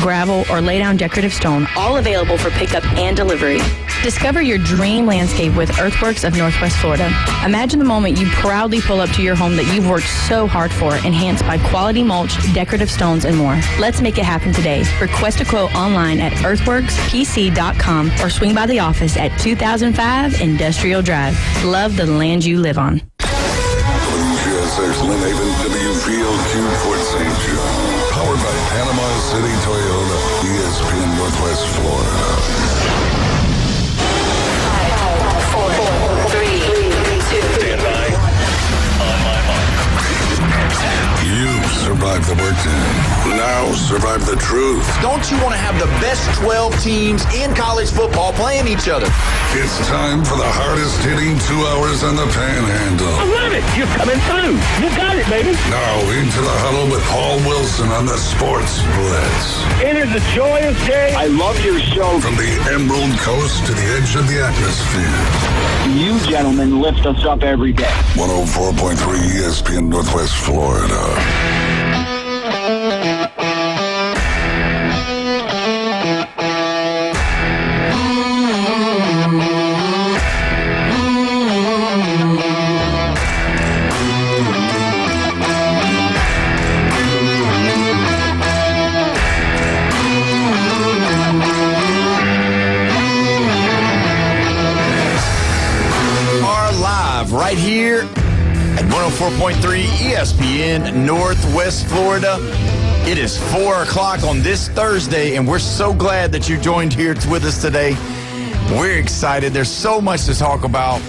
gravel, or lay down decorative stone, all available for pickup and delivery. Discover your dream landscape with Earthworks of Northwest Florida. Imagine the moment you proudly pull up to your home that you've worked so hard for, enhanced by quality mulch, decorative stones, and more. Let's make it happen today. Request a quote online at earthworkspc.com or swing by the office at 2005 Industrial Drive. Love the land you live on. WGSX Lynn Haven, WVLQ Port St. John. Powered by Panama City Toyota, ESPN Northwest Florida. 5, 4, 3, 2. Stand by. On my mark. You survived the workday. Now survive the truth. Don't you want to have the best 12 teams in college football playing each other? It's time for the hardest hitting 2 hours on the Panhandle. I love it. You're coming through. You got it, baby. Now into the huddle with Paul Wilson on the Sports Blitz. It is a joyous day. I love your show. From the Emerald Coast to the edge of the atmosphere. You gentlemen lift us up every day. 104.3 ESPN Northwest Florida. Right here at 104.3 ESPN Northwest Florida. It is 4 o'clock on this Thursday, and we're so glad that you joined here with us today. We're excited. There's so much to talk about,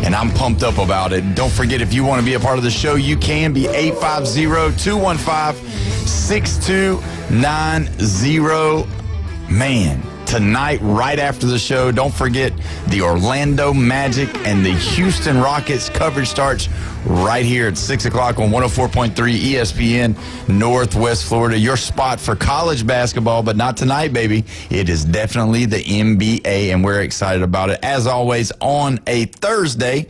and I'm pumped up about it. Don't forget, if you want to be a part of the show, you can be 850-215-6290. Man, tonight, right after the show, don't forget the Orlando Magic and the Houston Rockets coverage starts right here at 6 o'clock on 104.3 ESPN Northwest Florida. Your spot for college basketball, but not tonight, baby. It is definitely the NBA, and we're excited about it. As always, on a Thursday,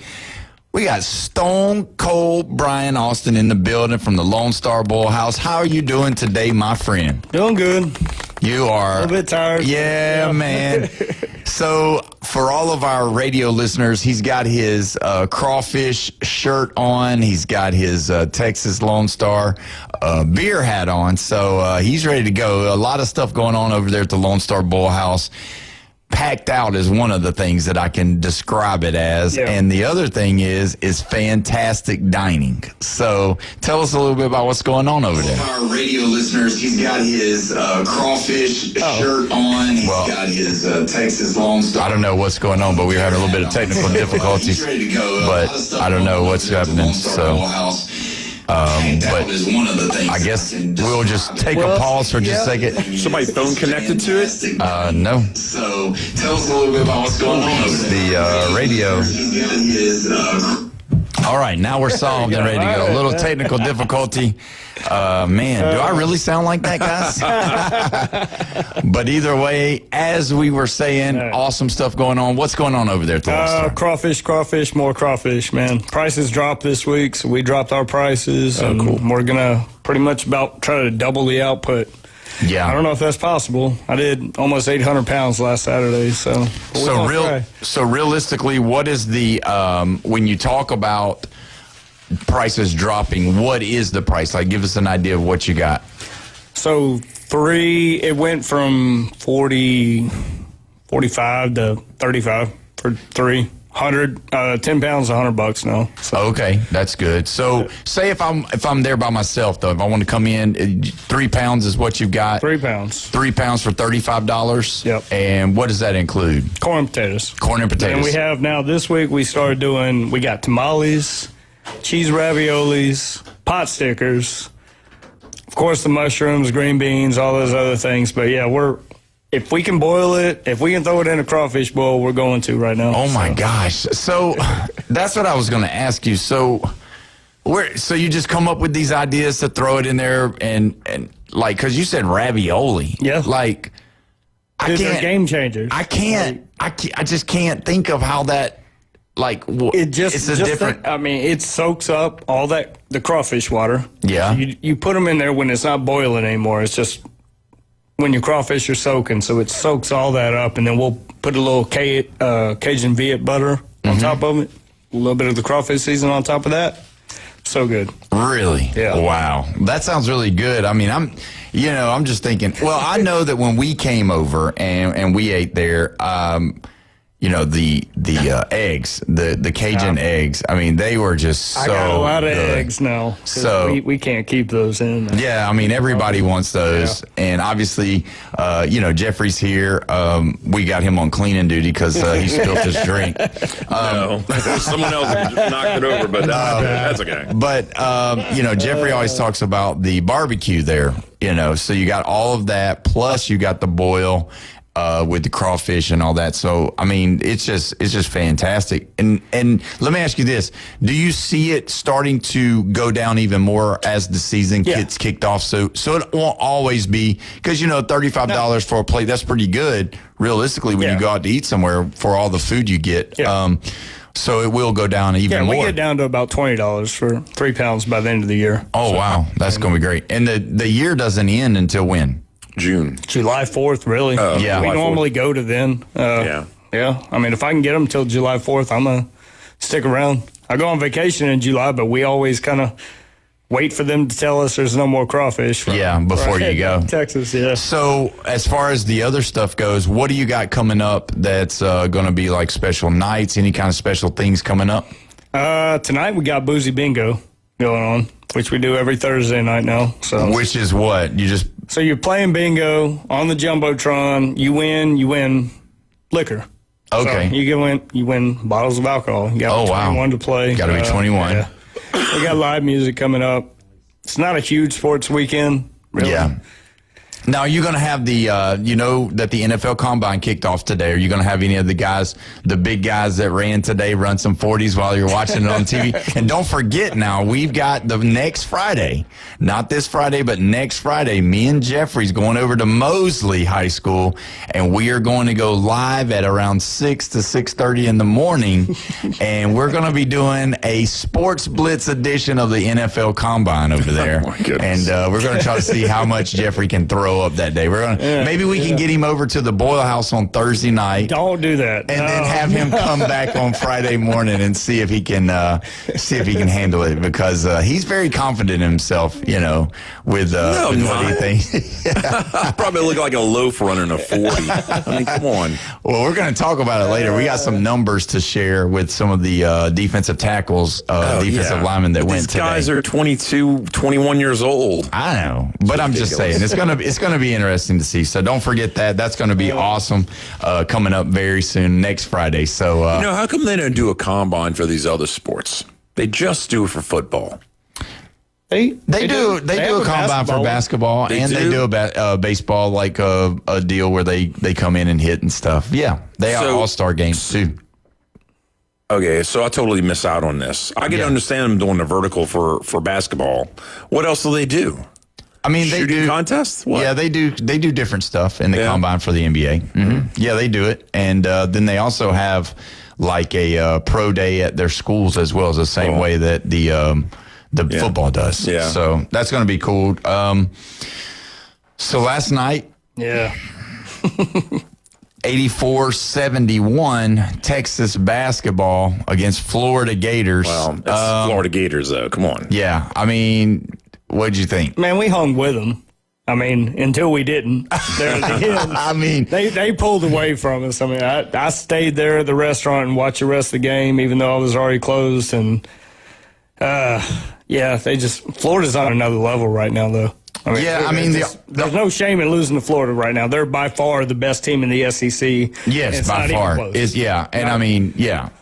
we got Stone Cold Brian Austin in the building from the Lone Star Bowl House. How are you doing today, my friend? Doing good. You are a little bit tired. Yeah, man. So for all of our radio listeners, he's got his crawfish shirt on. He's got his Texas Lone Star beer hat on. So he's ready to go. A lot of stuff going on over there at the Lone Star Bowl House. Packed out is one of the things that I can describe it as. Yeah. And the other thing is fantastic dining. So tell us a little bit about what's going on over there. For our radio listeners, he's got his crawfish shirt on. He's got his Texas Lone Star. I don't know what's going on, but we're having a little bit of technical difficulties. Ready to go. But I don't know what's happening. So. But is one of the things I guess we'll just take a pause for just a second. Somebody's phone connected to it? No. So tell us a little bit about what's going on over there. The radio. All right, now we're solved and ready to go. A little technical difficulty. Man, do I really sound like that, guys? But either way, as we were saying, awesome stuff going on. What's going on over there at the Lone Star? Crawfish, more crawfish, man. Prices dropped this week, so we dropped our prices. Cool. We're going to pretty much about try to double the output. Yeah. I don't know if that's possible. I did almost 800 pounds last Saturday, so realistically, what is the when you talk about prices dropping, what is the price? Like, give us an idea of what you got. So it went from 45 to 35 for 300. 10 pounds, $100 now. So. Okay, that's good. So say if I'm there by myself though, if I want to come in, 3 pounds is what you've got. 3 pounds. 3 pounds for $35. Yep. And what does that include? Corn and potatoes. Corn and potatoes. And we have now this week we got tamales, cheese raviolis, pot stickers, of course the mushrooms, green beans, all those other things. But yeah, if we can boil it, if we can throw it in a crawfish bowl, we're going to right now. Oh my gosh. So that's what I was going to ask you. So you just come up with these ideas to throw it in there and like, cause you said ravioli. Yeah. Like these are game changers. I just can't think of how that, like, it soaks up all the crawfish water. Yeah. You put them in there when it's not boiling anymore. It's just when your crawfish are soaking, so it soaks all that up, and then we'll put a little Cajun Viet butter on top of it, a little bit of the crawfish seasoning on top of that. So good. Really? Yeah. Wow. That sounds really good. I mean, I'm just thinking, well, I know that when we came over and we ate there, the eggs, the Cajun eggs, I mean, they were just so I got a lot of good. eggs now. So we can't keep those in. Yeah, I mean, everybody wants those. Yeah. And obviously, Jeffrey's here. We got him on cleaning duty because he spilled his drink. No, someone else knocked it over, but that's okay. But, Jeffrey always talks about the barbecue there, so you got all of that, plus you got the boil with the crawfish and all that. So, I mean, it's just fantastic. And let me ask you this. Do you see it starting to go down even more as the season gets kicked off? So it won't always be, because, $35 for a plate, that's pretty good, realistically, when you go out to eat somewhere for all the food you get. Yeah. So it will go down even more. Yeah, we get down to about $20 for 3 pounds by the end of the year. Oh, wow. That's going to be great. And the year doesn't end until when? June. July 4th, really. Yeah. We July 4th. normally go to then. Yeah. I mean, if I can get them till July 4th, I'm going to stick around. I go on vacation in July, but we always kind of wait for them to tell us there's no more crawfish. Before you go. Texas, yeah. So as far as the other stuff goes, what do you got coming up that's going to be like special nights, any kind of special things coming up? Tonight we got Boozy Bingo going on, which we do every Thursday night now. So, which is what? So you're playing bingo on the Jumbotron. You win liquor. Okay. So you win bottles of alcohol. You got 21 to play. Got to be 21. Yeah. We got live music coming up. It's not a huge sports weekend, really. Yeah. Now, are you going to have that the NFL Combine kicked off today? Are you going to have any of the guys, the big guys that ran today, run some 40s while you're watching it on TV? And don't forget now, we've got the next Friday, not this Friday, but next Friday, me and Jeffrey's going over to Mosley High School, and we are going to go live at around 6 to 6:30 in the morning, and we're going to be doing a Sports Blitz edition of the NFL Combine over there. Oh, my goodness. And we're going to try to see how much Jeffrey can throw up that day. We're gonna maybe we can get him over to the Boyle House on Thursday night. Don't do that. And then have him come back on Friday morning and see if he can handle it, because he's very confident in himself. With what he thinks. I probably look like a loaf running a 40. I mean, come on. Well, we're going to talk about it later. We got some numbers to share with some of the defensive tackles, defensive linemen that went today. These guys are 22, 21 years old. I know, but I'm just saying it's going to be interesting to see. So don't forget that. That's going to be awesome. Coming up very soon, next Friday. So how come they don't do a combine for these other sports? They just do it for football. They do a combine for basketball, they do a baseball, like a deal where they come in and hit and stuff. Yeah, they are all-star games too. Okay, so I totally miss out on this. I can understand them doing the vertical for basketball. What else do they do? I mean, they shooting do contests. What? Yeah, they do different stuff in the combine for the NBA. Mm-hmm. Yeah, they do it, and then they also have like a pro day at their schools as well, as the same way that the football does. Yeah. So that's going to be cool. So last night, 84-71 Texas basketball against Florida Gators. Well, that's Florida Gators, though. Come on. Yeah, I mean, what'd you think? Man, we hung with them. I mean, until we didn't. There at the end. I mean, they pulled away from us. I mean, I stayed there at the restaurant and watched the rest of the game, even though I was already closed. And Florida's on another level right now, though. I mean, there's no shame in losing to Florida right now. They're by far the best team in the SEC. Yes, by far.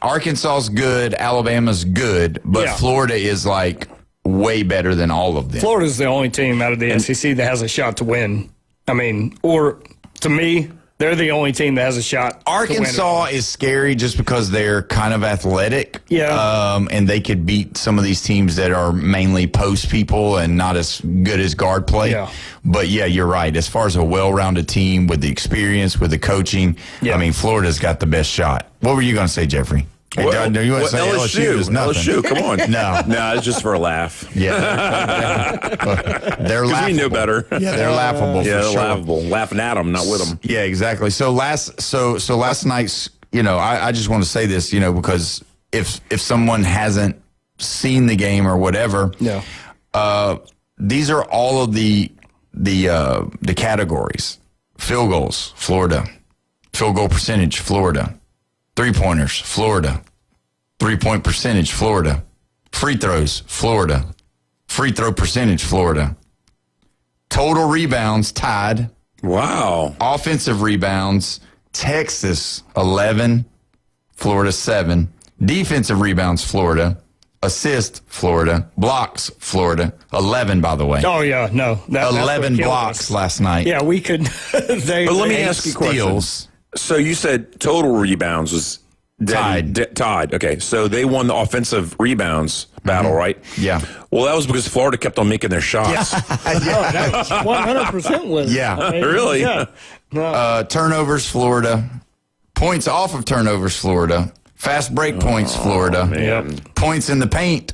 Arkansas's good, Alabama's good, but Florida is like way better than all of them. Florida's the only team out of the SEC that has a shot to win. I mean, or to me, they're the only team that has a shot. Arkansas is scary just because they're kind of athletic. Yeah. And they could beat some of these teams that are mainly post people and not as good as guard play. Yeah. But, you're right. As far as a well-rounded team with the experience, with the coaching, I mean, Florida's got the best shot. What were you going to say, Jeffrey? Hey, Doug, you want to say LSU is nothing? LSU, come on. No, it's just for a laugh. Yeah, they're Because laughable. we knew better. Yeah, they're laughable. Yeah, for they're sure. laughable. Laughing at them, not with them. Yeah, exactly. So last night's, I just want to say this, because if someone hasn't seen the game or whatever, these are all of the categories: field goals, Florida; field goal percentage, Florida; 3-pointers, Florida; 3-point percentage, Florida; free throws, Florida; free throw percentage, Florida; total rebounds, tied. Wow. Offensive rebounds, Texas 11, Florida 7. Defensive rebounds, Florida. Assist, Florida. Blocks, Florida. 11, by the way. Oh, yeah, no. That's 11 what killed blocks us. last night. Yeah, we could. But let me ask you a question. Steals. So you said total rebounds was tied. Okay, so they won the offensive rebounds battle, right? Yeah. Well, that was because Florida kept on making their shots. That was 100% was. Yeah. Really? Yeah. Turnovers, Florida. Points off of turnovers, Florida. Fast break points, Florida. Man. Points in the paint,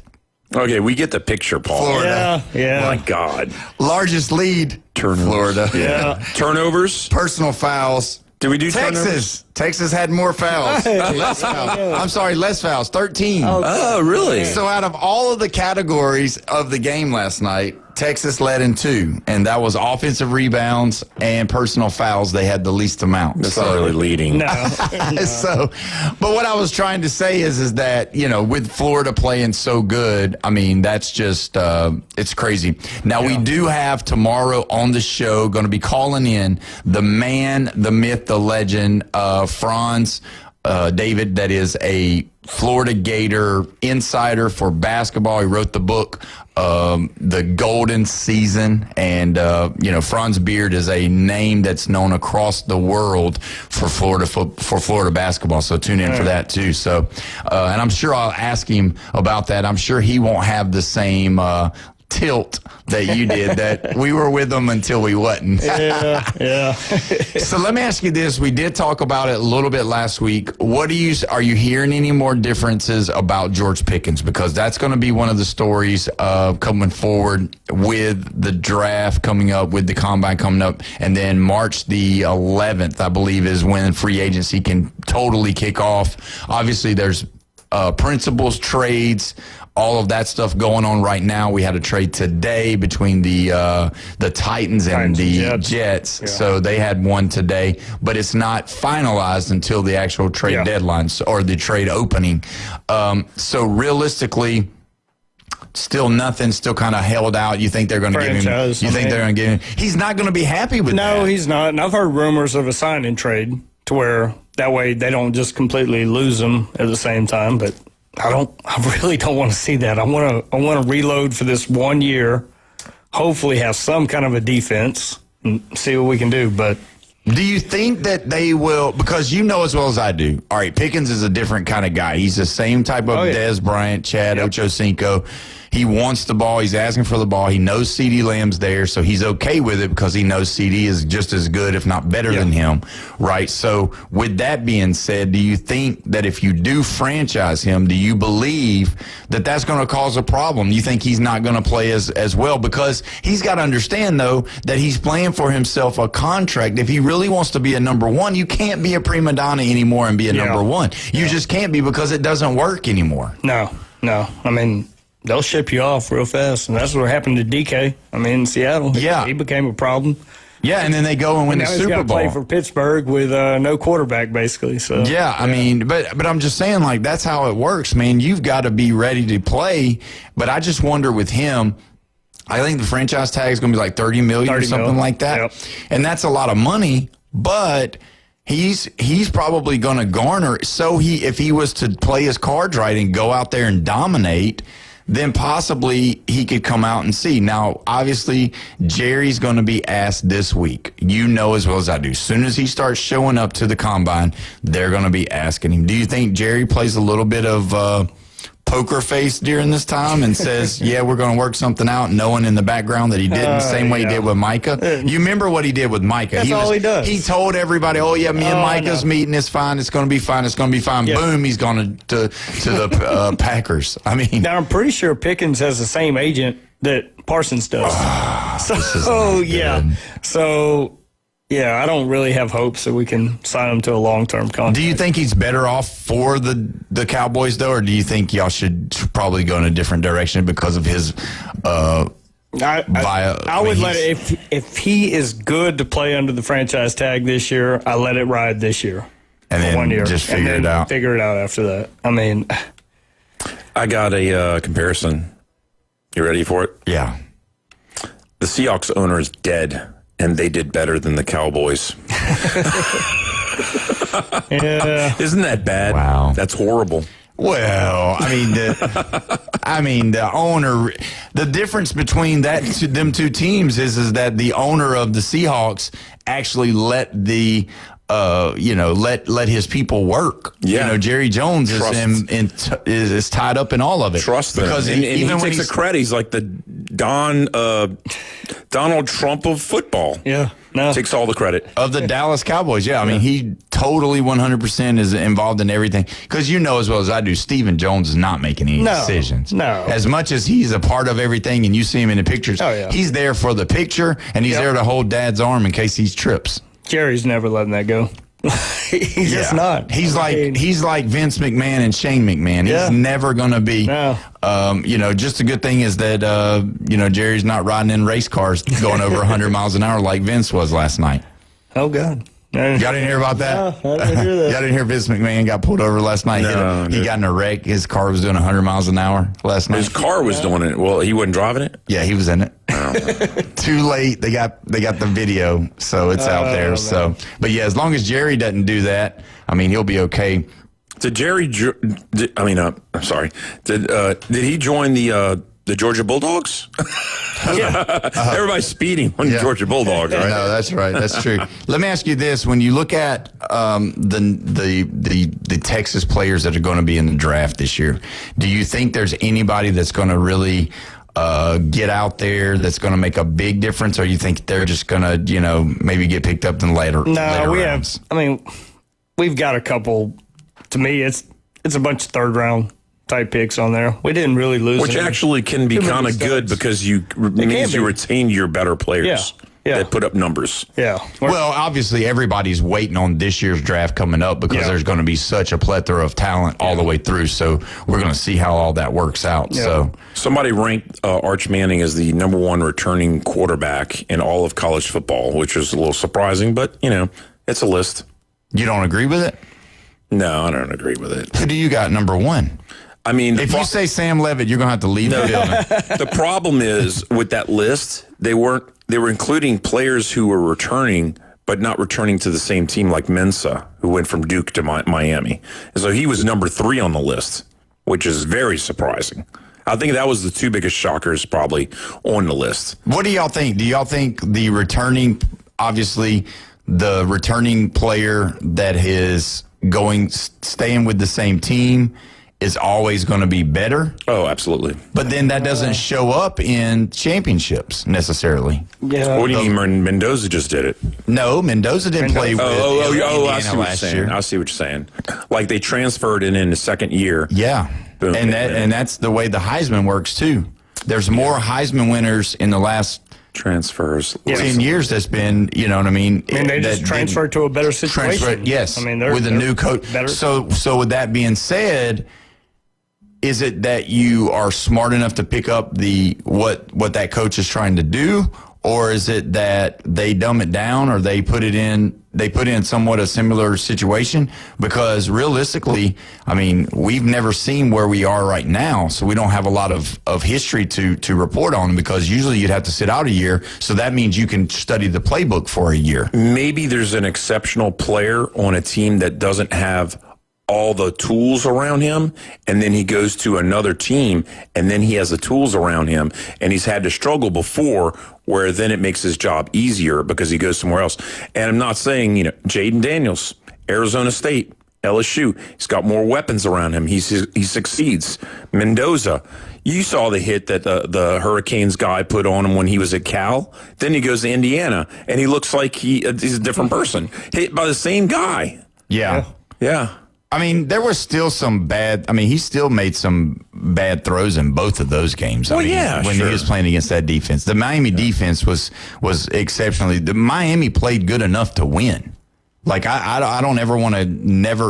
Okay, we get the picture, Paul. Florida. Yeah. My God. Largest lead, Turnovers. Florida. Yeah. Turnovers? Personal fouls. Did we do turnovers? Texas had more fouls. Less fouls. I'm sorry, less fouls. 13. Oh, really? So out of all of the categories of the game last night, Texas led in 2, and that was offensive rebounds and personal fouls. They had the least amount. That's not really leading. No. So, but what I was trying to say is that, with Florida playing so good, I mean, that's just, it's crazy. Now, we do have tomorrow on the show going to be calling in the man, the myth, the legend, Franz David, that is a Florida Gator insider for basketball. He wrote the book, The Golden Season. And, Franz Beard is a name that's known across the world for Florida basketball. So tune in for that too. So, and I'm sure I'll ask him about that. I'm sure he won't have the same, tilt that you did, that we were with them until we wasn't. Yeah. So let me ask you this. We did talk about it a little bit last week. Are you hearing any more differences about George Pickens? Because that's going to be one of the stories coming forward with the draft coming up, with the combine coming up. And then March the 11th, I believe, is when free agency can totally kick off. Obviously, there's principals, trades, all of that stuff going on right now. We had a trade today between the Titans and the Jets. Yeah. So they had one today, but it's not finalized until the actual trade deadline or the trade opening. So realistically, still nothing, still kind of held out. You think they're going to give him? Franchise, They're going to give him? He's not going to be happy with that. No, he's not. And I've heard rumors of a sign-in trade to where that way they don't just completely lose him at the same time. But I really don't want to see that. I want to reload for this 1 year, hopefully have some kind of a defense and see what we can do. But do you think that they will, because you know as well as I do, all right, Pickens is a different kind of guy. He's the same type of Dez Bryant, Chad Ochocinco. He wants the ball. He's asking for the ball. He knows CeeDee Lamb's there, so he's okay with it because he knows CeeDee is just as good, if not better than him, right? So with that being said, do you think that if you do franchise him, do you believe that that's going to cause a problem? You think he's not going to play as well? Because he's got to understand, though, that he's playing for himself a contract. If he really wants to be a number one, you can't be a prima donna anymore and be a number one. You just can't be, because it doesn't work anymore. No. I mean, they'll ship you off real fast, and that's what happened to DK. I mean, in Seattle, he became a problem. Yeah, and then they go and win the Super Bowl. Play for Pittsburgh with no quarterback, basically. So I mean, but I'm just saying, like, that's how it works, man. You've got to be ready to play. But I just wonder with him, I think the franchise tag is going to be like $30 million or something like that, and that's a lot of money. But he's probably going to garner. So if he was to play his cards right and go out there and dominate, then possibly he could come out and see. Now, obviously, Jerry's going to be asked this week. You know as well as I do. As soon as he starts showing up to the combine, they're going to be asking him. Do you think Jerry plays a little bit of poker face during this time and says, yeah, we're going to work something out, knowing in the background that he didn't, same way he did with Micah. You remember what he did with Micah. That's all he does. He told everybody, oh, yeah, me and Micah's meeting. It's fine. It's going to be fine. It's going to be fine. Yeah. Boom, he's gone to the Packers. I mean. Now, I'm pretty sure Pickens has the same agent that Parsons does. Yeah, I don't really have hopes that we can sign him to a long-term contract. Do you think he's better off for the Cowboys, though, or do you think y'all should probably go in a different direction because of his I would let it, if he is good to play under the franchise tag this year, I let it ride this year. And then 1 year. just figure it out. Figure it out after that. I mean, I got a comparison. You ready for it? Yeah. The Seahawks owner is dead, and they did better than the Cowboys. yeah. Isn't that bad? Wow. That's horrible. Well, I mean, the owner. The difference between them two teams is that the owner of the Seahawks actually let the. Let his people work. Yeah. Jerry Jones is tied up in all of it. Trust them. Because and even he when takes the credit, he's like the Donald Trump of football. Yeah. No. Takes all the credit. Of the Dallas Cowboys, yeah. I mean, he totally 100% is involved in everything. Because you know as well as I do, Stephen Jones is not making any decisions. No. As much as he's a part of everything and you see him in the pictures, he's there for the picture and he's there to hold Dad's arm in case he trips. Jerry's never letting that go. He's just not. He's like Vince McMahon and Shane McMahon. He's never going to be. No. Just the good thing is that Jerry's not riding in race cars going over 100 miles an hour like Vince was last night. Oh God. Y'all didn't hear about that? No, I didn't hear that. Y'all didn't hear Vince McMahon got pulled over last night? No, he got in a wreck. His car was doing 100 miles an hour last night. His car was doing it. Well, he wasn't driving it? Yeah, he was in it. Too late. They got the video, so it's out there. Man. So, but yeah, as long as Jerry doesn't do that, I mean, he'll be okay. Did Jerry? I'm sorry. Did he join the Georgia Bulldogs? Everybody's speeding on the Georgia Bulldogs, right? No, that's right. That's true. Let me ask you this: when you look at the Texas players that are going to be in the draft this year, do you think there's anybody that's going to really get out there that's going to make a big difference, or you think they're just going to, maybe get picked up in later? No, we rounds? have. I mean, we've got a couple. To me, it's a bunch of third round type picks on there. We didn't really lose, which actually can be kind of good because it means you retain your better players. Yeah. That put up numbers. Yeah. Well, obviously, everybody's waiting on this year's draft coming up because there's going to be such a plethora of talent all the way through. So we're going to see how all that works out. Yeah. So somebody ranked Arch Manning as the number one returning quarterback in all of college football, which is a little surprising, but it's a list. You don't agree with it? No, I don't agree with it. Who do you got number one? I mean, if you say Sam Levitt, you're going to have to leave the building. The problem is with that list, they were including players who were returning, but not returning to the same team, like Mensah, who went from Duke to Miami. And so he was number 3 on the list, which is very surprising. I think that was the two biggest shockers probably on the list. What do y'all think? Do y'all think the returning player that is staying with the same team is always going to be better? Oh, absolutely. But then that doesn't show up in championships necessarily. Yeah. What do you mean Mendoza just did it? No, Mendoza didn't play with Indiana I see what last you're saying. year. I see what you're saying. Like they transferred in the second year. Yeah. Boom. And that's the way the Heisman works too. There's more Heisman winners in the last transfers 10 years that's been, you know what I mean? And they just transferred to a better situation. Yes. I mean, with a new coach. Better. So with that being said, is it that you are smart enough to pick up what that coach is trying to do, or is it that they dumb it down, or they put in somewhat a similar situation? Because realistically, I mean, we've never seen where we are right now, so we don't have a lot of history to report on, because usually you'd have to sit out a year, so that means you can study the playbook for a year. Maybe there's an exceptional player on a team that doesn't have all the tools around him, and then he goes to another team, and then he has the tools around him, and he's had to struggle before, where then it makes his job easier because he goes somewhere else. And I'm not saying, Jaden Daniels, Arizona State, LSU. He's got more weapons around him. He succeeds. Mendoza. You saw the hit that the Hurricanes guy put on him when he was at Cal. Then he goes to Indiana, and he looks like he's a different person. Hit by the same guy. Yeah. Yeah. I mean, there was still some bad. I mean, he still made some bad throws in both of those games. I mean, when he was playing against that defense, the Miami defense was exceptionally. The Miami played good enough to win. Like I don't ever want to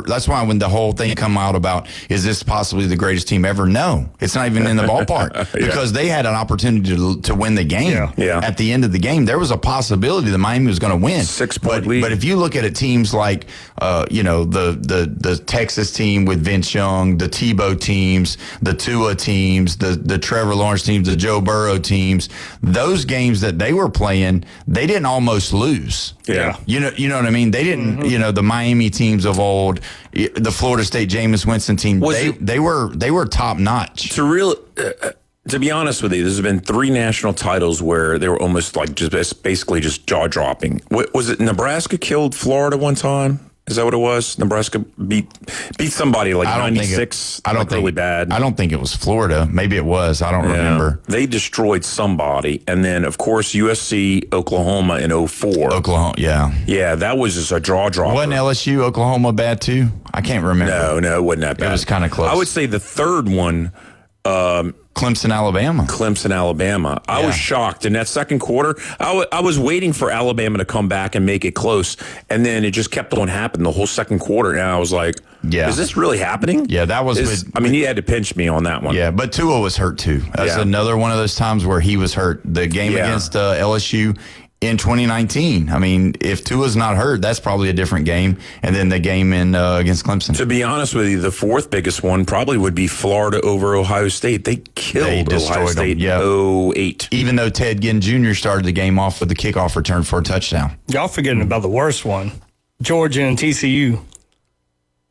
That's why when the whole thing come out about is this possibly the greatest team ever? No, it's not even in the ballpark because they had an opportunity to win the game. Yeah. At the end of the game, there was a possibility that Miami was going to win. 6-point lead. But if you look at it, teams like the Texas team with Vince Young, the Tebow teams, the Tua teams, the Trevor Lawrence teams, the Joe Burrow teams, those games that they were playing, they didn't almost lose. Yeah. You know what I mean? They didn't, the Miami teams of old, the Florida State Jameis Winston team, they were top notch. To be honest with you, there's been 3 national titles where they were almost like basically just jaw dropping. Was it Nebraska killed Florida one time? Is that what it was? Nebraska beat somebody like 96. Really bad. I don't think it was Florida. Maybe it was. I don't remember. They destroyed somebody. And then, of course, USC, Oklahoma in 04. Oklahoma, yeah. Yeah, that was just a jaw dropper. Wasn't LSU, Oklahoma bad too? I can't remember. No, it wasn't that bad. It was kind of close. I would say the third one, Clemson, Alabama. I was shocked in that second quarter. I was waiting for Alabama to come back and make it close, and then it just kept on happening the whole second quarter. And I was like, is this really happening? Yeah, that was. He had to pinch me on that one. Yeah, but Tua was hurt too. That's another one of those times where he was hurt. The game against LSU in 2019. I mean, if Tua's not hurt, that's probably a different game. And then the game against Clemson. To be honest with you, the fourth biggest one probably would be Florida over Ohio State. They killed Ohio State in 08. Even though Ted Ginn Jr. started the game off with the kickoff return for a touchdown. Y'all forgetting about the worst one. Georgia and TCU.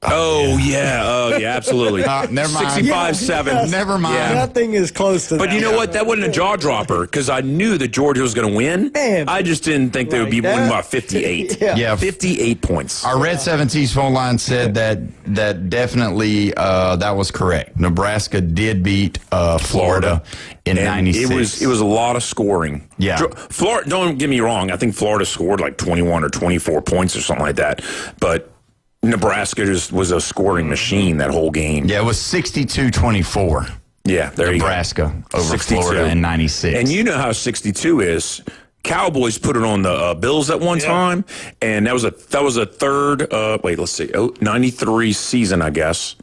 Oh, yeah, absolutely. Never mind. 65-7. Never mind. Yeah. Nothing is close to that. But you know what? That wasn't a jaw dropper because I knew that Georgia was going to win. Man, I just didn't think they would be winning by 58. Yeah. 58 points. Our Red 17's phone line said that definitely that was correct. Nebraska did beat Florida in 96. It was a lot of scoring. Yeah. Florida, don't get me wrong. I think Florida scored like 21 or 24 points or something like that. But Nebraska just was a scoring machine that whole game. Yeah, it was 62-24. Yeah, there Nebraska you go. over 62. Florida in 96. And you know how 62 is. Cowboys put it on the Bills at one time, and that was a third. Let's see, 93 season, I guess.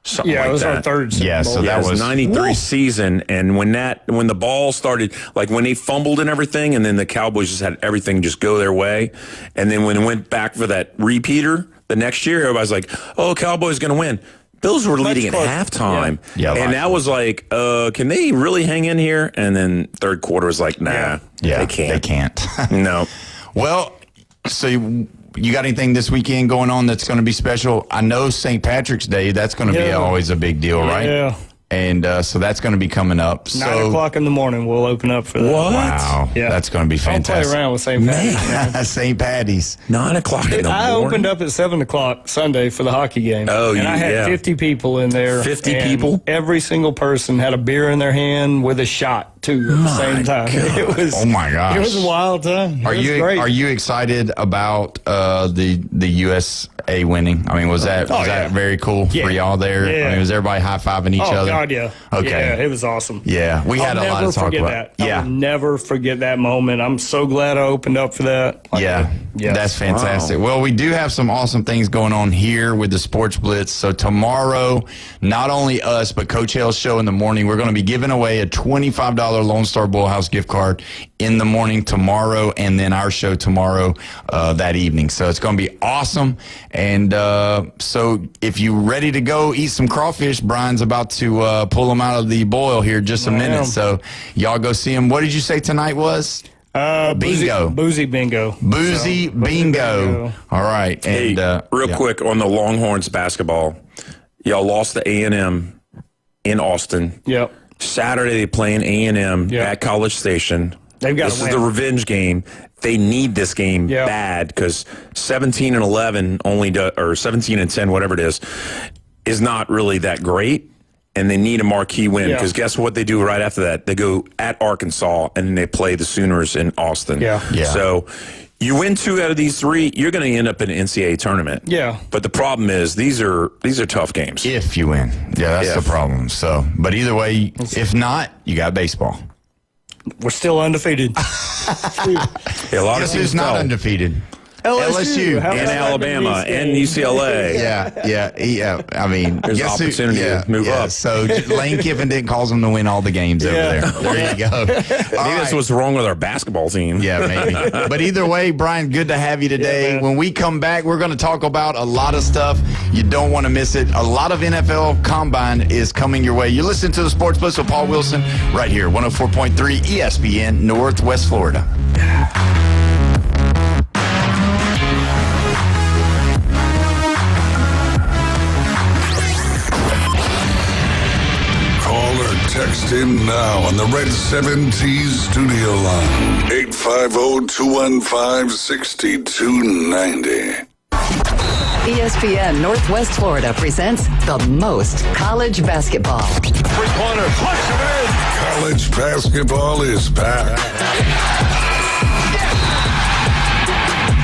Something like it was that. our third Super Bowl. So that was 93 season, and when the ball started, like when they fumbled and everything, and then the Cowboys just had everything just go their way, and then when it went back for that repeater the next year, everybody's like, "Oh, Cowboys going to win." Bills were leading at halftime, and that was like, "Can they really hang in here?" And then third quarter was like, "Nah, they can't." They can't. No. Well, so. You got anything this weekend going on that's going to be special? I know St. Patrick's Day, that's going to be always a big deal, right? Yeah. And so that's going to be coming up. 9 o'clock in the morning, we'll open up for that. What? Wow. Yeah. That's going to be fantastic. I'll play around with St. Patrick's. Man. St. Patty's. 9 o'clock in the morning. I opened up at 7 o'clock Sunday for the hockey game. Oh, and I had 50 people in there. 50 and people? Every single person had a beer in their hand with a shot, too, at the same time. It was, oh, my gosh. It was a wild time. Are you excited about the USA winning? I mean, was that very cool for y'all there? Yeah. I mean, was everybody high-fiving each other? Oh, God, yeah. Okay. Yeah, it was awesome. Yeah, we had a lot to talk about. I'll never forget that moment. I'm so glad I opened up for that. That's fantastic. Wow. Well, we do have some awesome things going on here with the Sports Blitz. So tomorrow, not only us, but Coach Hale's show in the morning, we're going to be giving away a $25 Lone Star Bullhouse gift card in the morning tomorrow, and then our show tomorrow that evening. So it's going to be awesome. And so if you're ready to go eat some crawfish, Brian's about to pull them out of the boil here in just a minute. So y'all go see him. What did you say tonight was? Bingo. Boozy bingo. Boozy bingo. All right. And real quick on the Longhorns basketball, y'all lost to A&M in Austin. Yep. Saturday they play in A&M at College Station. They've got This to is win. the revenge game. They need this game Yeah. bad because 17-11 or 17-10, whatever it is not really that great. And they need a marquee win Yeah. because guess what they do right after that? They go at Arkansas and then they play the Sooners in Austin. Yeah. So you win 2 out of these 3, you're going to end up in an NCAA tournament. Yeah. But the problem is these are tough games. If you win. Yeah, that's the problem. So, but either way, if not, you got baseball. We're still undefeated. A lot Guess of who's teams not fell. undefeated? LSU. How And about that Alabama game? and UCLA. Yeah. I mean, There's guess who- opportunity to move up. So Lane Kiffin didn't cause them to win all the games over there. There you go. Maybe that's what's wrong with our basketball team. Yeah, maybe. But either way, Brian, good to have you today. man. When we come back, we're going to talk about a lot of stuff. You don't want to miss it. A lot of NFL Combine is coming your way. You listen to the Sports Blitz with Paul Wilson right here, 104.3 ESPN, Northwest Florida. Call or text in now on the Red 7T studio line. 850-215-6290. ESPN Northwest Florida presents the most college basketball. Three-pointer. Push it in. College basketball is back.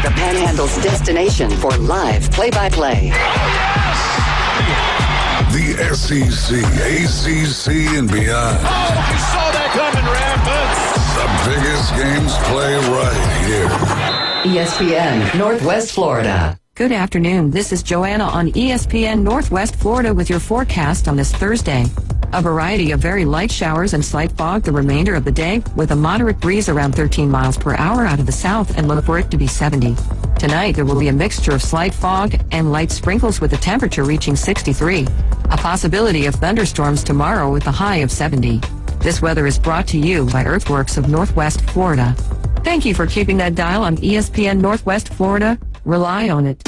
The Panhandle's destination for live play-by-play. The SEC, ACC, and beyond. Oh, you saw that coming, Radford. The biggest games play right here. ESPN Northwest Florida. Good afternoon. This is Joanna on ESPN Northwest Florida with your forecast on this Thursday. A variety of very light showers and slight fog the remainder of the day with a moderate breeze around 13 miles per hour out of the south and look for it to be 70. Tonight there will be a mixture of slight fog and light sprinkles with the temperature reaching 63. A possibility of thunderstorms tomorrow with a high of 70. This weather is brought to you by Earthworks of Northwest Florida. Thank you for keeping that dial on ESPN Northwest Florida. Rely on it.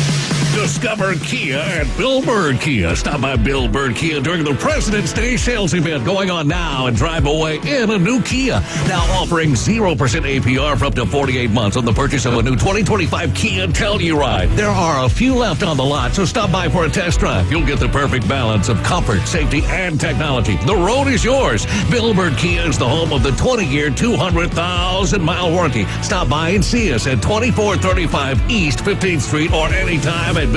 Discover Kia at Bill Bird Kia. Stop by Bill Bird Kia during the President's Day sales event going on now and drive away in a new Kia. Now offering 0% APR for up to 48 months on the purchase of a new 2025 Kia Telluride. There are a few left on the lot, so stop by for a test drive. You'll get the perfect balance of comfort, safety, and technology. The road is yours. Bill Bird Kia is the home of the 20-year, 200,000-mile warranty. Stop by and see us at 2435 East 15th Street or anytime at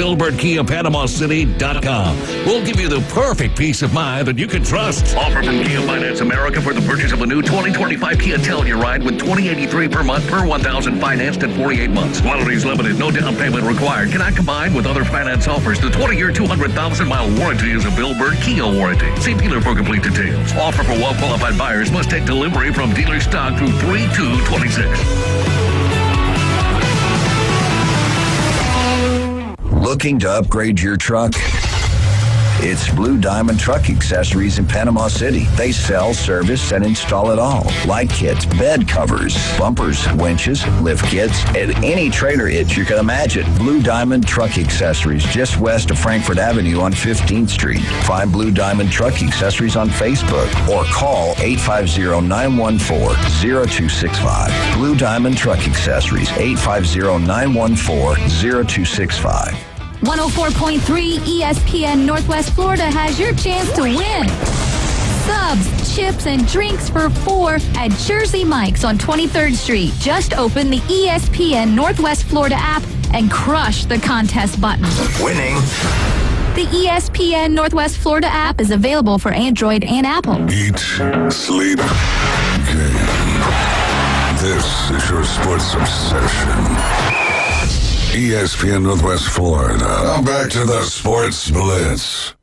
BillBirdKiaPanamaCity.com. We'll give you the perfect peace of mind that you can trust. Offer from Kia Finance America for the purchase of a new 2025 Kia Telluride with $20.83 per month per $1,000 financed in 48 months. Quantities limited. No down payment required. Cannot combine with other finance offers. The 20-year, 200,000-mile warranty is a Bill Bird Kia warranty. See dealer for complete details. Offer for well-qualified buyers must take delivery from dealer stock through 3/2/26. Looking to upgrade your truck? It's Blue Diamond Truck Accessories in Panama City. They sell, service, and install it all. Light kits, bed covers, bumpers, winches, lift kits, and any trailer hitch you can imagine. Blue Diamond Truck Accessories, just west of Frankfort Avenue on 15th Street. Find Blue Diamond Truck Accessories on Facebook or call 850-914-0265. Blue Diamond Truck Accessories, 850-914-0265. 104.3 ESPN Northwest Florida has your chance to win. Subs, chips, and drinks for 4 at Jersey Mike's on 23rd Street. Just open the ESPN Northwest Florida app and crush the contest button. Winning. The ESPN Northwest Florida app is available for Android and Apple. Eat, sleep, game. This is your sports obsession. ESPN Northwest Florida. Now back to the Sports Blitz.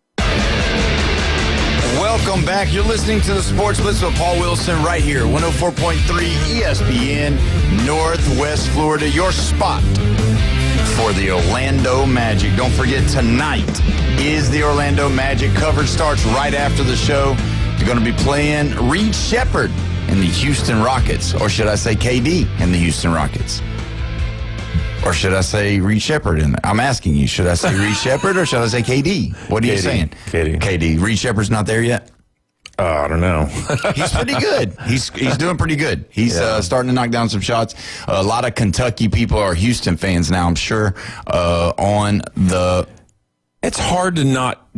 Welcome back. You're listening to the Sports Blitz with Paul Wilson right here, 104.3 ESPN Northwest Florida, your spot for the Orlando Magic. Don't forget, tonight is the Orlando Magic. Coverage starts right after the show. They're going to be playing Reed Sheppard and the Houston Rockets, or should I say KD and the Houston Rockets? Or should I say Reed Sheppard in there? I'm asking you, should I say Reed Sheppard or should I say KD? What are you saying? KD. KD. Reed Sheppard's not there yet? I don't know. He's pretty good. He's doing pretty good. He's starting to knock down some shots. A lot of Kentucky people are Houston fans now, I'm sure, on the... It's hard to not...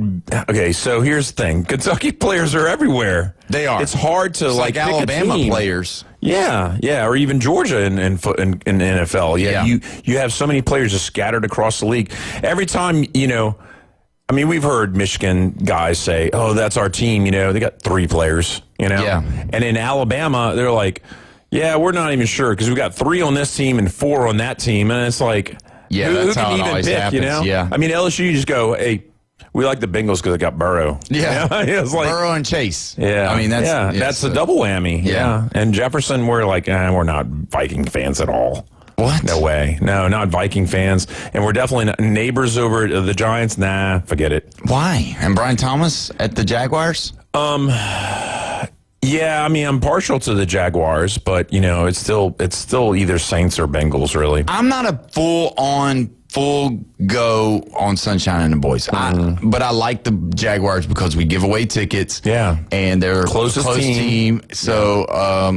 Okay, so here's the thing. Kentucky players are everywhere. They are. It's hard to, it's like pick Alabama a team. players. Yeah, or even Georgia in NFL. Yeah, you have so many players just scattered across the league. Every time, I mean, we've heard Michigan guys say, "Oh, that's our team." They got 3 players. Yeah. And in Alabama, they're like, "Yeah, we're not even sure because we got 3 on this team and 4 on that team," and it's like, yeah, who that's can how it even always pick? happens. Yeah. I mean, LSU, you just go, "Hey, we like the Bengals because they got Burrow." Yeah, it's like Burrow and Chase. Yeah, I mean that's a double whammy. Yeah, and Jefferson, we're like, we're not Viking fans at all. What? No way. No, not Viking fans. And we're definitely not neighbors over at the Giants. Nah, forget it. Why? And Brian Thomas at the Jaguars? Yeah, I mean, I'm partial to the Jaguars, but it's still either Saints or Bengals, really. I'm not a full go on Sunshine and the Boys. But I like the Jaguars because we give away tickets. Yeah. And they're Closest a close team. So,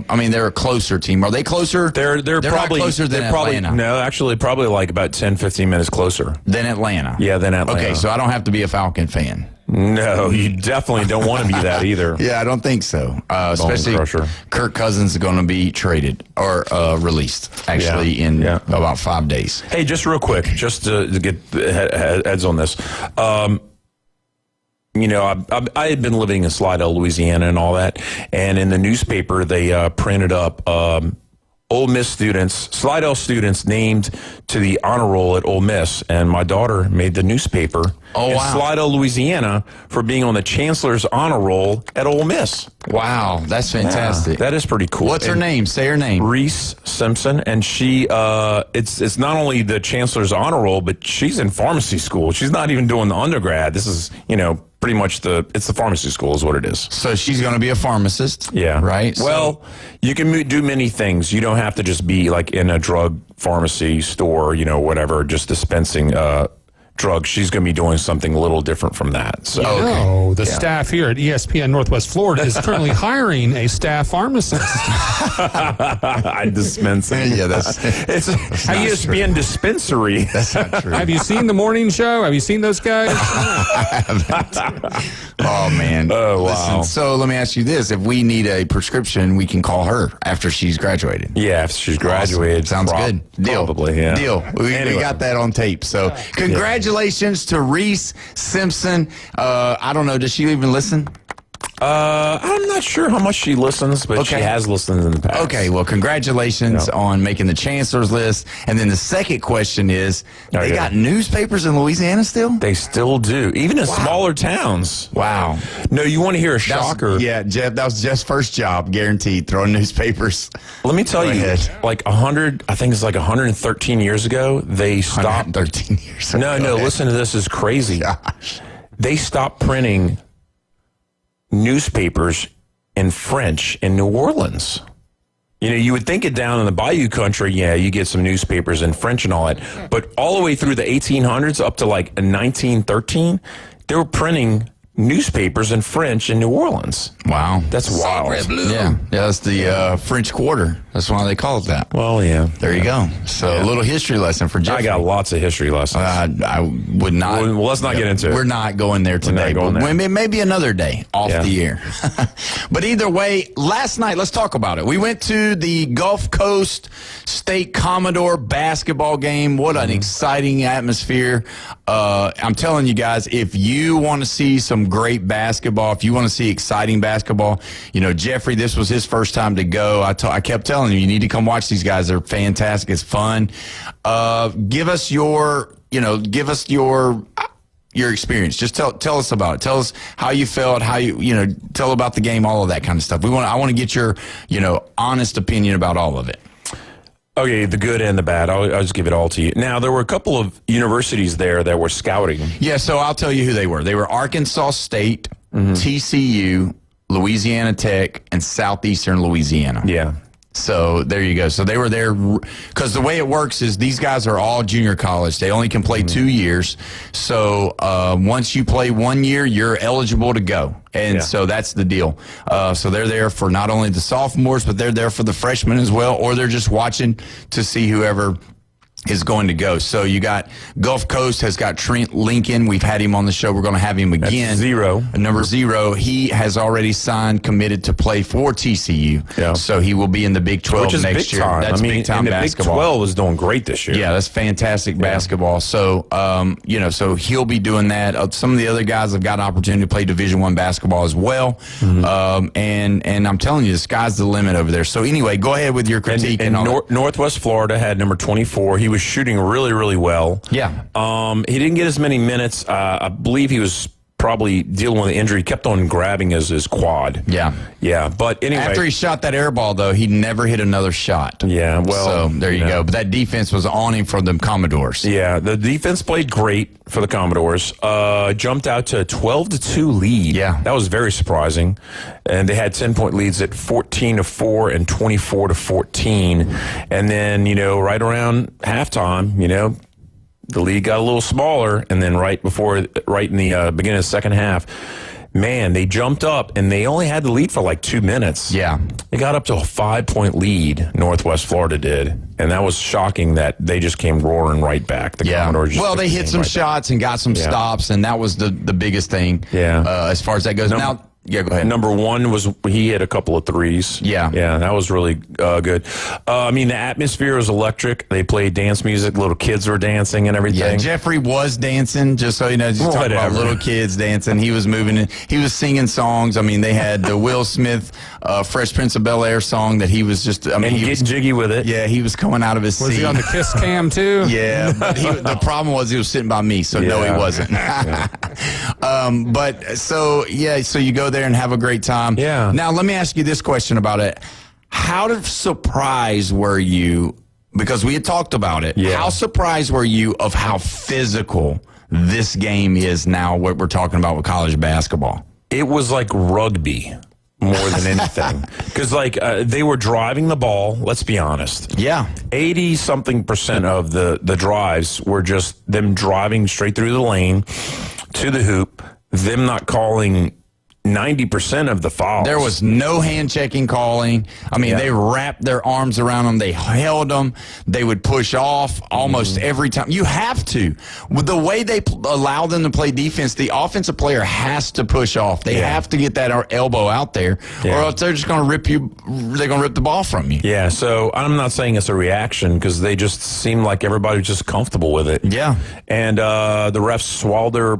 I mean, they're a closer team. Are they closer? They're probably not closer than Atlanta. No, actually, probably like about 10, 15 minutes closer. Than Atlanta. Yeah, than Atlanta. Okay, so I don't have to be a Falcon fan. No, you definitely don't want to be that either. Yeah, I don't think so. Especially Kirk Cousins is going to be traded or released, actually, in about 5 days. Hey, just real quick, just to get heads on this. I had been living in Slidell, Louisiana and all that, and in the newspaper they printed up Ole Miss Slidell students named to the honor roll at Ole Miss, and my daughter made the newspaper in Slidell, Louisiana, for being on the Chancellor's honor roll at Ole Miss. Wow, that's fantastic. Yeah, that is pretty cool. What's her name? Say her name. Reese Simpson, and she it's not only the Chancellor's honor roll, but she's in pharmacy school. She's not even doing the undergrad. This is pretty much it's the pharmacy school is what it is. So she's going to be a pharmacist. Yeah. Right? Well, you can do many things. You don't have to just be like in a drug pharmacy store, whatever, just dispensing drugs. She's going to be doing something a little different from that. So the staff here at ESPN Northwest Florida is currently hiring a staff pharmacist. I dispense it. Yeah, it's an ESPN dispensary. That's not true. Have you seen the morning show? Have you seen those guys? I haven't. Oh, man. Oh, wow. Listen, so let me ask you this. If we need a prescription, we can call her after she's graduated. Yeah, if she's graduated. Awesome. Sounds good. Deal. Probably, yeah. Deal. We got that on tape. So congratulations to Reese Simpson. I don't know. Does she even listen? I'm not sure how much she listens, but she has listened in the past. Okay, well, congratulations on making the Chancellor's List. And then the second question is, they got newspapers in Louisiana still? They still do, even in smaller towns. Wow. No, you want to hear a shocker? Jeff, that was Jeff's first job, guaranteed, throwing newspapers. Let me tell you, like 113 years ago, they stopped. 113 years ago. No, listen to this, is crazy. Gosh. They stopped printing newspapers in French in New Orleans. You would think it down in the Bayou country, you get some newspapers in French and all that. But all the way through the 1800s up to like 1913, they were printing newspapers in French in New Orleans. Wow. That's wild. Yeah, that's the French Quarter. That's why they call it that. Well, yeah. There you go. So a little history lesson for Jeff. I got lots of history lessons. I would not. Well, let's not get into it. We're not going there today. Maybe another day off the air. But either way, last night, let's talk about it. We went to the Gulf Coast State Commodore basketball game. What an exciting atmosphere. I'm telling you guys, if you want to see some great basketball, if you want to see exciting basketball, Jeffrey, this was his first time to go. I kept telling him, you need to come watch these guys. They're fantastic. It's fun. Give us your experience. Just tell us about it. Tell us how you felt, tell about the game, all of that kind of stuff. I want to get your, honest opinion about all of it. Okay, the good and the bad. I'll just give it all to you. Now, there were a couple of universities there that were scouting. Yeah, so I'll tell you who they were. They were Arkansas State, TCU, Louisiana Tech, and Southeastern Louisiana. Yeah. So there you go. So they were there because the way it works is these guys are all junior college. They only can play 2 years. So once you play 1 year, you're eligible to go. And so that's the deal. So they're there for not only the sophomores, but they're there for the freshmen as well, or they're just watching to see whoever is going to go. So you got Gulf Coast has got Trent Lincoln. We've had him on the show. We're going to have him again. That's 0. Number 0. He has already signed, committed to play for TCU. Yeah. So he will be in the Big 12 Which is next big year. time. That's big time and the basketball. Big 12 is doing great this year. Yeah, that's fantastic basketball. So, so he'll be doing that. Some of the other guys have got an opportunity to play Division I basketball as well. And I'm telling you, the sky's the limit over there. So anyway, go ahead with your critique. And Northwest Florida had number 24. He was shooting really, really well. Yeah. He didn't get as many minutes. I believe he was probably dealing with an injury. He kept on grabbing his quad. Yeah. Yeah. But anyway. After he shot that air ball, though, he never hit another shot. Yeah. Well. So there you go. But that defense was on him for the Commodores. Yeah. The defense played great for the Commodores. Jumped out to a 12-2 lead. Yeah. That was very surprising. And they had 10-point leads at 14-4 and 24-14. And then, right around halftime, the lead got a little smaller, and then right in the beginning of the second half, man, they jumped up, and they only had the lead for like 2 minutes. Yeah. They got up to a 5-point lead, Northwest Florida did, and that was shocking that they just came roaring right back. The Commodores just well, they hit some shots and got some stops, and that was the biggest thing as far as that goes. Now, yeah, go ahead. Number 1 was he hit a couple of threes. Yeah. Yeah, that was really good. The atmosphere was electric. They played dance music. Little kids were dancing and everything. Yeah, Jeffrey was dancing, just so you know. Just talking about little kids dancing. He was moving in. He was singing songs. I mean, they had the Will Smith Fresh Prince of Bel-Air song that he was just, and he was jiggy with it. Yeah, he was coming out of his seat. Was he on the kiss cam, too? Yeah, but the problem was he was sitting by me, so no, he wasn't. So you go there and have a great time. Yeah. Now, let me ask you this question about it. How surprised were you, because we had talked about it, how surprised were you of how physical this game is now, what we're talking about with college basketball? It was like rugby more than anything. Because, they were driving the ball, let's be honest. Yeah. 80-something% of the drives were just them driving straight through the lane to the hoop, them not calling 90% of the fouls. There was no hand-checking calling. I mean, they wrapped their arms around them. They held them. They would push off almost every time. You have to. With the way they allow them to play defense, the offensive player has to push off. They have to get that elbow out there, or else they're just going to rip you. They're going to rip the ball from you. Yeah, so I'm not saying it's a reaction, because they just seem like everybody was just comfortable with it. Yeah. And the refs swallowed their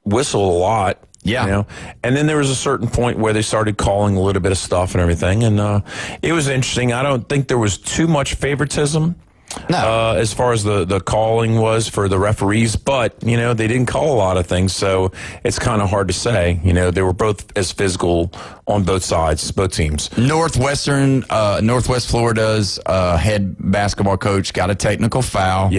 whistle a lot. Yeah. And then there was a certain point where they started calling a little bit of stuff and everything. And it was interesting. I don't think there was too much favoritism as far as the calling was for the referees. But, they didn't call a lot of things. So it's kind of hard to say. They were both as physical on both sides, both teams. Northwest Florida's head basketball coach got a technical foul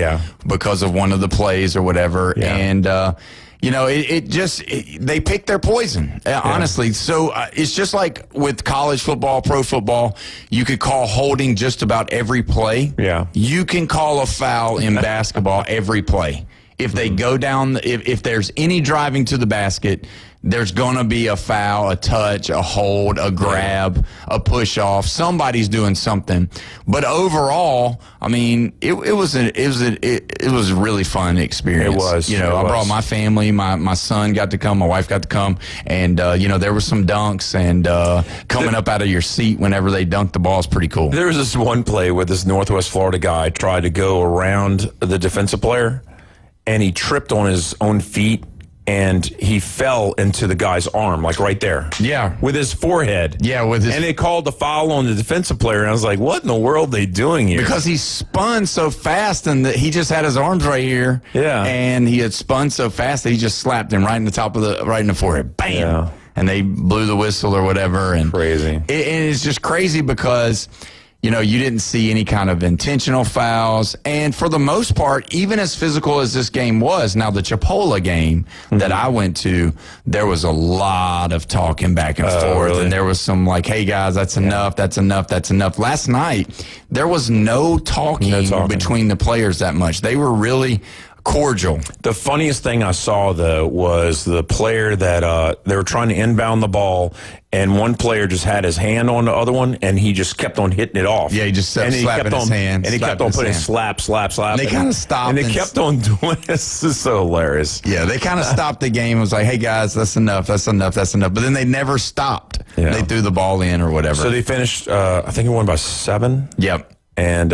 because of one of the plays or whatever. Yeah. And, they pick their poison, honestly. So it's just like with college football, pro football, you could call holding just about every play. Yeah. You can call a foul in basketball every play. If they go down, if there's any driving to the basket, there's going to be a foul, a touch, a hold, a grab, a push off. Somebody's doing something. But overall, I mean, it was a really fun experience. It was. I brought my family. My son got to come. My wife got to come. And, there were some dunks. And coming up out of your seat whenever they dunked the ball is pretty cool. There was this one play where this Northwest Florida guy tried to go around the defensive player, and he tripped on his own feet, and he fell into the guy's arm, like right there. Yeah. With his forehead. Yeah, and they called the foul on the defensive player, and I was like, what in the world are they doing here? Because he spun so fast, and he just had his arms right here. Yeah. And he had spun so fast that he just slapped him right in the forehead. Bam! Yeah. And they blew the whistle or whatever. And crazy. And it's just crazy because you didn't see any kind of intentional fouls. And for the most part, even as physical as this game was, now the Chipola game that I went to, there was a lot of talking back and forth. Really? And there was some like, hey, guys, that's enough, that's enough, that's enough. Last night, there was no talking between the players that much. They were really cordial. The funniest thing I saw, though, was the player that they were trying to inbound the ball, and one player just had his hand on the other one, and he just kept on hitting it off. Yeah, he just kept slapping his hand. And he kept on putting slap. And they kind of stopped. And they kept on doing this. This is so hilarious. Yeah, they kind of stopped the game. It was like, hey, guys, that's enough. But then they never stopped. Yeah. They threw the ball in or whatever. So they finished, I think it won by 7. Yep. And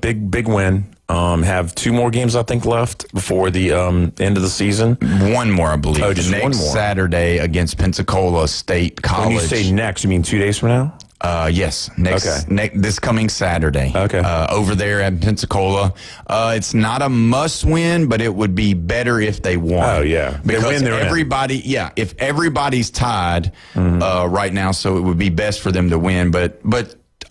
big win. Have 2 more games, I think, left before the end of the season. 1 more, I believe. Oh, just next 1 more. Saturday against Pensacola State College. When you say next, you mean 2 days from now? Yes, this coming Saturday. Okay. Over there at Pensacola. It's not a must win, but it would be better if they won. Oh, yeah. Because they win, they're everybody, if everybody's tied right now, so it would be best for them to win. But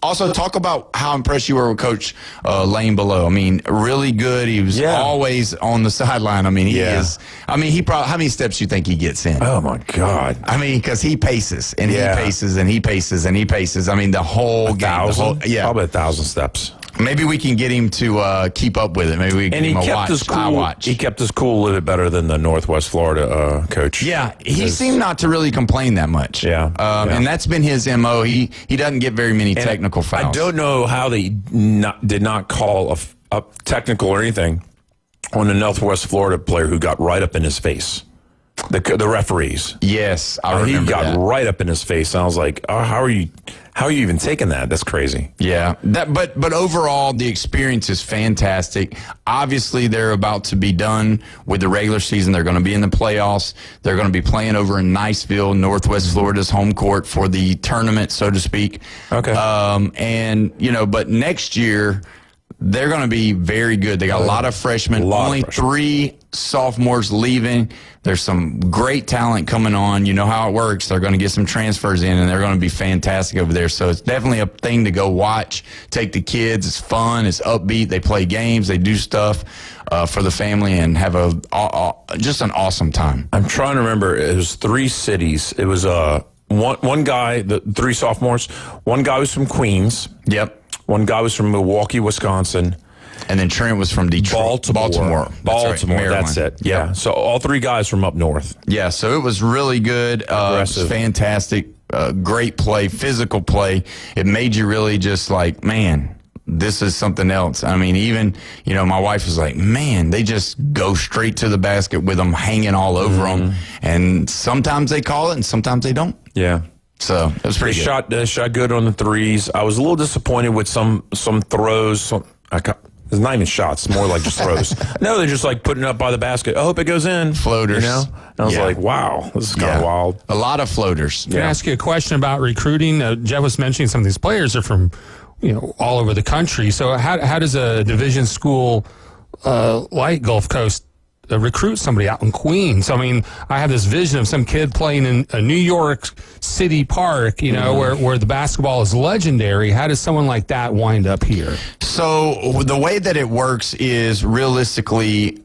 also talk about how impressed you were with Coach Lane Below. I mean, really good. He was always on the sideline. I mean, he is. I mean, he probably. How many steps do you think he gets in? Oh my God! I mean, because he paces and he paces and he paces and he paces. I mean, the whole game. Probably 1,000 steps. Maybe we can get him to keep up with it. Maybe we can give him a watch. He kept his cool a little bit better than the Northwest Florida coach. Yeah, he seemed not to really complain that much. Yeah. And that's been his MO. He doesn't get very many technical fouls. I don't know how they did not call a technical or anything on the Northwest Florida player who got right up in his face. The referees. Yes, I remember he got that. right up in his face. And I was like, oh, how are you even taking that? That's crazy. Yeah, but overall, the experience is fantastic. Obviously, they're about to be done with the regular season. They're going to be in the playoffs. They're going to be playing over in Niceville, Northwest Florida's home court for the tournament, so to speak. Okay. But next year, they're going to be very good. They got a lot of freshmen. Only 3 sophomores leaving. There's some great talent coming on. You know how it works. They're going to get some transfers in, and they're going to be fantastic over there. So it's definitely a thing to go watch. Take the kids. It's fun. It's upbeat. They play games. They do stuff for the family and have just an awesome time. I'm trying to remember. It was 3 cities. It was one guy, the 3 sophomores. One guy was from Queens. Yep. One guy was from Milwaukee, Wisconsin. And then Trent was from Detroit. Baltimore. That's it. Yeah. So all 3 guys from up north. Yeah, so it was really good. It was fantastic. Great play, physical play. It made you really just like, man, this is something else. I mean, even, my wife was like, man, they just go straight to the basket with them hanging all over them. And sometimes they call it and sometimes they don't. Yeah. So it was pretty good. They shot good on the threes. I was a little disappointed with some throws. It's not even shots. It's more like just throws. No, they're just like putting it up by the basket. I hope it goes in. Floaters. And I was like, wow, this is kind of wild. A lot of floaters. Can I ask you a question about recruiting? Jeff was mentioning some of these players are from, all over the country. So how does a division school like Gulf Coast recruit somebody out in Queens? I mean, I have this vision of some kid playing in a New York City park, where the basketball is legendary. How does someone like that wind up here? So the way that it works is realistically,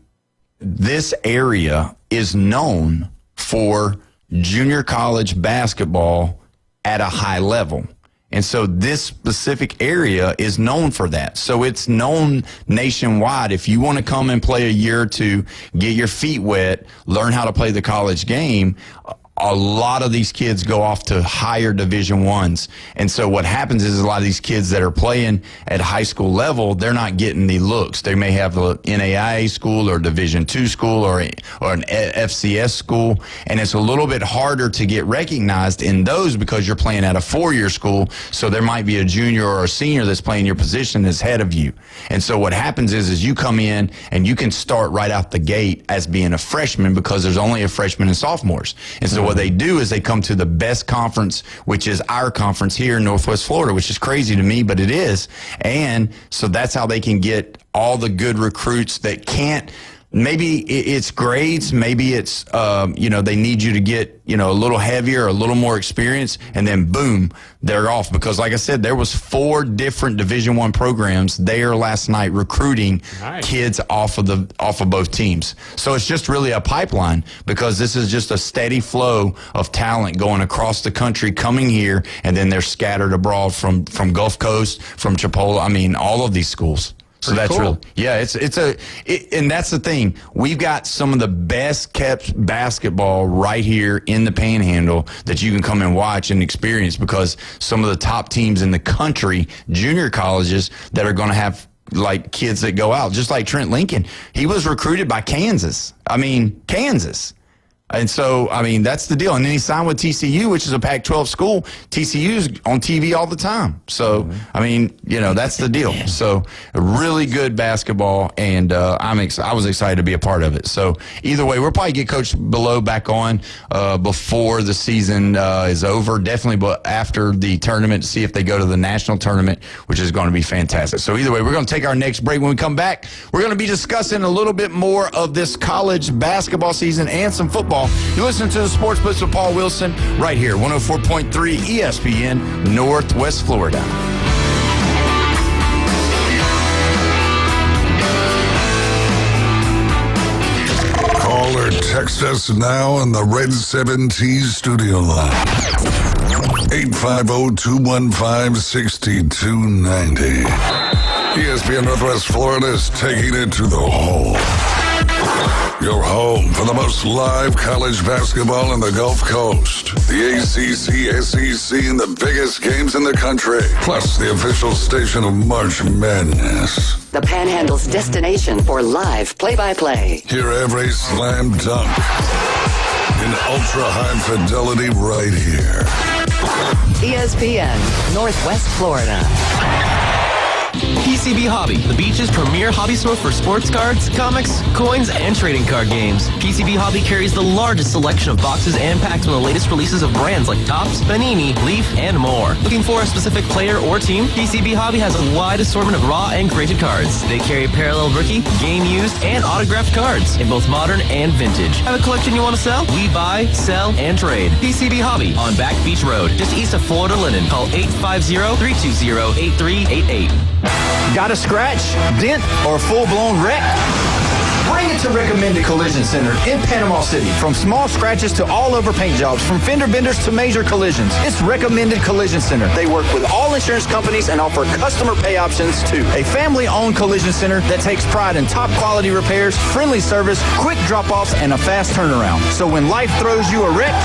this area is known for junior college basketball at a high level. And so this specific area is known for that. So it's known nationwide. If you want to come and play a year or 2, get your feet wet, learn how to play the college game, a lot of these kids go off to higher Division I's. And so what happens is a lot of these kids that are playing at high school level, they're not getting the looks. They may have a NAIA school or Division II school or an FCS school, and it's a little bit harder to get recognized in those because you're playing at a 4-year school, so there might be a junior or a senior that's playing your position that's ahead of you. And so what happens is you come in and you can start right out the gate as being a freshman because there's only a freshman and sophomores. And so what they do is they come to the best conference, which is our conference here in Northwest Florida, which is crazy to me, but it is. And so that's how they can get all the good recruits that can't. Maybe it's grades. Maybe it's, they need you to get, a little heavier, a little more experience, and then boom, they're off. Because like I said, there was 4 different Division I programs there last night recruiting kids off of both teams. So it's just really a pipeline because this is just a steady flow of talent going across the country, coming here, and then they're scattered abroad from Gulf Coast, from Chipola. I mean, all of these schools. So that's cool. and that's the thing. We've got some of the best kept basketball right here in the Panhandle that you can come and watch and experience, because some of the top teams in the country, junior colleges, that are going to have like kids that go out, just like Trent Lincoln. He was recruited by Kansas. And so, that's the deal. And then he signed with TCU, which is a Pac-12 school. TCU's on TV all the time. So, that's the deal. So, really good basketball, and I was excited to be a part of it. So, either way, we'll probably get Coach Below back on before the season is over. Definitely, but after the tournament, to see if they go to the national tournament, which is going to be fantastic. So, either way, we're going to take our next break. When we come back, we're going to be discussing a little bit more of this college basketball season and some football. You're listening to the Sports Blitz with Paul Wilson right here, 104.3 ESPN, Northwest Florida. Call or text us now on the Red 7T studio line. 850-215-6290. ESPN Northwest Florida is taking it to the home. Your home for the most live college basketball in the Gulf Coast. The ACC, SEC, and the biggest games in the country. Plus the official station of March Madness. The Panhandle's destination for live play-by-play. Hear every slam dunk in ultra-high fidelity right here. ESPN, Northwest Florida. PCB Hobby, the beach's premier hobby store for sports cards, comics, coins, and trading card games. PCB Hobby carries the largest selection of boxes and packs from the latest releases of brands like Topps, Panini, Leaf, and more. Looking for a specific player or team? PCB Hobby has a wide assortment of raw and graded cards. They carry parallel rookie, game used, and autographed cards in both modern and vintage. Have a collection you want to sell? We buy, sell, and trade. PCB Hobby on Back Beach Road, just east of Florida Linen. Call 850-320-8388. Got a scratch, dent, or full-blown wreck? Bring it to Recommended Collision Center in Panama City. From small scratches to all-over paint jobs, from fender benders to major collisions, it's Recommended Collision Center. They work with all insurance companies and offer customer pay options too. A family-owned collision center that takes pride in top-quality repairs, friendly service, quick drop-offs, and a fast turnaround. So when life throws you a wreck,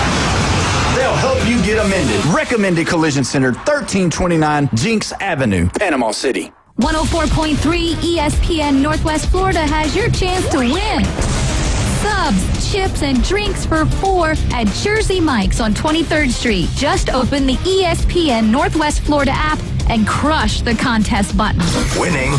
they'll help you get amended. Recommended Collision Center, 1329 Jinx Avenue, Panama City. 104.3 ESPN Northwest Florida has your chance to win. Subs, chips, and drinks for 4 at Jersey Mike's on 23rd Street. Just open the ESPN Northwest Florida app and crush the contest button. Winning.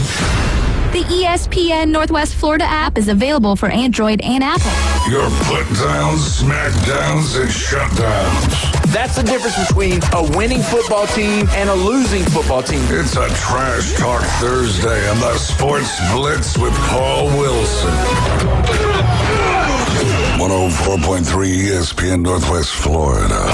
The ESPN Northwest Florida app is available for Android and Apple. Your put-downs, smackdowns, and shutdowns. That's the difference between a winning football team and a losing football team. It's a Trash Talk Thursday on the Sports Blitz with Paul Wilson. 104.3 ESPN Northwest Florida.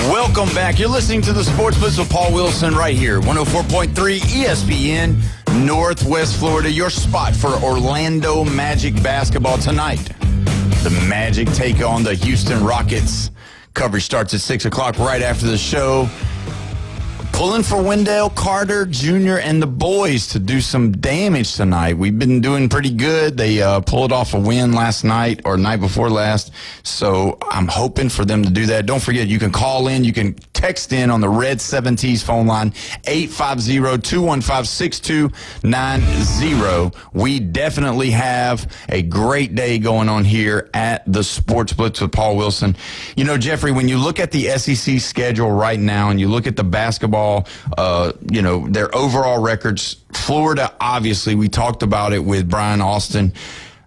Welcome back. You're listening to the Sports Blitz with Paul Wilson right here, 104.3 ESPN Northwest Florida, your spot for Orlando Magic basketball tonight. The Magic take on the Houston Rockets. Coverage starts at 6 o'clock right after the show. Pulling for Wendell Carter Jr. and the boys to do some damage tonight. We've been doing pretty good. They pulled off a win last night or night before last. So I'm hoping for them to do that. Don't forget, you can call in. You can text in on the Red 7T's phone line, 850-215-6290. We definitely have a great day going on here at the Sports Blitz with Paul Wilson. You know, Jeffrey, when you look at the SEC schedule right now and you look at the basketball, their overall records, Florida, obviously, we talked about it with Brian Austin.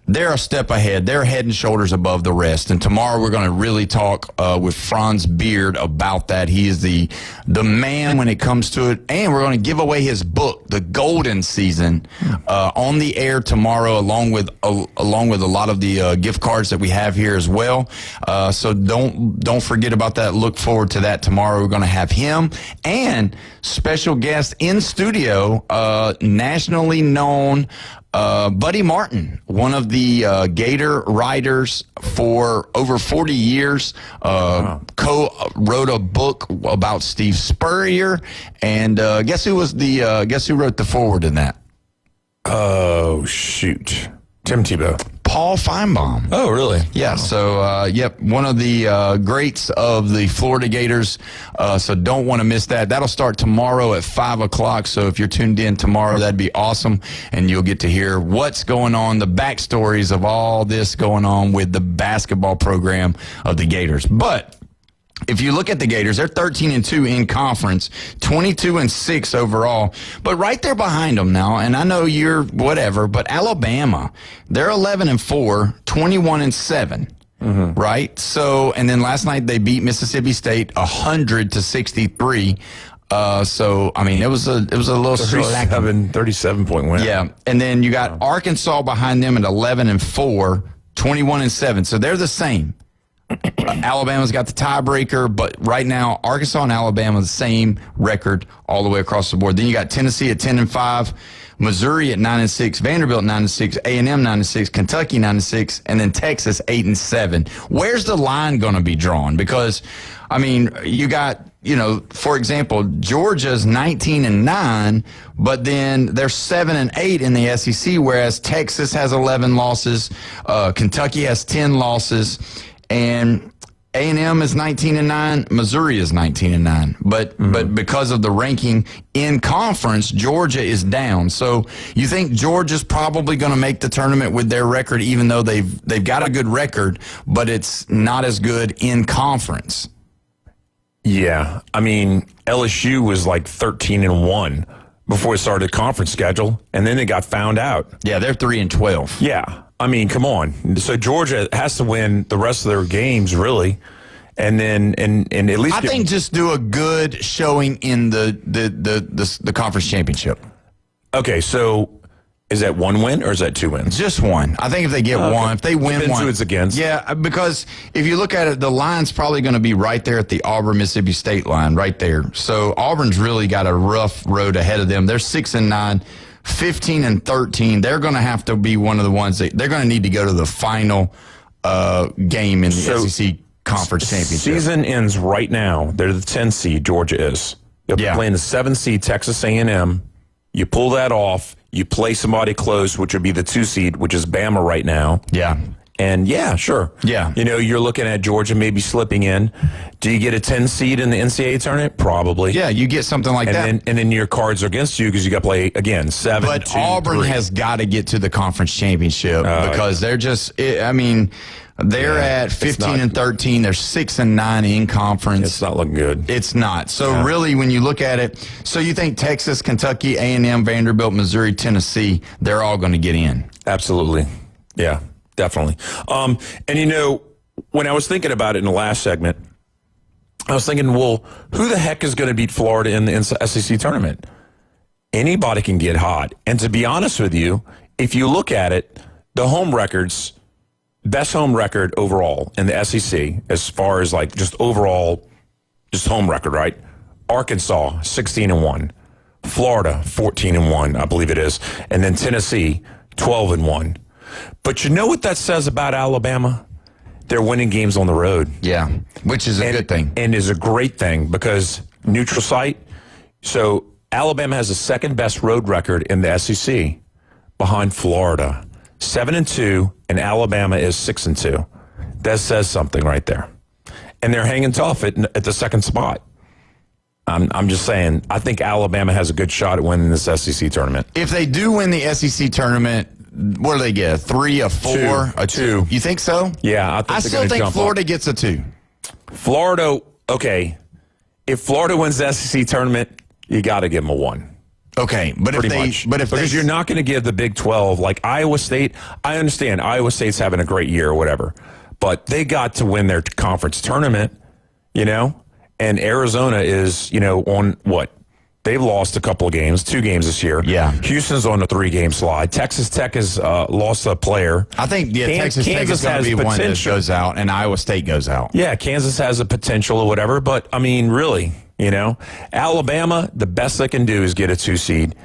They're a step ahead. They're head and shoulders above the rest. And tomorrow we're going to really talk with Franz Beard about that. He is the man when it comes to it. And we're going to give away his book, The Golden Season, on the air tomorrow, along with a lot of the gift cards that we have here as well. So don't forget about that. Look forward to that tomorrow. We're going to have him and special guest in studio, nationally known Buddy Martin, one of the Gator writers for over 40 years, co-wrote a book about Steve Spurrier, and guess who wrote the foreword in that? Oh, shoot. Tim Tebow. Paul Feinbaum. Oh, really? Yeah, so, one of the greats of the Florida Gators, so don't want to miss that. That'll start tomorrow at 5 o'clock, so if you're tuned in tomorrow, that'd be awesome, and you'll get to hear what's going on, the backstories of all this going on with the basketball program of the Gators. But if you look at the Gators, they're 13-2 in conference, 22-6 overall. But right there behind them now, and I know you're whatever, but Alabama, they're 11-4, 21-7. Right? So, and then last night they beat Mississippi State 100-63. So, I mean, it was a little 37-point win. Yeah. And then you got Arkansas behind them at 11-4, 21-7. So they're the same. Alabama's got the tiebreaker, but right now Arkansas and Alabama the same record all the way across the board. Then you got Tennessee at 10-5, Missouri at 9-6, Vanderbilt 9-6, A&M 9-6, Kentucky 9-6, and then Texas 8-7. Where's the line going to be drawn? Because I mean, you got, for example, Georgia's 19-9, but then they're 7-8 in the SEC, whereas Texas has 11 losses, Kentucky has 10 losses. And A&M is 19-9, Missouri is 19-9. But because of the ranking in conference, Georgia is down. So you think Georgia's probably going to make the tournament with their record, even though they've got a good record, but it's not as good in conference. Yeah, I mean, LSU was like 13-1 before it started the conference schedule, and then they got found out. Yeah, they're 3-12. Yeah. I mean, come on. So Georgia has to win the rest of their games, really, and then and at least I think just do a good showing in the conference championship. Okay, so is that one win or is that two wins? Just one. I think if they get one, if they win Depends one, who it's against. Yeah, because if you look at it, the line's probably going to be right there at the Auburn Mississippi State line, right there. So Auburn's really got a rough road ahead of them. They're 6-9. 15-13, they're going to have to be one of the ones that they're going to need to go to the final game in the SEC Conference Championship. Season ends right now. They're the 10 seed, Georgia is. They'll be playing the 7 seed, Texas A&M. You pull that off, you play somebody close, which would be the 2 seed, which is Bama right now. Yeah. And yeah, sure. Yeah. You're looking at Georgia maybe slipping in. Do you get a 10 seed in the NCAA tournament? Probably. Yeah, you get something like that. And then your cards are against you because you got to play, again, 7, But 2, Auburn 3. has got to get to the conference championship because they're just, they're at 15-13. They're 6-9 in conference. It's not looking good. It's not. So really, when you look at it, so you think Texas, Kentucky, A&M, Vanderbilt, Missouri, Tennessee, they're all going to get in. Absolutely. Yeah. Definitely. And when I was thinking about it in the last segment, I was thinking, well, who the heck is going to beat Florida in the SEC tournament? Anybody can get hot. And to be honest with you, if you look at it, the home records, best home record overall in the SEC, as far as like just overall, just home record, right? Arkansas, 16-1. Florida, 14-1, I believe it is. And then Tennessee, 12-1. But you know what that says about Alabama? They're winning games on the road. Yeah, which is a good thing. And is a great thing because neutral site. So Alabama has the second best road record in the SEC behind Florida. 7-2, and Alabama is 6-2. That says something right there. And they're hanging tough at the second spot. I'm just saying, I think Alabama has a good shot at winning this SEC tournament. If they do win the SEC tournament, what do they get? A 3, a 4, a 2? You think so? Yeah, I still think Florida gets a 2. Florida, okay. If Florida wins the SEC tournament, you got to give them a 1. Okay, but because you're not going to give the Big 12 like Iowa State. I understand Iowa State's having a great year or whatever, but they got to win their conference tournament, and Arizona is, on what? They've lost a couple of games, 2 games this year. Yeah. Houston's on a 3-game slide. Texas Tech has lost a player. I think Texas Tech is going to be one that goes out, and Iowa State goes out. Yeah, Kansas has a potential or whatever, but, I mean, really, Alabama, the best they can do is get a 2 seed.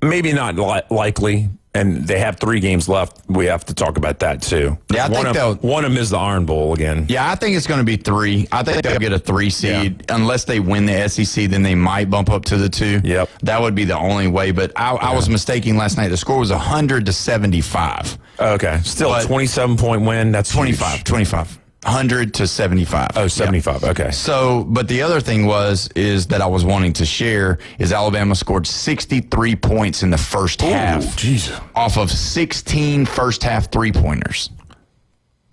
Maybe not likely. And they have 3 games left. We have to talk about that, too. Yeah, I think one of them is the Iron Bowl again. Yeah, I think it's going to be 3. I think they'll get a 3 seed. Yeah. Unless they win the SEC, then they might bump up to the 2. Yep. That would be the only way. But I was mistaken last night. The score was 100-75. Okay. Still a 27-point win. That's 25. 100-75. Oh, 75. Yeah. Okay. So, but the other thing is that I was wanting to share is Alabama scored 63 points in the first half. Jesus. Off of 16 first half 3-pointers.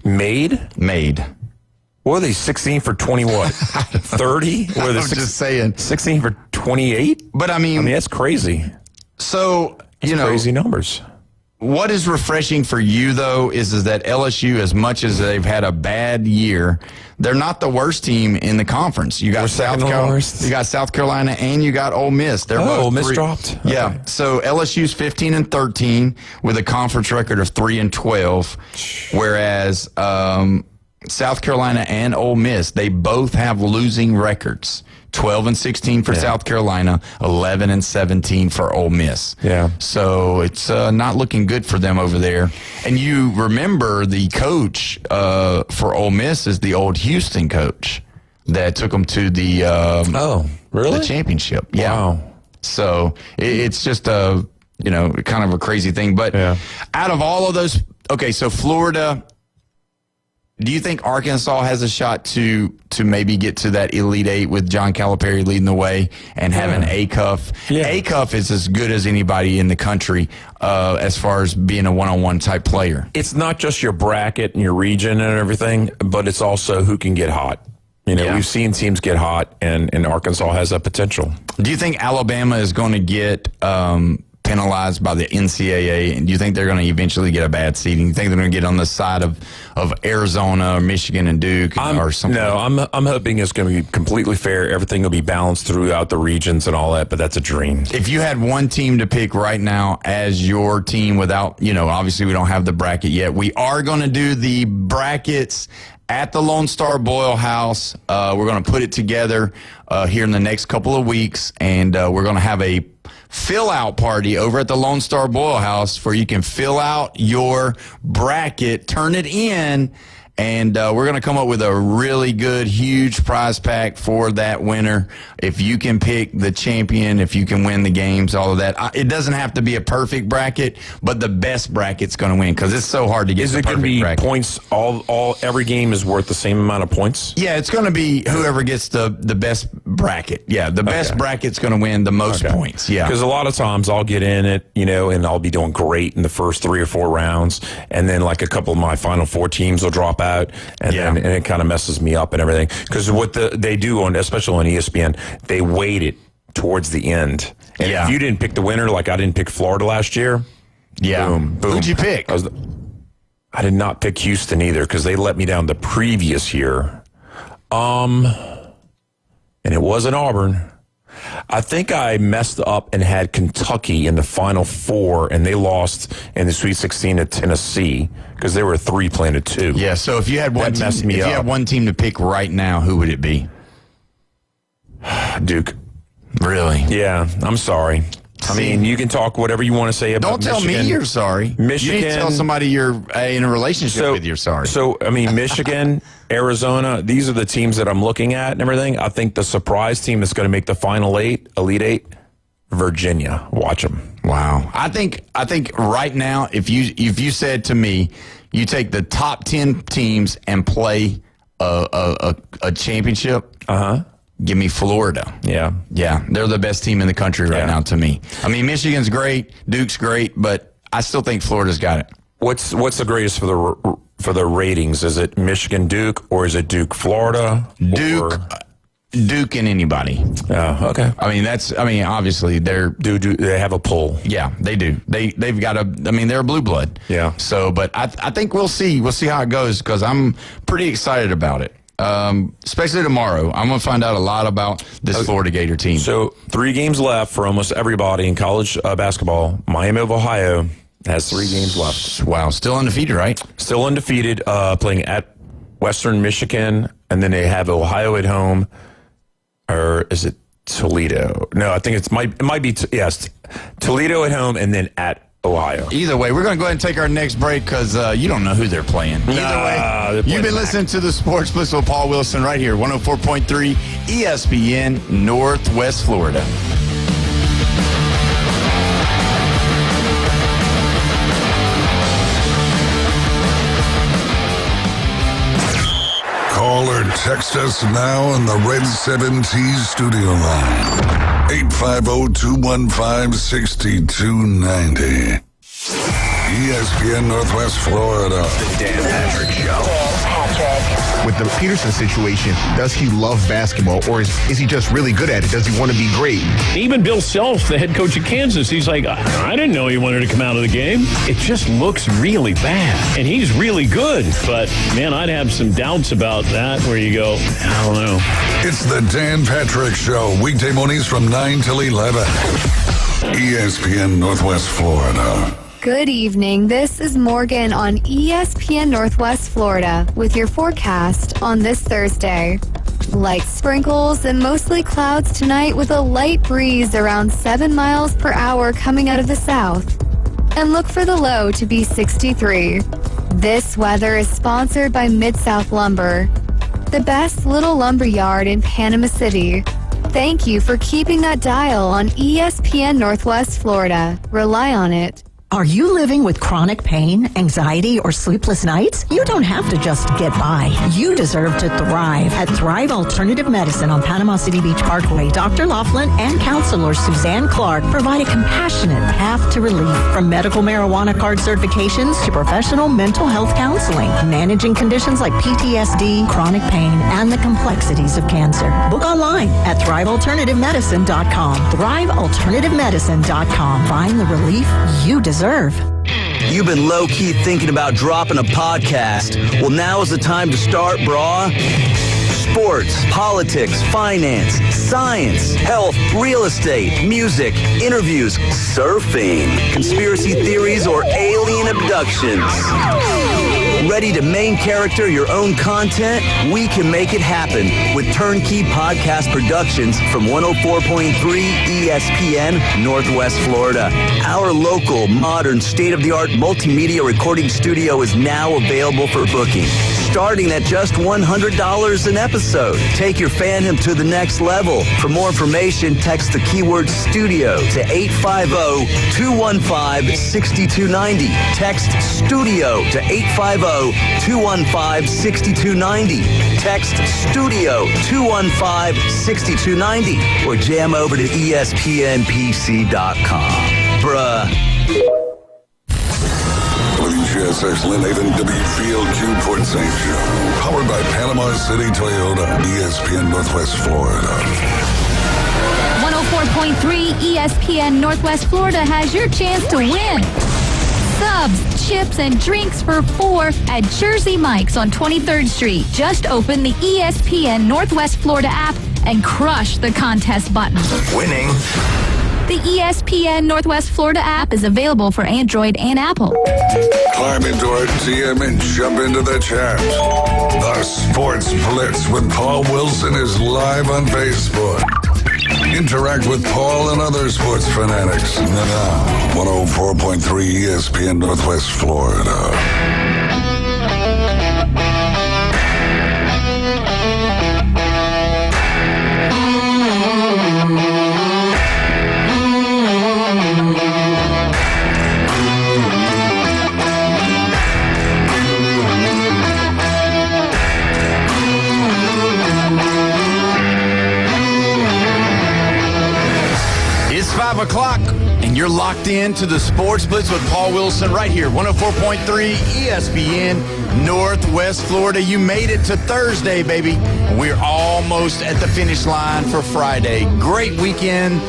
Made. What are they, 16 for 20 what? 30? I'm just saying. 16 for 28? But I mean, that's crazy. So, that's crazy numbers. What is refreshing for you, though, is that LSU, as much as they've had a bad year, they're not the worst team in the conference. You got South Carolina, and you got Ole Miss. They're both Ole Miss dropped. Yeah. Okay. So LSU's 15-13 with a conference record of 3-12, whereas South Carolina and Ole Miss, they both have losing records. 12-16 for South Carolina, 11-17 for Ole Miss. Yeah. So it's not looking good for them over there. And you remember the coach for Ole Miss is the old Houston coach that took them to the the championship. Yeah. Wow. So it's just a kind of a crazy thing. But out of all of those, okay, so Florida. Do you think Arkansas has a shot to maybe get to that Elite 8 with John Calipari leading the way and having Acuff? Yeah. Acuff is as good as anybody in the country as far as being a one-on-one type player. It's not just your bracket and your region and everything, but it's also who can get hot. We've seen teams get hot, and Arkansas has that potential. Do you think Alabama is going to get penalized by the NCAA, and do you think they're going to eventually get a bad seeding? You think they're going to get on the side of Arizona or Michigan and Duke or something? No, I'm hoping it's going to be completely fair. Everything will be balanced throughout the regions and all that, but that's a dream. If you had one team to pick right now as your team without, obviously we don't have the bracket yet. We are going to do the brackets at the Lone Star Boil House. We're going to put it together here in the next couple of weeks, and we're going to have a fill-out party over at the Lone Star Boil House where you can fill out your bracket, turn it in, and we're going to come up with a really good, huge prize pack for that winner. If you can pick the champion, if you can win the games, all of that. It doesn't have to be a perfect bracket, but the best bracket's going to win because it's so hard to get the perfect bracket. Is it going to be points? Every game is worth the same amount of points? Yeah, it's going to be whoever gets the best bracket. Yeah, the best bracket's going to win the most points. Yeah. Because a lot of times I'll get in it, and I'll be doing great in the first 3 or 4 rounds, and then like a couple of my final 4 teams will drop out, and then it kind of messes me up and everything. Because what they do especially on ESPN, they weight it towards the end. And if you didn't pick the winner, like I didn't pick Florida last year, boom. Who'd you pick? I did not pick Houston either because they let me down the previous year. And it wasn't Auburn. I think I messed up and had Kentucky in the Final Four, and they lost in the Sweet 16 to Tennessee because they were 3 playing to 2. Yeah, so if you had one team, if you had one team to pick right now, who would it be? Duke. Really? Yeah, I'm sorry. I mean, you can talk whatever you want to say about Michigan. Don't tell me you're sorry. Michigan. You need to tell somebody you're in a relationship with you're sorry. So, I mean, Michigan, Arizona, these are the teams that I'm looking at and everything. I think the surprise team that's going to make the Final 8, Elite 8, Virginia. Watch them. Wow. I think right now, if you said to me, you take the top 10 teams and play a championship, give me Florida. Yeah. Yeah. They're the best team in the country right now to me. I mean, Michigan's great. Duke's great. But I still think Florida's got it. What's the greatest for the ratings? Is it Michigan Duke or is it Duke Florida? Duke and anybody. Oh, okay. I mean, obviously they have a pull. Yeah, they do. They've got they're a blue blood. Yeah. So, but I think we'll see. We'll see how it goes because I'm pretty excited about it. Especially tomorrow. I'm going to find out a lot about this Florida Gator team. So 3 games left for almost everybody in college basketball. Miami of Ohio has 3 games left. Wow. Still undefeated, right? Still undefeated, playing at Western Michigan, and then they have Ohio at home. Or is it Toledo? No, I think it might be, Toledo at home and then at Ohio. Either way, we're going to go ahead and take our next break because you don't know who they're playing. Either way, you've been listening to the Sports Blitz with Paul Wilson right here, 104.3 ESPN, Northwest Florida. Call or text us now on the Red 7T studio line. 850-215-6290. ESPN Northwest Florida. The Dan Patrick Show. With the Peterson situation, does he love basketball, or is he just really good at it? Does he want to be great? Even Bill Self, the head coach of Kansas, he's like, I didn't know he wanted to come out of the game. It just looks really bad. And he's really good. But, man, I'd have some doubts about that where you go, I don't know. It's the Dan Patrick Show, weekday mornings from 9 till 11. ESPN Northwest Florida. Good evening. This is Morgan on ESPN Northwest Florida with your forecast on this Thursday. Light sprinkles and mostly clouds tonight with a light breeze around 7 miles per hour coming out of the south. And look for the low to be 63. This weather is sponsored by Mid-South Lumber, the best little lumber yard in Panama City. Thank you for keeping that dial on ESPN Northwest Florida. Rely on it. Are you living with chronic pain, anxiety, or sleepless nights? You don't have to just get by. You deserve to thrive. At Thrive Alternative Medicine on Panama City Beach Parkway, Dr. Laughlin and counselor Suzanne Clark provide a compassionate path to relief. From medical marijuana card certifications to professional mental health counseling, managing conditions like PTSD, chronic pain, and the complexities of cancer. Book online at thrivealternativemedicine.com. Thrivealternativemedicine.com. Find the relief you deserve. You've been low-key thinking about dropping a podcast. Well, now is the time to start, brah. Sports, politics, finance, science, health, real estate, music, interviews, surfing, conspiracy theories, or alien abductions. Ready to main character your own content? We can make it happen with Turnkey Podcast Productions from 104.3 ESPN Northwest Florida. Our local, modern, state-of-the-art multimedia recording studio is now available for booking, starting at just $100 an episode. Take your fandom to the next level. For more information, text the keyword studio to 850-215-6290. Text studio to 850-215-6290. Text studio 215-6290 or jam over to ESPNPC.com. Bruh. WGSX Lynn Haven, WFLQ Port St. Joe. Powered by Panama City Toyota, ESPN Northwest Florida. 104.3 ESPN Northwest Florida has your chance to win. Subs, chips, and drinks for $4 at Jersey Mike's on 23rd Street. Just open the ESPN Northwest Florida app and crush the contest button. Winning. The ESPN Northwest Florida app is available for Android and Apple. Climb into our DM and jump into the chat. The Sports Blitz with Paul Wilson is live on Facebook. Interact with Paul and other sports fanatics. Now, 104.3 ESPN Northwest Florida. It's 5 o'clock, and you're locked in to the Sports Blitz with Paul Wilson right here, 104.3 ESPN Northwest Florida. You made it to Thursday, baby. We're almost at the finish line for Friday. Great weekend.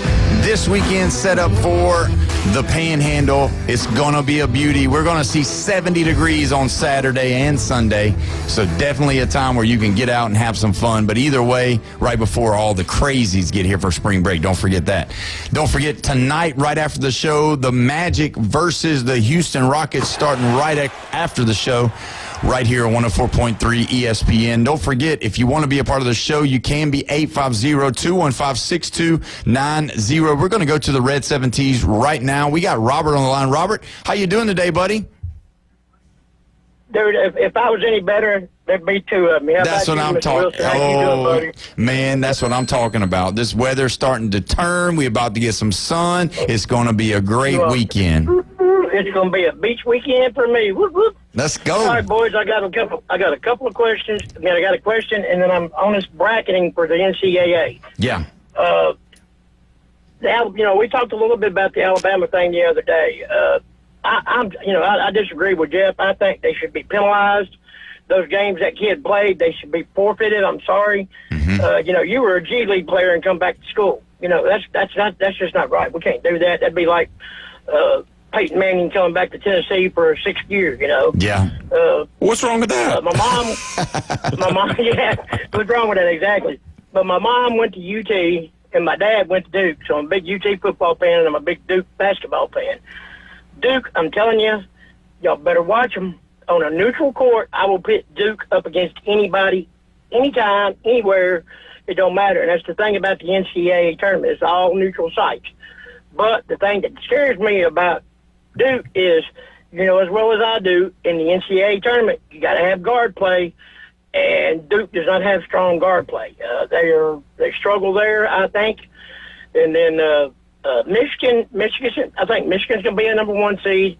This weekend set up for the Panhandle. It's going to be a beauty. We're going to see 70 degrees on Saturday and Sunday. So definitely a time where you can get out and have some fun. But either way, right before all the crazies get here for spring break. Don't forget that. Don't forget tonight, right after the show, the Magic versus the Houston Rockets starting right after the show. right here on 104.3 ESPN. Don't forget, if you want to be a part of the show, you can be 850-215-6290. We're going to go to the Red 7Ts right now. We got Robert on the line. Robert, how you doing today, buddy? Dude, if I was any better, there'd be two of me. That's what I'm talking about. Oh, man, that's what I'm talking about. This weather's starting to turn. We're about to get some sun. It's going to be a great weekend. It's going to be a beach weekend for me. Whoop, whoop. Let's go. All right, boys, I got a couple of questions. I got a question, and then I'm on this bracketing for the NCAA. Yeah. We talked a little bit about the Alabama thing the other day. I disagree with Jeff. I think they should be penalized. Those games that kid played, they should be forfeited. I'm sorry. Mm-hmm. You were a G League player and come back to school. That's just not right. We can't do that. That'd be like Peyton Manning coming back to Tennessee for a 6th year. Yeah. What's wrong with that? My mom. Yeah. What's wrong with that exactly? But my mom went to UT and my dad went to Duke, so I'm a big UT football fan and I'm a big Duke basketball fan. Duke, I'm telling you, y'all better watch them. On a neutral court, I will pit Duke up against anybody, anytime, anywhere. It don't matter. And that's the thing about the NCAA tournament. It's all neutral sites. But the thing that scares me about Duke is, as well as I do, in the NCAA tournament, you got to have guard play, and Duke does not have strong guard play. They struggle there, I think. And then Michigan, I think Michigan's going to be a number 1 seed.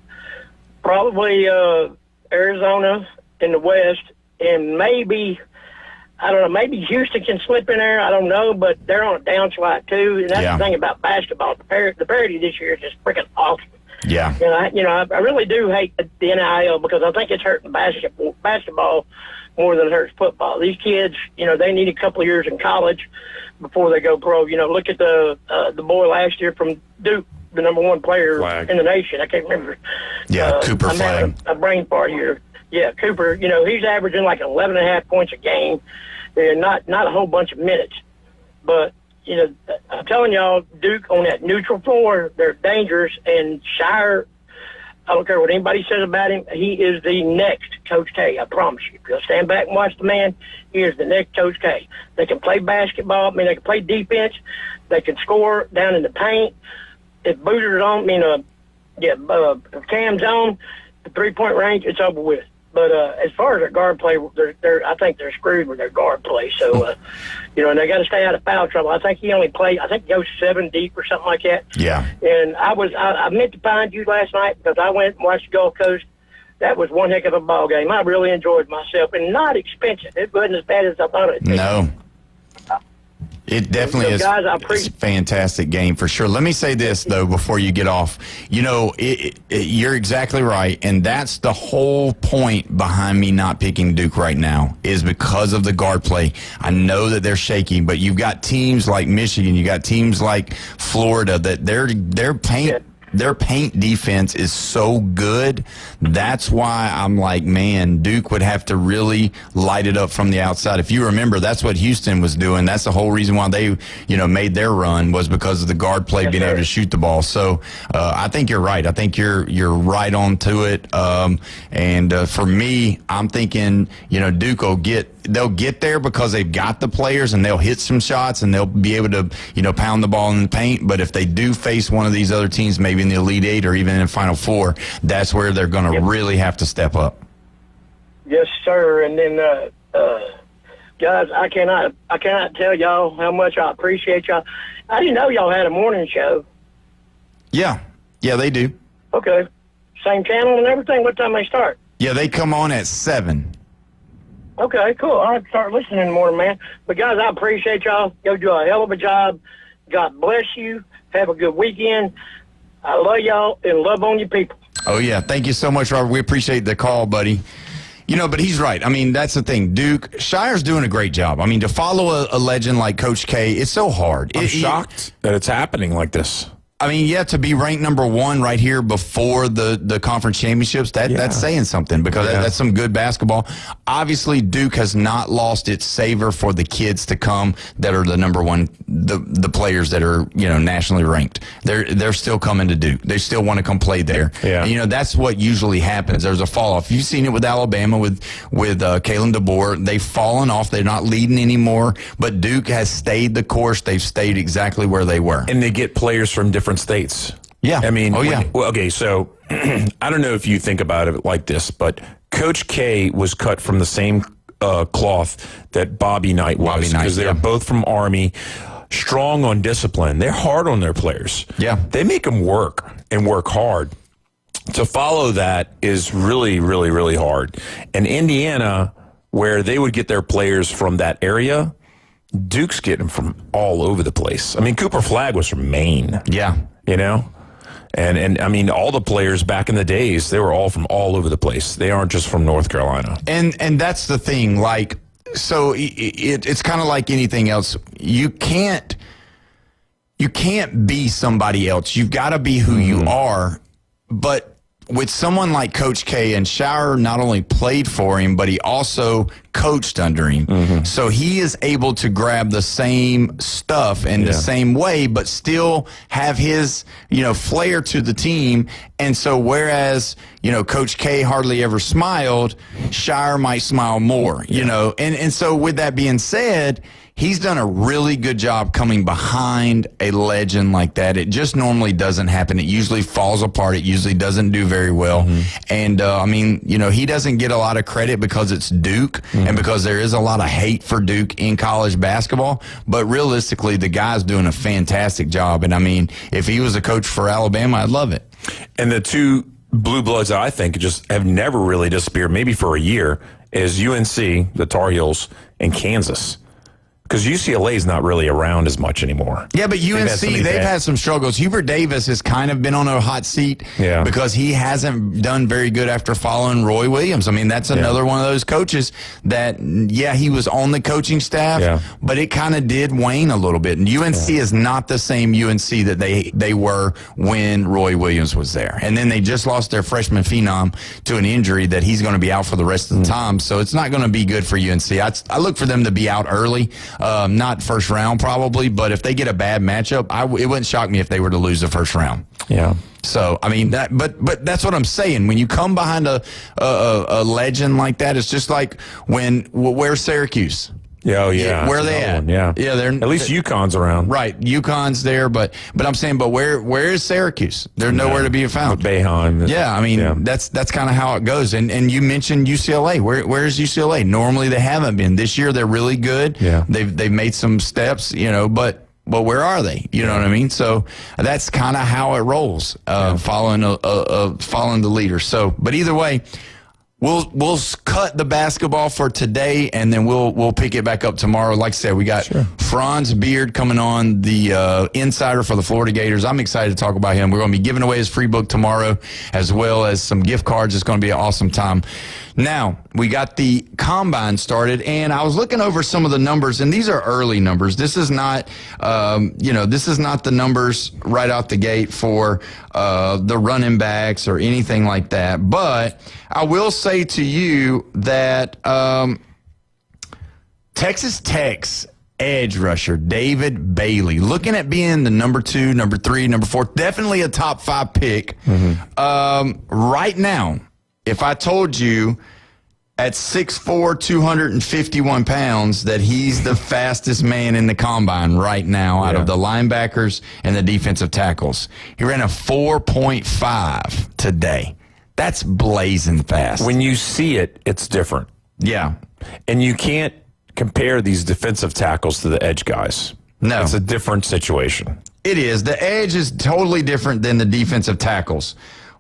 Probably Arizona in the West, and maybe Houston can slip in there. I don't know, but they're on a downslide too. And that's the thing about basketball. The parity this year is just freaking awesome. Yeah. I really do hate the NIL because I think it's hurting basketball more than it hurts football. These kids, they need a couple of years in college before they go pro. Look at the boy last year from Duke, the number 1 player in the nation. I can't remember. Yeah, Cooper I'm Flag. having a brain fart here. Yeah, Cooper, he's averaging like 11.5 points a game and not a whole bunch of minutes. But, I'm telling y'all, Duke on that neutral floor, they're dangerous. And Shire, I don't care what anybody says about him, he is the next Coach K, I promise you. If you'll stand back and watch the man, he is the next Coach K. They can play basketball. They can play defense. They can score down in the paint. If Boozer's on, if Cam's on, the 3-point range, it's over with. But as far as their guard play, I think they're screwed with their guard play. So, and they got to stay out of foul trouble. I think he goes 7 deep or something like that. Yeah. And I meant to find you last night because I went and watched the Gulf Coast. That was one heck of a ball game. I really enjoyed myself, and not expensive. It wasn't as bad as I thought it'd be. No. It definitely is. Guys, it's a fantastic game for sure. Let me say this, though, before you get off. You're exactly right, and that's the whole point behind me not picking Duke right now is because of the guard play. I know that they're shaky, but you've got teams like Michigan, you got teams like Florida that their paint defense is so good. That's why I'm like, man, Duke would have to really light it up from the outside. If you remember, that's what Houston was doing. That's the whole reason why they, made their run was because of the guard play being able to shoot the ball. So I think you're right. I think you're right on to it. And for me, I'm thinking, Duke they'll get there because they've got the players and they'll hit some shots and they'll be able to, pound the ball in the paint. But if they do face one of these other teams, maybe in the Elite Eight or even in the Final Four, that's where they're going to really have to step up. Yes, sir. And then, guys, I cannot tell y'all how much I appreciate y'all. I didn't know y'all had a morning show. Yeah, they do. Okay. Same channel and everything? What time they start? Yeah, they come on at 7. Okay, cool. I'll have to start listening in the morning, man. But, guys, I appreciate y'all. Y'all do a hell of a job. God bless you. Have a good weekend. I love y'all and love on you people. Oh, yeah. Thank you so much, Robert. We appreciate the call, buddy. But he's right. I mean, that's the thing. Duke, Shire's doing a great job. I mean, to follow a legend like Coach K, it's so hard. I'm shocked that it's happening like this. I mean, yeah, to be ranked number 1 right here before the conference championships, that's saying something, because that's some good basketball. Obviously, Duke has not lost its savor for the kids to come that are the number 1, the players that are, nationally ranked. They're still coming to Duke. They still want to come play there. Yeah. And, that's what usually happens. There's a fall off. You've seen it with Alabama with Kalen DeBoer. They've fallen off. They're not leading anymore. But Duke has stayed the course. They've stayed exactly where they were. And they get players from different states. Yeah. I mean, yeah. So I don't know if you think about it like this, but Coach K was cut from the same cloth that Bobby Knight was, because they're both from Army, strong on discipline. They're hard on their players. Yeah. They make them work and work hard. To follow that is really, really, really hard. And Indiana, where they would get their players from that area, Duke's getting them from all over the place. I mean, Cooper Flagg was from Maine. Yeah. And I mean, all the players back in the days, they were all from all over the place. They aren't just from North Carolina. And that's the thing. Like, so it's kind of like anything else. You can't be somebody else. You've got to be who you are. But with someone like Coach K, and Shower not only played for him, but he also coached under him. So he is able to grab the same stuff in the same way, but still have his, flair to the team. And so whereas, Coach K hardly ever smiled, Shire might smile more, And so with that being said, he's done a really good job coming behind a legend like that. It just normally doesn't happen. It usually falls apart. It usually doesn't do very well. And, he doesn't get a lot of credit because it's Duke and because there is a lot of hate for Duke in college basketball. But realistically, the guy's doing a fantastic job. And, I mean, if he was a coach for Alabama, I'd love it. And the two blue bloods that I think just have never really disappeared, maybe for a year, is UNC, the Tar Heels, and Kansas. Because UCLA is not really around as much anymore. Yeah, but UNC, they've had some struggles. Hubert Davis has kind of been on a hot seat because he hasn't done very good after following Roy Williams. I mean, that's another one of those coaches that, he was on the coaching staff, but it kind of did wane a little bit. And UNC is not the same UNC that they were when Roy Williams was there. And then they just lost their freshman phenom to an injury that he's going to be out for the rest of the time. So it's not going to be good for UNC. I look for them to be out early. Not first round probably, but if they get a bad matchup, it wouldn't shock me if they were to lose the first round. Yeah. So I mean but that's what I'm saying. When you come behind a legend like that, it's just like where's Syracuse? Yeah, where are they at? Yeah, they're at least UConn's around. Right, UConn's there, but I'm saying, but where is Syracuse? They're nowhere to be found. Boeheim. Yeah, I mean that's kind of how it goes. And you mentioned UCLA. Where is UCLA? Normally they haven't been. This year they're really good. Yeah, they've made some steps, but where are they? You know what I mean? So that's kind of how it rolls, following the leader. So, but either way. We'll cut the basketball for today, and then we'll pick it back up tomorrow. Like I said, we got Franz Beard coming on, the insider for the Florida Gators. I'm excited to talk about him. We're going to be giving away his free book tomorrow, as well as some gift cards. It's going to be an awesome time. Now, we got the combine started, and I was looking over some of the numbers, and these are early numbers. This is not, this is not the numbers right out the gate for the running backs or anything like that. But I will say to you that Texas Tech's edge rusher, David Bailey, looking at being the number 2, number 3, number 4, definitely a top 5 pick. Right now, if I told you at 6'4", 251 pounds that he's the fastest man in the combine right now out of the linebackers and the defensive tackles, he ran a 4.5 today. That's blazing fast. When you see it, it's different. Yeah. And you can't compare these defensive tackles to the edge guys. No. It's a different situation. It is. The edge is totally different than the defensive tackles.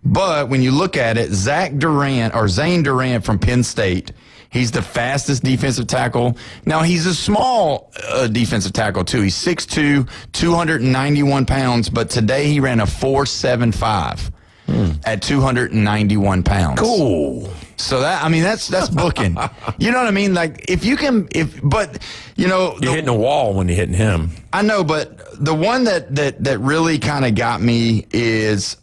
But when you look at it, Zane Durant from Penn State, he's the fastest defensive tackle. Now, he's a small defensive tackle, too. He's 6'2", 291 pounds, but today he ran a 4.75 at 291 pounds. Cool. So that's booking. You know what I mean? Like if you can, but you're hitting a wall when you're hitting him. I know, but the one that really kind of got me is,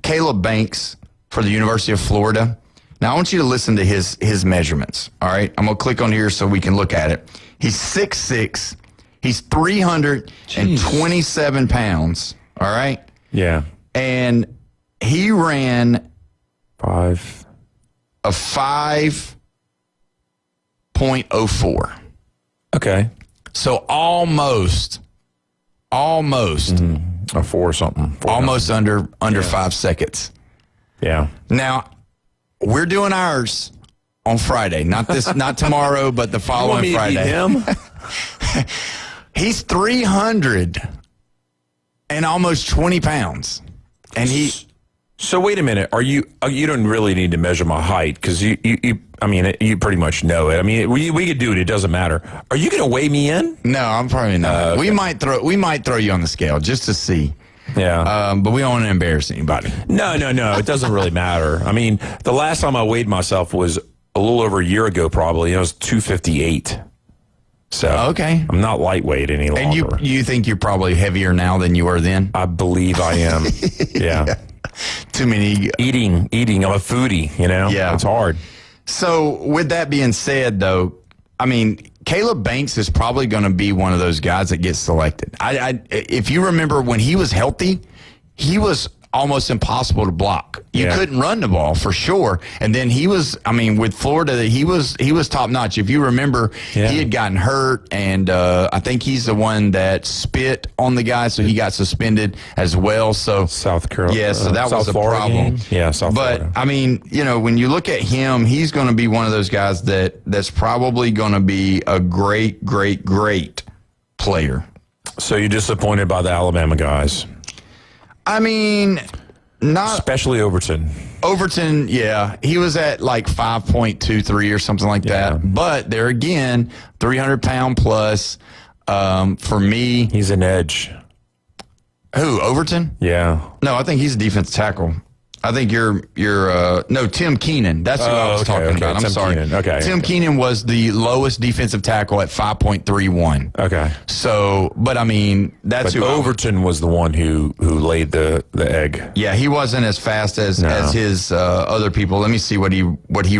Caleb Banks for the University of Florida. Now I want you to listen to his measurements. All right, I'm gonna click on here so we can look at it. He's 6'6". He's 327 pounds. All right. Yeah. And he ran a 5.04. Okay. So almost a 4 something. Almost under 5 seconds. Yeah. Now we're doing ours on Friday. Not tomorrow, but the following Friday. Him? He's 300 and almost 20 pounds. And So wait a minute. You don't really need to measure my height because you pretty much know it. I mean, we could do it. It doesn't matter. Are you going to weigh me in? No, I'm probably not. Okay. We might throw you on the scale just to see. Yeah. But we don't want to embarrass anybody. No. It doesn't really matter. I mean, the last time I weighed myself was a little over a year ago, probably. It was 258. So okay, I'm not lightweight any longer. And you think you're probably heavier now than you were then? I believe I am. Yeah. Too many eating. I'm a foodie. Yeah, it's hard. So with that being said, though, I mean, Caleb Banks is probably going to be one of those guys that gets selected. If you remember when he was healthy, he was almost impossible to block. You couldn't run the ball for sure. And then he was, with Florida, he was top notch. If you remember, he had gotten hurt, and I think he's the one that spit on the guy, so he got suspended as well. So South Carolina, yeah, so that was a Florida problem. Game. Yeah, South Florida. But when you look at him, he's going to be one of those guys that's probably going to be a great, great, great player. So you're disappointed by the Alabama guys? Not especially Overton. Overton, yeah, he was at like 5.23 or something like that. But there again, 300-pound plus. For me, he's an edge. Who, Overton? Yeah. No, I think he's a defensive tackle. I think you're Tim Keenan. That's who I was talking about. I'm Tim sorry. Keenan. Okay. Tim Keenan was the lowest defensive tackle at 5.31. Okay. So, but that's who Overton was the one who laid the egg. Yeah, he wasn't as fast as his other people. Let me see what he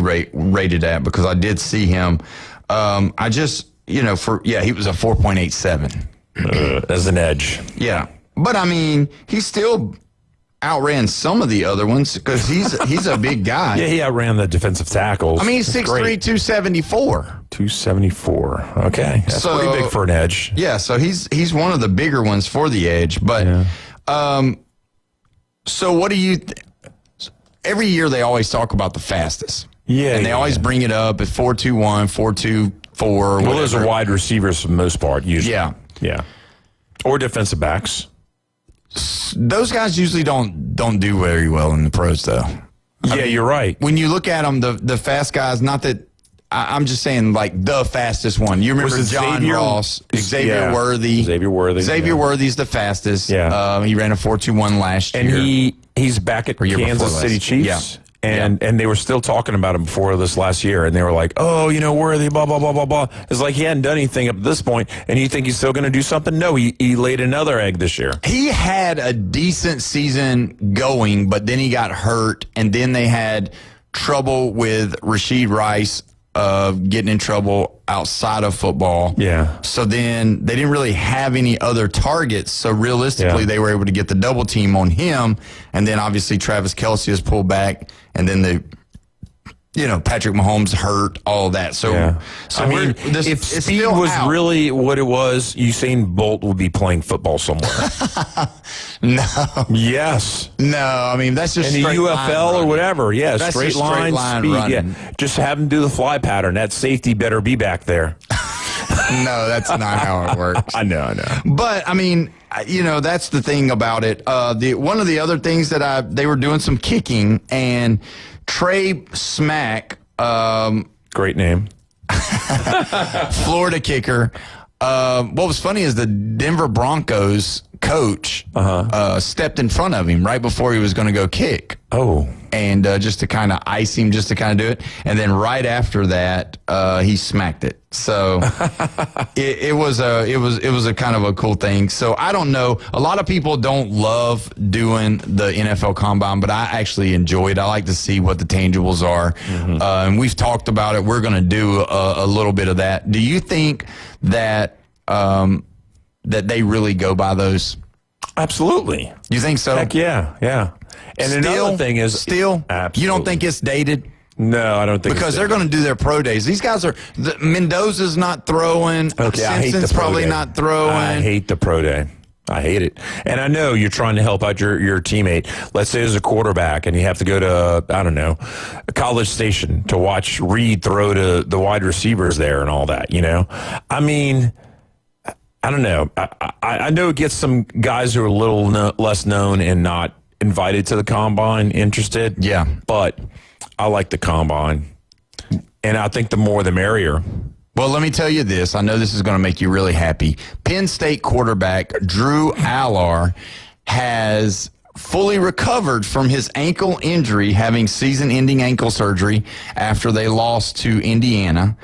rated at, because I did see him. He was a 4.87 as an edge. Yeah, but he still outran some of the other ones because he's a big guy. Yeah, he outran the defensive tackles. He's 6'3", 274. 274. Okay, that's pretty big for an edge. Yeah, so he's one of the bigger ones for the edge. But so what do you? Every year they always talk about the fastest. Yeah, and they always bring it up at 4.21, 4.24. Well, those are wide receivers for the most part. Usually. Yeah, or defensive backs. Those guys usually don't do very well in the pros, though. Yeah, you're right. When you look at them, the fast guys, not that I'm just saying like the fastest one. You remember John Ross, Xavier Worthy. Xavier Worthy's the fastest. Yeah. He ran a 4.21 last year. And he's back at Kansas City Chiefs. Yeah. And they were still talking about him before this last year, and they were like, Worthy, blah, blah, blah, blah, blah. It's like he hadn't done anything up to this point, and you think he's still going to do something? No, he laid another egg this year. He had a decent season going, but then he got hurt, and then they had trouble with Rashid Rice getting in trouble outside of football. Yeah. So then they didn't really have any other targets. So realistically, they were able to get the double team on him. And then obviously Travis Kelce has pulled back. And then Patrick Mahomes hurt, all of that. So, if speed was really what it was, Usain Bolt would be playing football somewhere. No. Yes. No, that's just in the UFL or whatever. Yeah, that's straight line speed. Running. Yeah, just have him do the fly pattern. That safety better be back there. No, that's not how it works. I know. But that's the thing about it. One of the other things that they were doing some kicking, and Trey Smack, great name, Florida kicker. What was funny is the Denver Broncos coach stepped in front of him right before he was going to go kick. Oh. And just to kind of ice him, just to kind of do it. And then right after that, he smacked it. So it was a kind of a cool thing. So I don't know. A lot of people don't love doing the NFL Combine, but I actually enjoy it. I like to see what the tangibles are. And we've talked about it. We're going to do a little bit of that. Do you think that that they really go by those? Absolutely. You think so? Heck yeah, yeah. And another thing is, you don't think it's dated? No, I don't think because they're going to do their pro days. These guys are. Mendoza's not throwing. Okay, I hate the pro probably day. not throwing. I hate the pro day. I hate it. And I know you're trying to help out your teammate. Let's say as a quarterback and you have to go to, I don't know, a College Station to watch Reed throw to the wide receivers there and all that, you know? I mean, I don't know. I know it gets some guys who are a little less known and not invited to the Combine interested. Yeah. But I like the Combine. And I think the more the merrier. Well, let me tell you this. I know this is going to make you really happy. Penn State quarterback Drew Allar has fully recovered from his ankle injury, having season-ending ankle surgery after they lost to Indiana.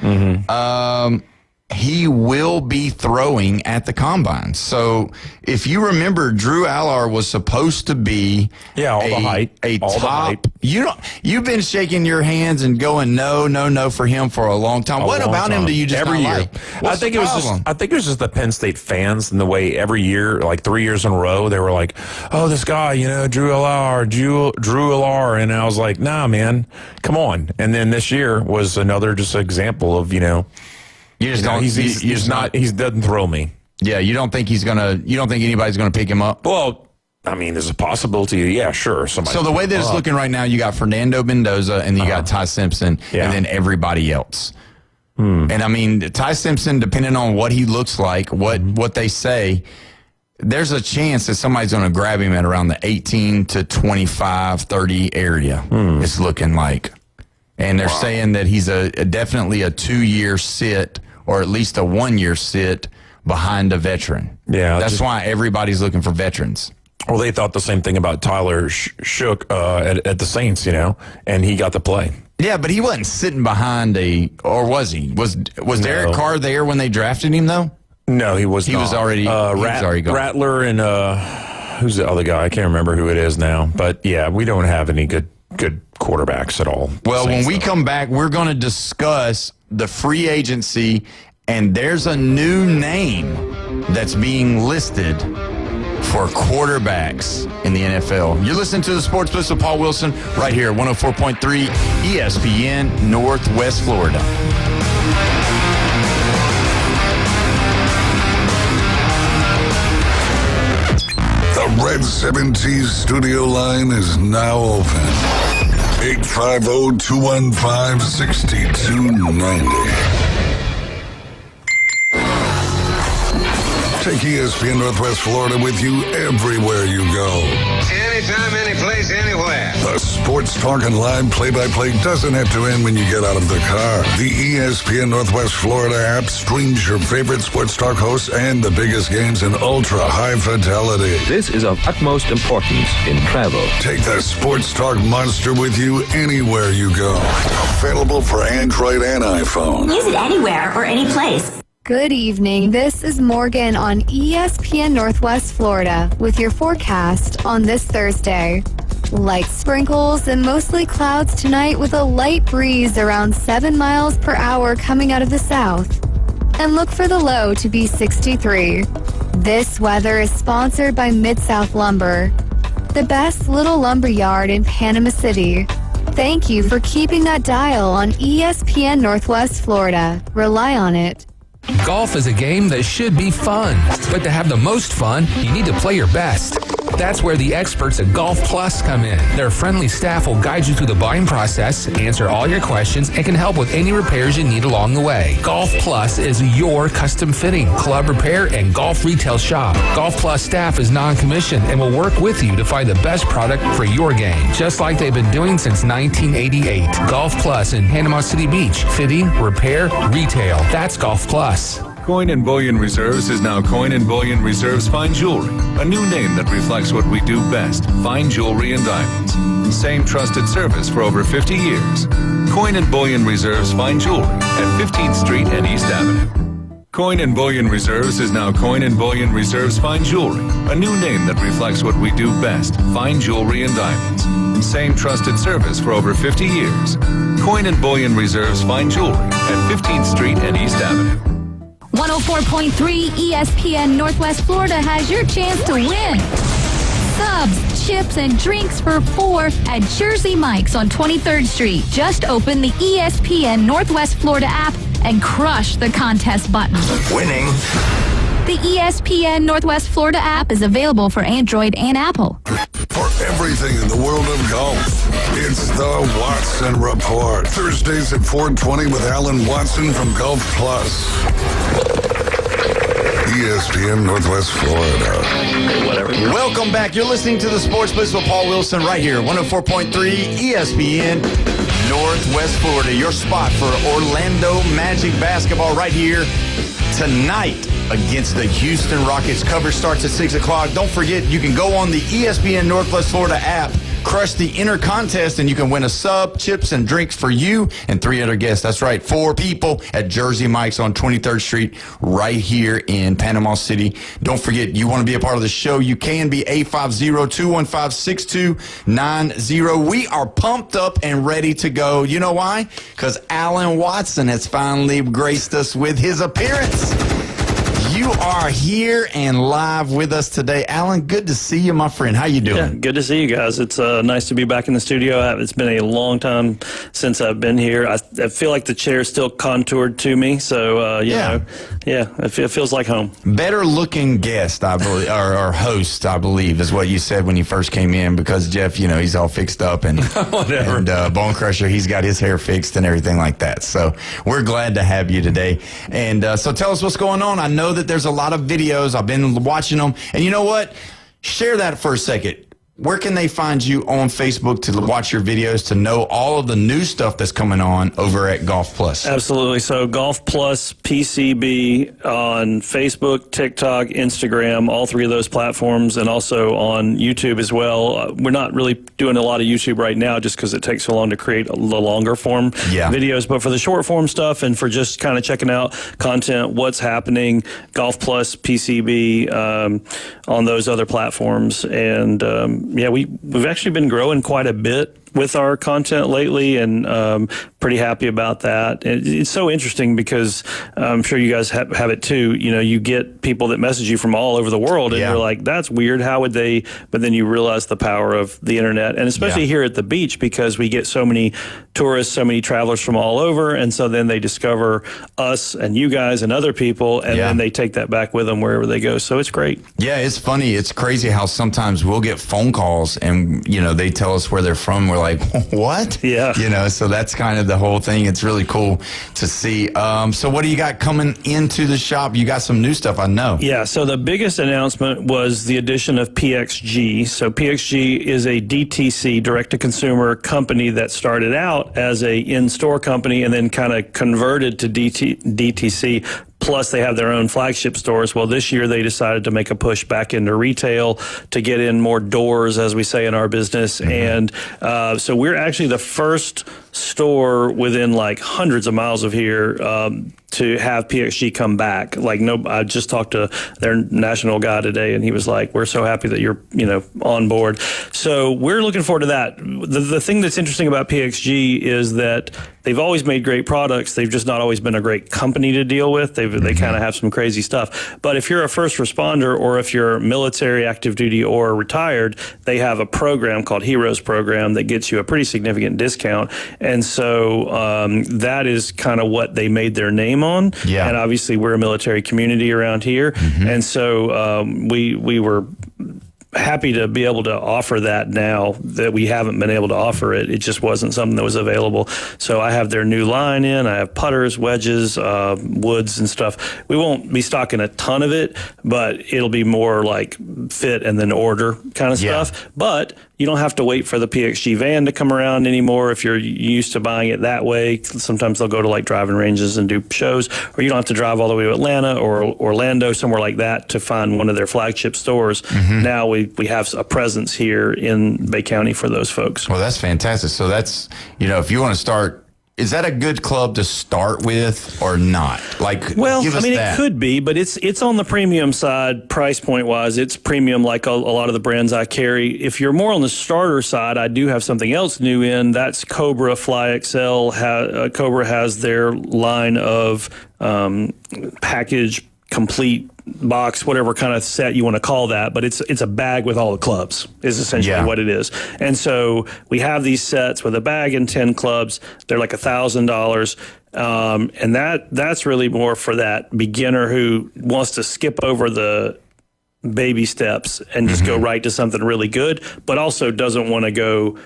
He will be throwing at the Combine. So if you remember, Drew Allar was supposed to be all the hype. All top. the hype. You've been shaking your hands and going no for him for a long time. What about him do you just every not year? like? I think it was just the Penn State fans and the way every year, like 3 years in a row, they were like, "Oh, this guy, you know, Drew Allar," and I was like, "Nah, man, come on." And then this year was another just example of, you know. You just don't. He doesn't thrill me. Yeah, you don't think he's gonna. You don't think anybody's gonna pick him up? Well, I mean, there's a possibility. Yeah, sure. Somebody. So the way that it's looking right now, you got Fernando Mendoza and you got Ty Simpson, and then everybody else. And I mean, Ty Simpson, depending on what he looks like, what they say, there's a chance that somebody's going to grab him at around the 18 to 25, 30 area. It's looking like. And they're saying that he's definitely a 2-year sit, or at least a 1-year sit behind a veteran. Yeah. That's why everybody's looking for veterans. Well, they thought the same thing about Tyler Shook at the Saints, you know, and he got to play. Yeah, but he wasn't sitting behind or was he? Was Derek Carr there when they drafted him, though? No, he was not. He was already gone. Rattler and who's the other guy? I can't remember who it is now. But, yeah, we don't have any good quarterbacks at all. Well, when we come back, we're going to discuss the free agency, and there's a new name that's being listed for quarterbacks in the NFL. You're listening to the Sports Blitz with Paul Wilson right here at 104.3 ESPN Northwest Florida. The Red 70s studio line is now open. 850-215-6290. Take ESPN Northwest Florida with you everywhere you go. Anytime, anyplace, anywhere. The sports talk and live play-by-play doesn't have to end when you get out of the car. The ESPN Northwest Florida app streams your favorite sports talk hosts and the biggest games in ultra-high fidelity. This is of utmost importance in travel. Take the sports talk monster with you anywhere you go. Available for Android and iPhone. Use it anywhere or any place. Good evening. This is Morgan on ESPN Northwest Florida with your forecast on this Thursday. Light sprinkles and mostly clouds tonight with a light breeze around 7 miles per hour coming out of the south. And look for the low to be 63. This weather is sponsored by Mid-South Lumber, the best little lumber yard in Panama City. Thank you for keeping that dial on ESPN Northwest Florida. Rely on it. Golf is a game that should be fun, but to have the most fun, you need to play your best. That's where the experts at Golf Plus come in. Their friendly staff will guide you through the buying process, answer all your questions, and can help with any repairs you need along the way. Golf Plus is your custom fitting, club repair, and golf retail shop. Golf Plus staff is non-commissioned and will work with you to find the best product for your game, just like they've been doing since 1988. Golf Plus in Panama City Beach. Fitting, repair, retail. That's Golf Plus. Coin and Bullion Reserves is now Coin and Bullion Reserves Fine Jewelry, a new name that reflects what we do best, fine jewelry and diamonds. Same trusted service for over 50 years. Coin and Bullion Reserves Fine Jewelry at 15th Street and East Avenue. Coin and Bullion Reserves is now Coin and Bullion Reserves Fine Jewelry, a new name that reflects what we do best, fine jewelry and diamonds. Same trusted service for over 50 years. Coin and Bullion Reserves Fine Jewelry at 15th Street and East Avenue. 104.3 ESPN Northwest Florida has your chance to win. Subs, chips, and drinks for $4 at Jersey Mike's on 23rd Street. Just open the ESPN Northwest Florida app and crush the contest button. Winning. The ESPN Northwest Florida app is available for Android and Apple. For everything in the world of golf, it's the Watson Report. Thursdays at 4:20 with Alan Watson from Golf Plus. ESPN Northwest Florida. Welcome back. You're listening to the Sports Blitz with Paul Wilson right here, 104.3 ESPN Northwest Florida. Your spot for Orlando Magic basketball right here tonight against the Houston Rockets. Coverage starts at 6 o'clock. Don't forget, you can go on the ESPN Northwest Florida app, crush the inner contest, and you can win a sub, chips, and drinks for you and 3 other guests. That's right, 4 people at Jersey Mike's on 23rd Street right here in Panama City. Don't forget, you want to be a part of the show, you can be 850-215-6290. We are pumped up and ready to go. You know why? Because Alan Watson has finally graced us with his appearance. You are here and live with us today. Alan, good to see you, my friend. How you doing? Yeah, good to see you guys. It's nice to be back in the studio. It's been a long time since I've been here. I feel like the chair is still contoured to me, so you know, it feels like home. Better looking guest, I believe, or host, I believe, is what you said when you first came in, because Jeff, you know, he's all fixed up and whatever. And Bone Crusher, he's got his hair fixed and everything like that. So we're glad to have you today. And so tell us what's going on. I know that there's a lot of videos. I've been watching them. And you know what? Share that for a second. Where can they find you on Facebook to watch your videos, to know all of the new stuff that's coming on over at Golf Plus? Absolutely. So Golf Plus PCB on Facebook, TikTok, Instagram, all 3 of those platforms, and also on YouTube as well. We're not really doing a lot of YouTube right now just because it takes so long to create the longer form videos. But for the short form stuff and for just kind of checking out content, what's happening, Golf Plus PCB on those other platforms. And we've actually been growing quite a bit with our content lately, and pretty happy about that. It's so interesting because I'm sure you guys have it too. You know, you get people that message you from all over the world, and you're like, that's weird. How would they? But then you realize the power of the internet, and especially here at the beach, because we get so many tourists, so many travelers from all over, and so then they discover us and you guys and other people, and then they take that back with them wherever they go. So it's great. Yeah, it's funny. It's crazy how sometimes we'll get phone calls and, you know, they tell us where they're from. We're like, what? Yeah. You know, so that's kind of the whole thing. It's really cool to see. So what do you got coming into the shop? You got some new stuff, I know. Yeah, so the biggest announcement was the addition of PXG. So PXG is a DTC, direct-to-consumer company that started out as a in-store company and then kind of converted to DTC. Plus, they have their own flagship stores. Well, this year they decided to make a push back into retail to get in more doors, as we say in our business. And so we're actually the first store within like hundreds of miles of here to have PXG come back. Like, I just talked to their national guy today, and he was like, we're so happy that you're, on board. So we're looking forward to that. The thing that's interesting about PXG is that they've always made great products. They've just not always been a great company to deal with. They kind of have some crazy stuff. But if you're a first responder, or if you're military, active duty, or retired, they have a program called Heroes Program that gets you a pretty significant discount. And so that is kind of what they made their name on. Yeah. And obviously we're a military community around here. And so we were happy to be able to offer that now that we haven't been able to offer it. It just wasn't something that was available. So I have their new line in. I have putters, wedges, woods and stuff. We won't be stocking a ton of it, but it'll be more like fit and then order kind of stuff. But You don't have to wait for the PXG van to come around anymore if you're used to buying it that way. Sometimes they'll go to like driving ranges and do shows, or you don't have to drive all the way to Atlanta or Orlando, somewhere like that, to find one of their flagship stores. Now we have a presence here in Bay County for those folks. Well, that's fantastic. So that's, if you want to start, is that a good club to start with or not? Well, it could be, but it's on the premium side, price point wise. It's premium like a lot of the brands I carry. If you're more on the starter side, I do have something else new in. That's Cobra Fly XL. Cobra has their line of package, complete box, whatever kind of set you want to call that, but it's a bag with all the clubs is essentially what it is. And so we have these sets with a bag and 10 clubs. They're like $1,000. And that's really more for that beginner who wants to skip over the baby steps and just go right to something really good, but also doesn't want to go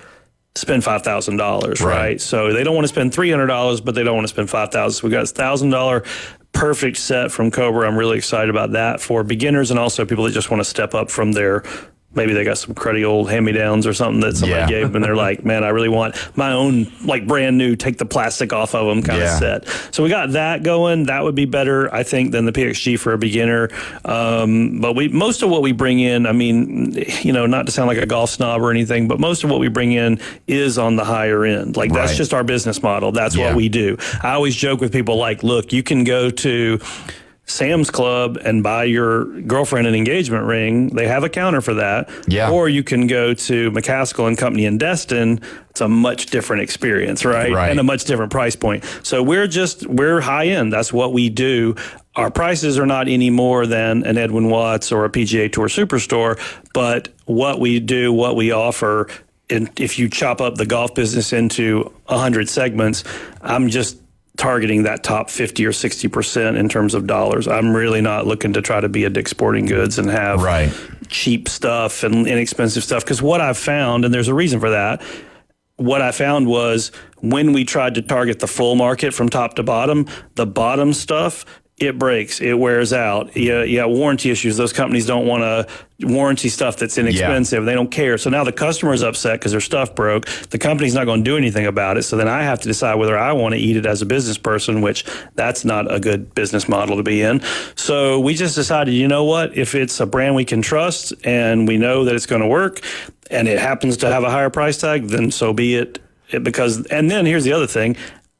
spend $5,000, right? So they don't want to spend $300, but they don't want to spend $5,000. So we got $1,000 perfect set from Cobra. I'm really excited about that for beginners and also people that just want to step up from their, maybe they got some cruddy old hand-me-downs or something that somebody gave them and they're like, man, I really want my own, like brand new, take the plastic off of them kind of set. So we got that going. That would be better, I think, than the PXG for a beginner. But most of what we bring in, I mean, not to sound like a golf snob or anything, but most of what we bring in is on the higher end. Like that's just our business model. That's what we do. I always joke with people like, look, you can go to Sam's Club and buy your girlfriend an engagement ring. They have a counter for that. Or you can go to McCaskill and Company in Destin. It's a much different experience, right? And a much different price point. So we're high end. That's what we do. Our prices are not any more than an Edwin Watts or a PGA Tour Superstore, but what we do, what we offer, and if you chop up the golf business into 100 segments, I'm just targeting that top 50 or 60% in terms of dollars. I'm really not looking to try to be a Dick's Sporting Goods and have cheap stuff and inexpensive stuff. Because what I've found, and there's a reason for that, what I found was when we tried to target the full market from top to bottom, the bottom stuff, it breaks, it wears out. You got warranty issues. Those companies don't want to warranty stuff that's inexpensive. They don't care. So now the customer's upset because their stuff broke. The company's not going to do anything about it. So then I have to decide whether I want to eat it as a business person, which that's not a good business model to be in. So we just decided, you know what? If it's a brand we can trust and we know that it's going to work and it happens to have a higher price tag, then so be it. And then here's the other thing.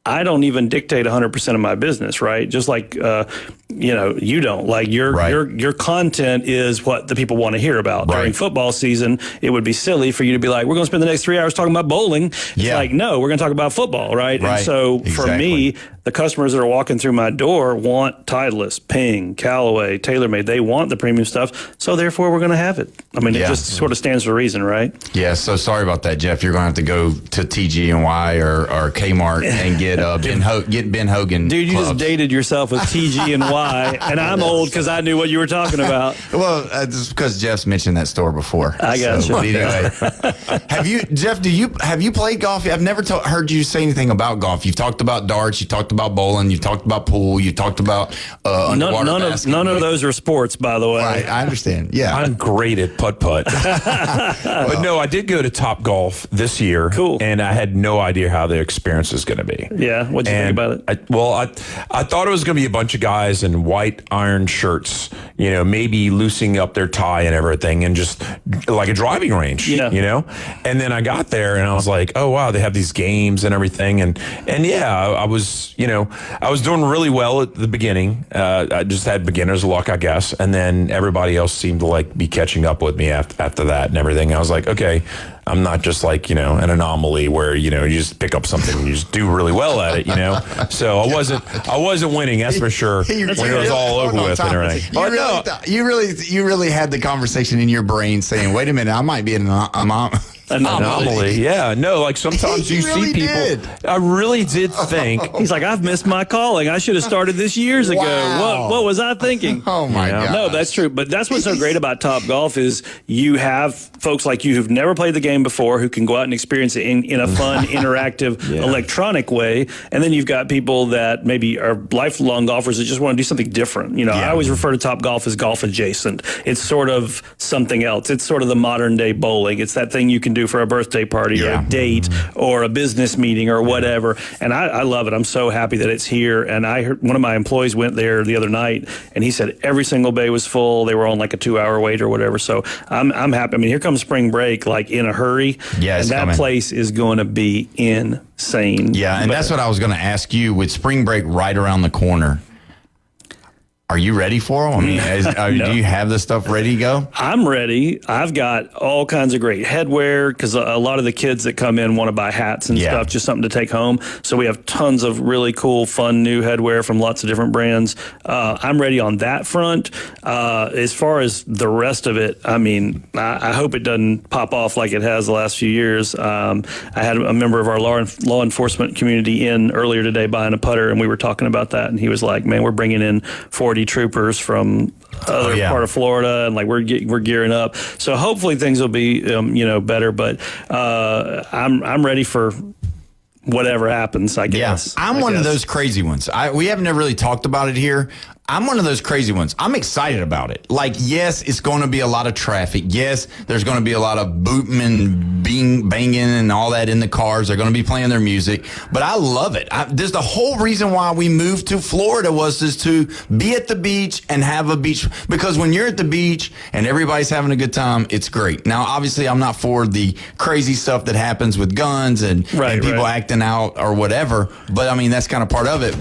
I don't even dictate 100% of my business, right? Just like, you don't. Like your content is what the people want to hear about. During football season, it would be silly for you to be like, we're going to spend the next 3 hours talking about bowling. It's like, no, we're going to talk about football, right? And so for me, the customers that are walking through my door want Titleist, Ping, Callaway, TaylorMade. They want the premium stuff, so therefore we're going to have it. I mean, it just sort of stands to reason, right? Yeah, so sorry about that, Jeff. You're going to have to go to TG&Y or Kmart and get Ben Hogan. Dude, you just dated yourself with TG&Y, and I'm old because I knew what you were talking about. Well, just because Jeff's mentioned that store before. I got you. Anyway, have you played golf? I've never heard you say anything about golf. You've talked about darts. You talked about bowling. You talked about pool. You talked about underwater basketball. None of those are sports, by the way. Right, I understand. Yeah, I'm great at putt-putt. But no, I did go to Top Golf this year. Cool. And I had no idea how the experience is going to be. Yeah, what'd you think about it? I thought it was going to be a bunch of guys in white iron shirts, maybe loosening up their tie and everything, and just like a driving range, And then I got there and I was like, oh wow, they have these games and everything, and I was doing really well at the beginning. I just had beginner's luck, I guess, and then everybody else seemed to be catching up with me after that and everything. I was like, okay, I'm not just an anomaly where you just pick up something and you just do really well at it, So I wasn't winning, that's for sure. When it was all over with and everything. You really had the conversation in your brain saying, "Wait a minute, I might be an anomaly." Yeah, no, sometimes you see people. Did. I really did think. He's like, I've missed my calling. I should have started this years ago. Wow. What was I thinking? Oh my God. No, that's true. But that's what's so great about Top Golf is you have folks like you who've never played the game before who can go out and experience it in a fun, interactive, electronic way. And then you've got people that maybe are lifelong golfers that just want to do something different. I always refer to Top Golf as golf adjacent. It's sort of something else. It's sort of the modern day bowling. It's that thing you can do for a birthday party or a date or a business meeting or whatever. And I love it. I'm so happy that it's here. And I heard one of my employees went there the other night, and he said every single bay was full. They were on like a 2-hour wait or whatever. So I'm happy. I mean, here comes spring break, like in a hurry. Yeah, and that place is going to be insane. Yeah, and that's what I was going to ask you. With spring break right around the corner, are you ready for them? I mean, No. do you have the stuff ready to go? I'm ready. I've got all kinds of great headwear because a lot of the kids that come in want to buy hats and stuff, just something to take home. So we have tons of really cool, fun new headwear from lots of different brands. I'm ready on that front. As far as the rest of it, I mean, I hope it doesn't pop off like it has the last few years. I had a member of our law enforcement community in earlier today buying a putter, and we were talking about that, and he was like, man, we're bringing in 40 troopers from other part of Florida, and like we're gearing up. So hopefully things will be better. But I'm ready for whatever happens, I guess. I'm one of those crazy ones. We haven't ever really talked about it here. I'm one of those crazy ones. I'm excited about it. Like, yes, it's going to be a lot of traffic. Yes, there's going to be a lot of booting and banging and all that in the cars. They're going to be playing their music. But I love it. There's the whole reason why we moved to Florida was to be at the beach and have a beach. Because when you're at the beach and everybody's having a good time, it's great. Now, obviously, I'm not for the crazy stuff that happens with guns and people acting out or whatever. But, I mean, that's kind of part of it.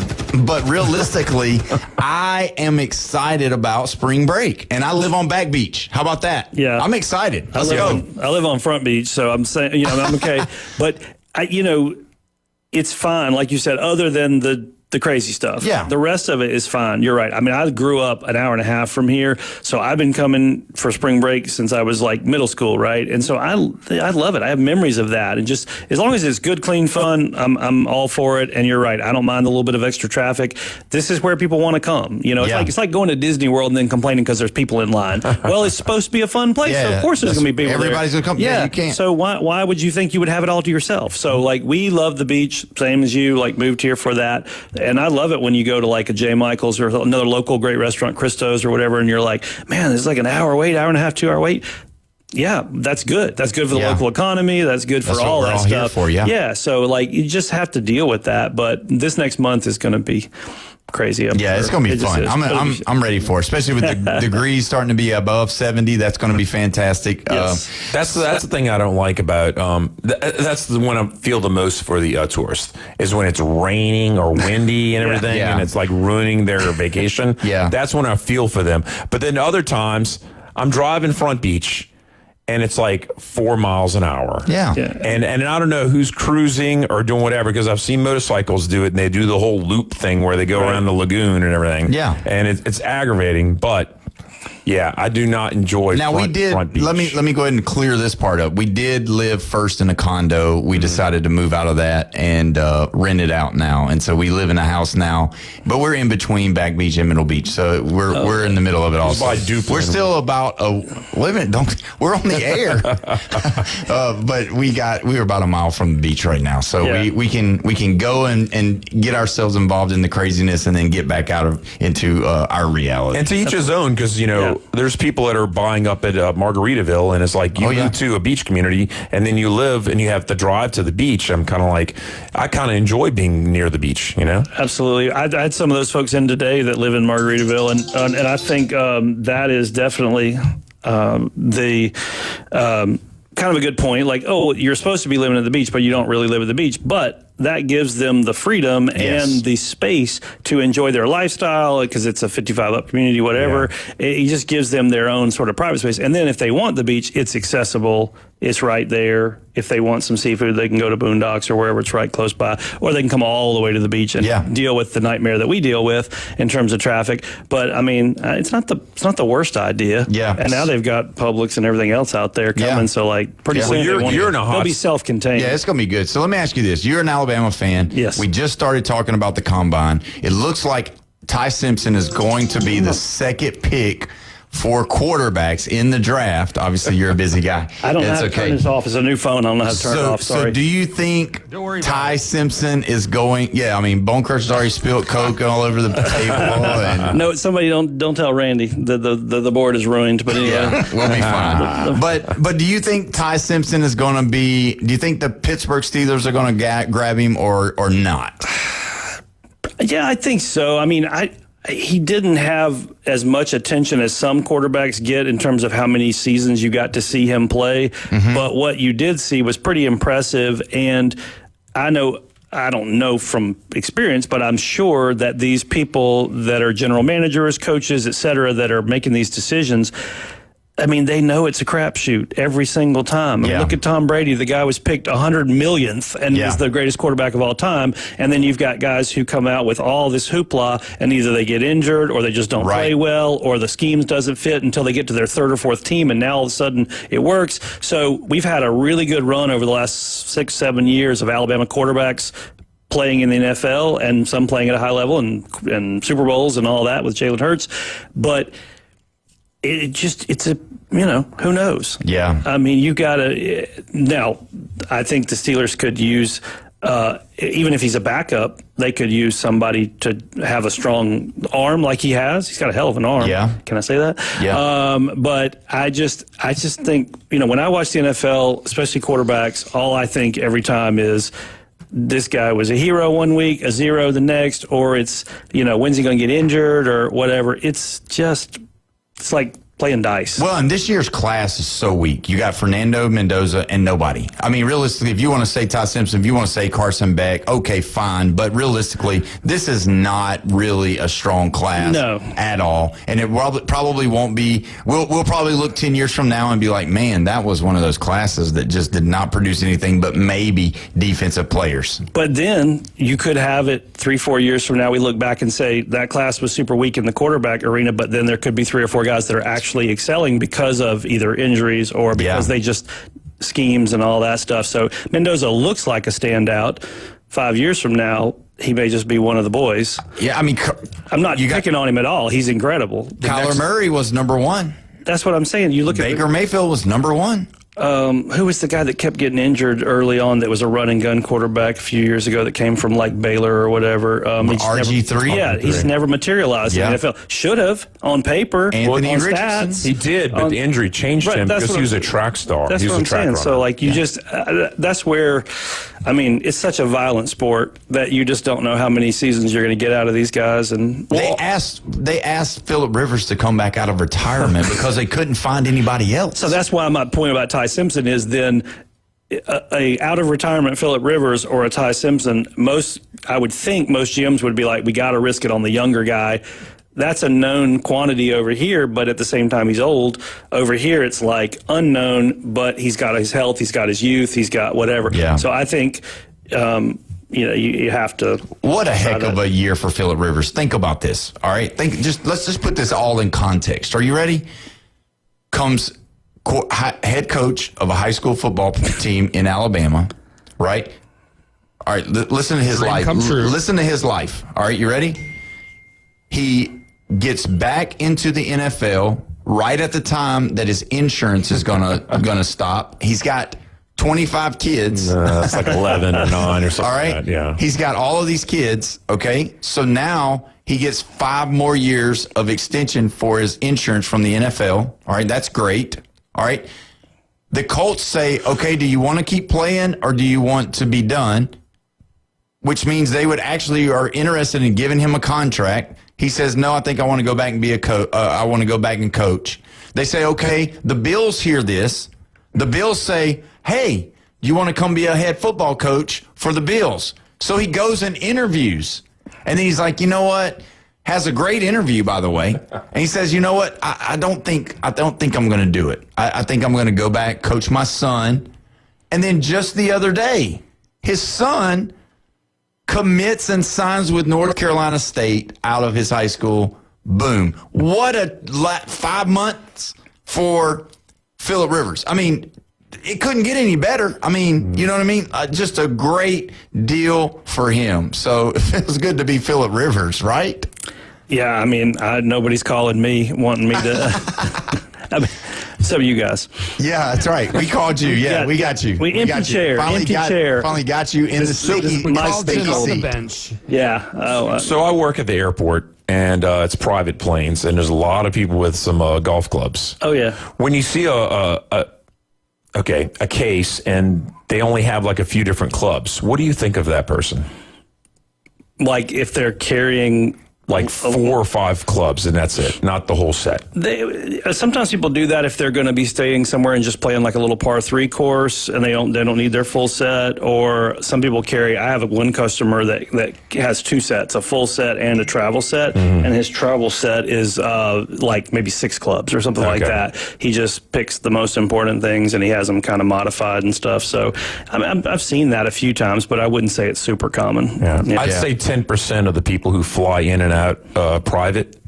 But realistically, I am excited about spring break, and I live on Back Beach. How about that? Yeah, I'm excited. Let's go. go. I live on Front Beach, so I'm saying, I'm okay. But it's fine, like you said. Other than the crazy stuff, the rest of it is fine. You're right. I mean, I grew up an hour and a half from here, so I've been coming for spring break since I was like middle school, right? And so I love it. I have memories of that, and just as long as it's good, clean fun, I'm all for it. And you're right. I don't mind a little bit of extra traffic. This is where people want to come. It's like going to Disney World and then complaining because there's people in line. Well, it's supposed to be a fun place, so of course there's going to be people. Everybody's going to come. Yeah, you can't. So why would you think you would have it all to yourself? So like we love the beach, same as you. Like moved here for that, and I love it when you go to like a J. Michael's or another local great restaurant, Christo's or whatever, and you're like, man, it's like an hour wait, hour and a half, 2 hour wait. Yeah, that's good. That's good for the local economy. That's good for all that stuff. Here for, yeah. So like you just have to deal with that. But this next month is going to be crazy. It's going to be fun. I'm ready for it, especially with the degrees starting to be above 70. That's going to be fantastic. Yes. That's the thing I don't like about that's the one I feel the most for the tourists is when it's raining or windy and everything, and it's like ruining their vacation. That's when I feel for them. But then other times I'm driving Front Beach, and it's like 4 miles an hour. And I don't know who's cruising or doing whatever, because I've seen motorcycles do it, and they do the whole loop thing where they go around the lagoon and everything. And it's aggravating, but I do not enjoy Front Beach. Let me go ahead and clear this part up. We did live first in a condo. We decided to move out of that and rent it out now. And so we live in a house now, but we're in between Back Beach and Middle Beach. So we're in the middle of it all. We're still about we're on the air. But we were about a mile from the beach right now. So we can go and get ourselves involved in the craziness and then get back into our reality. And to each his own, because there's people that are buying up at Margaritaville, and it's like you move to a beach community, and then you live and you have to drive to the beach. I kind of enjoy being near the beach, Absolutely. I had some of those folks in today that live in Margaritaville, and I think that is definitely the kind of a good point. Like, you're supposed to be living at the beach, but you don't really live at the beach. But that gives them the freedom and the space to enjoy their lifestyle, because it's a 55 up community, whatever. It just gives them their own sort of private space. And then if they want the beach, it's accessible. It's right there. If they want some seafood, they can go to Boondocks or wherever it's right close by, or they can come all the way to the beach and deal with the nightmare that we deal with in terms of traffic. But I mean, it's not the worst idea. And now they've got Publix and everything else out there coming. So like pretty soon they'll be self-contained. Yeah, it's going to be good. So let me ask you this. You're an Alabama fan. Yes. We just started talking about the combine. It looks like Ty Simpson is going to be the second pick for quarterbacks in the draft. Obviously, you're a busy guy. I don't know how to turn this off. It's a new phone. I don't know how to turn it off. Sorry. So do you think Ty Simpson is going? Yeah, I mean, Bone Crusher's already spilled Coke all over the table. And, no, somebody don't tell Randy. The board is ruined. But anyway, yeah, we'll be fine. But do you think Ty Simpson is going to be? Do you think the Pittsburgh Steelers are going to grab him or not? Yeah, I think so. I mean, he didn't have as much attention as some quarterbacks get in terms of how many seasons you got to see him play. Mm-hmm. But what you did see was pretty impressive. And I don't know from experience, but I'm sure that these people that are general managers, coaches, et cetera, that are making these decisions, I mean, they know it's a crapshoot every single time. I mean, look at Tom Brady. The guy was picked 100 millionth and is the greatest quarterback of all time. And then you've got guys who come out with all this hoopla, and either they get injured or they just don't play well, or the schemes doesn't fit until they get to their third or fourth team, and now all of a sudden it works. So we've had a really good run over the last 6-7 years of Alabama quarterbacks playing in the NFL, and some playing at a high level and Super Bowls and all that with Jalen Hurts. But it's a, who knows? Yeah. I mean, you got to, now, I think the Steelers could use, even if he's a backup, they could use somebody to have a strong arm like he has. He's got a hell of an arm. Yeah. Can I say that? Yeah. But I just think, when I watch the NFL, especially quarterbacks, all I think every time is, this guy was a hero one week, a zero the next, or it's, when's he going to get injured or whatever. It's like playing dice. Well, and this year's class is so weak. You got Fernando Mendoza and nobody. I mean, realistically, if you want to say Ty Simpson, if you want to say Carson Beck, okay, fine. But realistically, this is not really a strong class at all. And it probably won't be. We'll probably look 10 years from now and be like, man, that was one of those classes that just did not produce anything but maybe defensive players. But then you could have it 3-4 years from now. We look back and say that class was super weak in the quarterback arena, but then there could be 3 or 4 guys that are actually excelling because of either injuries or because they just schemes and all that stuff. So Mendoza looks like a standout. 5 years from now, he may just be one of the boys. Yeah, I mean, I'm not picking on him at all. He's incredible. Kyler Murray was number 1. That's what I'm saying. You look at Baker Mayfield was number 1. Who was the guy that kept getting injured early on that was a run and gun quarterback a few years ago that came from like Baylor or whatever? RG3? He's never materialized in the NFL. Should have on paper. Anthony on Richardson. Stats. He did, but the injury changed him because he was a track star. That's what I'm saying. So like you just, that's where, I mean, it's such a violent sport that you just don't know how many seasons you're going to get out of these guys. And they asked Phillip Rivers to come back out of retirement because they couldn't find anybody else. So that's why my point about Ty Simpson is then a out of retirement Phillip Rivers or a Ty Simpson. I would think most GMs would be like, we got to risk it on the younger guy. That's a known quantity over here, but at the same time, he's old. Over here, it's like unknown, but he's got his health, he's got his youth, he's got whatever. Yeah. So I think, you have to. What a heck of a year for Phillip Rivers. Think about this. All right, let's just put this all in context. Are you ready? Comes head coach of a high school football team in Alabama, right? All right, listen to his life. Listen to his life. All right, you ready? He gets back into the NFL right at the time that his insurance is gonna stop. He's got 25 kids. It's like 11 or 9 or something. All right, like that, yeah. He's got all of these kids. Okay, so now he gets 5 more years of extension for his insurance from the NFL. All right, that's great. All right. The Colts say, okay, do you want to keep playing or do you want to be done? Which means they would actually are interested in giving him a contract. He says, no, I think I want to go back and be a coach. I want to go back and coach. They say, okay, the Bills hear this. The Bills say, hey, you want to come be a head football coach for the Bills? So he goes and interviews. And then he's like, you know what? Has a great interview, by the way. And he says, you know what? I don't think I'm going to do it. I think I'm going to go back, coach my son. And then just the other day, his son commits and signs with North Carolina State out of his high school. Boom. What a 5 months for Phillip Rivers. I mean, it couldn't get any better. I mean, you know what I mean? Just a great deal for him. So it feels good to be Phillip Rivers, right? Yeah, I mean, nobody's calling me wanting me to. I mean, some of you guys. Yeah, that's right. We called you. Yeah, we got you. We empty chair. Finally got you in the seat. On the bench. Yeah. So I work at the airport, and it's private planes, and there's a lot of people with some golf clubs. Oh yeah. When you see a case, and they only have like a few different clubs, what do you think of that person? Like if they're carrying like 4 or 5 clubs, and that's it, not the whole set. Sometimes people do that if they're going to be staying somewhere and just playing like a little par 3 course, and they don't need their full set. Or some people carry. I have one customer that has 2 sets, a full set and a travel set, and his travel set is like maybe 6 clubs or something like that. He just picks the most important things, and he has them kind of modified and stuff. So I've seen that a few times, but I wouldn't say it's super common. I'd say 10% of the people who fly in and out private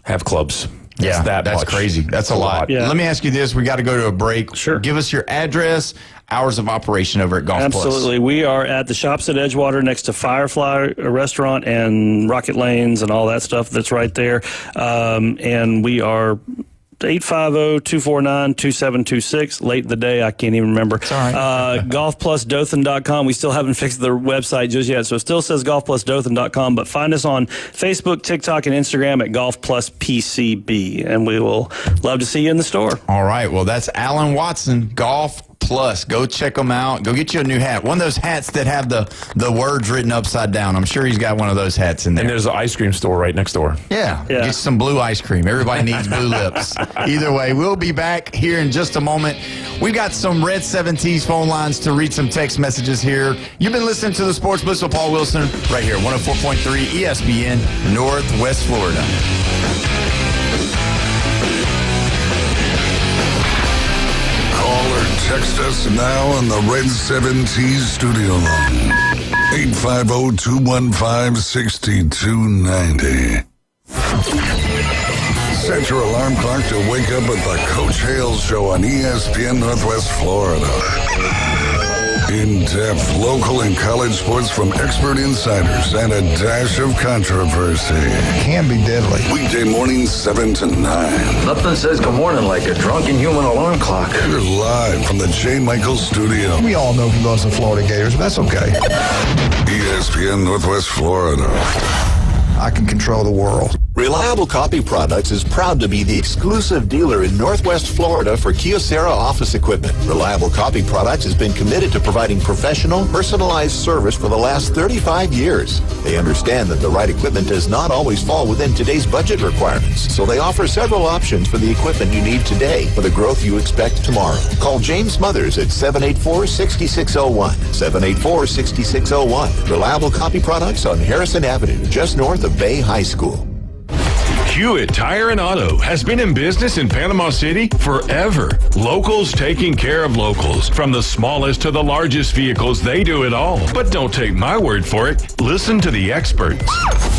have clubs. That's crazy. That's a lot. Yeah. Let me ask you this. We got to go to a break. Sure. Give us your address, hours of operation over at Golf Plus. Absolutely. We are at the shops at Edgewater next to Firefly Restaurant and Rocket Lanes and all that stuff that's right there. And we are 850-249-2726. Late in the day, I can't even remember. It's all right. GolfPlusDothan.com. We still haven't fixed the website just yet, so it still says GolfPlusDothan.com, but find us on Facebook, TikTok, and Instagram at GolfPlusPCB, and we will love to see you in the store. All right. Well, that's Alan Watson, Golf Plus. Go check them out. Go get you a new hat. One of those hats that have the words written upside down. I'm sure he's got one of those hats in there. And there's an ice cream store right next door. Yeah. Get some blue ice cream. Everybody needs blue lips. Either way, we'll be back here in just a moment. We've got some Red 7T's phone lines to read some text messages here. You've been listening to the Sports Blitz with Paul Wilson right here, 104.3 ESPN, Northwest Florida. Text us now on the Red 7T studio line. 850-215-6290. Set your alarm clock to wake up with the Coach Hales Show on ESPN Northwest Florida. In-depth local and college sports from expert insiders and a dash of controversy. Can be deadly. Weekday mornings 7 to 9. Nothing says good morning like a drunken human alarm clock. You're live from the J. Michael studio. We all know he loves the Florida Gators, but that's okay. ESPN Northwest Florida. I can control the world. Reliable Copy Products is proud to be the exclusive dealer in Northwest Florida for Kyocera office equipment. Reliable Copy Products has been committed to providing professional, personalized service for the last 35 years. They understand that the right equipment does not always fall within today's budget requirements, so they offer several options for the equipment you need today for the growth you expect tomorrow. Call James Smothers at 784-6601. 784-6601. Reliable Copy Products on Harrison Avenue, just north of Bay High School. Hewitt Tire and Auto has been in business in Panama City forever. Locals taking care of locals. From the smallest to the largest vehicles, they do it all. But don't take my word for it. Listen to the experts.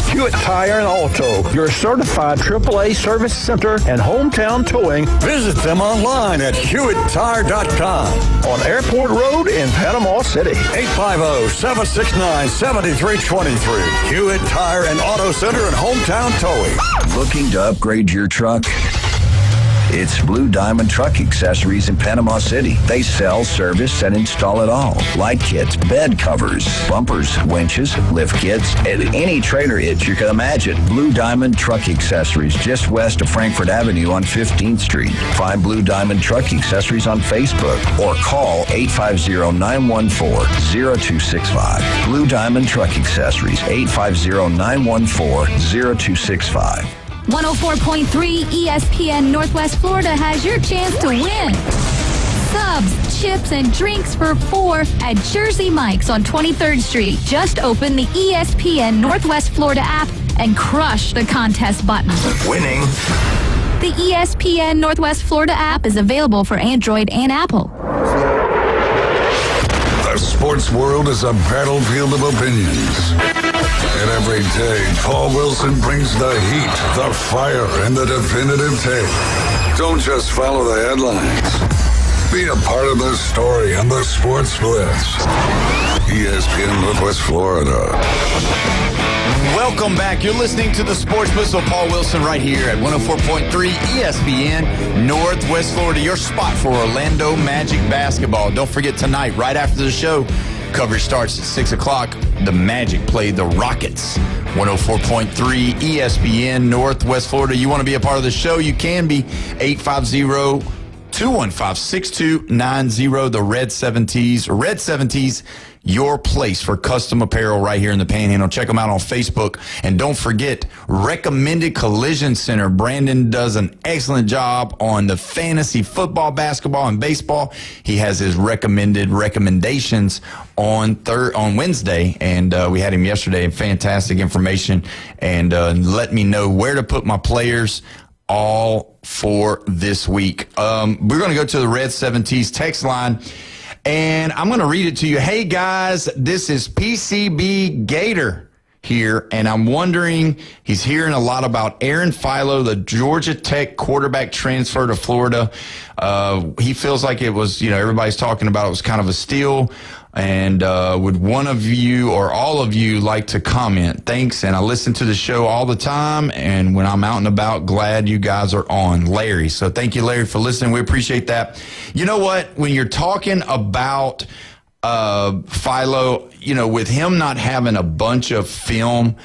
Hewitt Tire and Auto, your certified AAA service center and hometown towing. Visit them online at HewittTire.com on Airport Road in Panama City. 850-769-7323. Hewitt Tire and Auto Center and hometown towing. Looking to upgrade your truck? It's Blue Diamond Truck Accessories in Panama City. They sell, service, and install it all. Light kits, bed covers, bumpers, winches, lift kits, and any trailer hitch you can imagine. Blue Diamond Truck Accessories, just west of Frankfurt Avenue on 15th Street. Find Blue Diamond Truck Accessories on Facebook or call 850-914-0265. Blue Diamond Truck Accessories, 850-914-0265. 104.3 ESPN Northwest Florida has your chance to win. Subs, chips, and drinks for 4 at Jersey Mike's on 23rd Street. Just open the ESPN Northwest Florida app and crush the contest button. Winning. The ESPN Northwest Florida app is available for Android and Apple. The sports world is a battlefield of opinions. And every day, Paul Wilson brings the heat, the fire, and the definitive take. Don't just follow the headlines. Be a part of the story on the Sports Blitz. ESPN Northwest Florida. Welcome back. You're listening to the Sports Blitz with Paul Wilson right here at 104.3 ESPN Northwest Florida, your spot for Orlando Magic basketball. Don't forget tonight, right after the show, coverage starts at 6 o'clock. The Magic play the Rockets. 104.3 ESPN Northwest Florida. You want to be a part of the show? You can be. 850-215-6290. The Red 70s. Red 70s, your place for custom apparel right here in the Panhandle. Check them out on Facebook. And don't forget, Recommended Collision Center. Brandon does an excellent job on the fantasy football, basketball, and baseball. He has his recommendations on Wednesday, and we had him yesterday. Fantastic information, and let me know where to put my players all for this week. We're going to go to the Red 70s text line, and I'm going to read it to you. Hey, guys, this is PCB Gator here, and I'm wondering, he's hearing a lot about Aaron Philo, the Georgia Tech quarterback transfer to Florida. He feels like it was, everybody's talking about it was kind of a steal. And would one of you or all of you like to comment? Thanks. And I listen to the show all the time. And when I'm out and about, glad you guys are on. Larry. So thank you, Larry, for listening. We appreciate that. You know what? When you're talking about Philo, with him not having a bunch of film,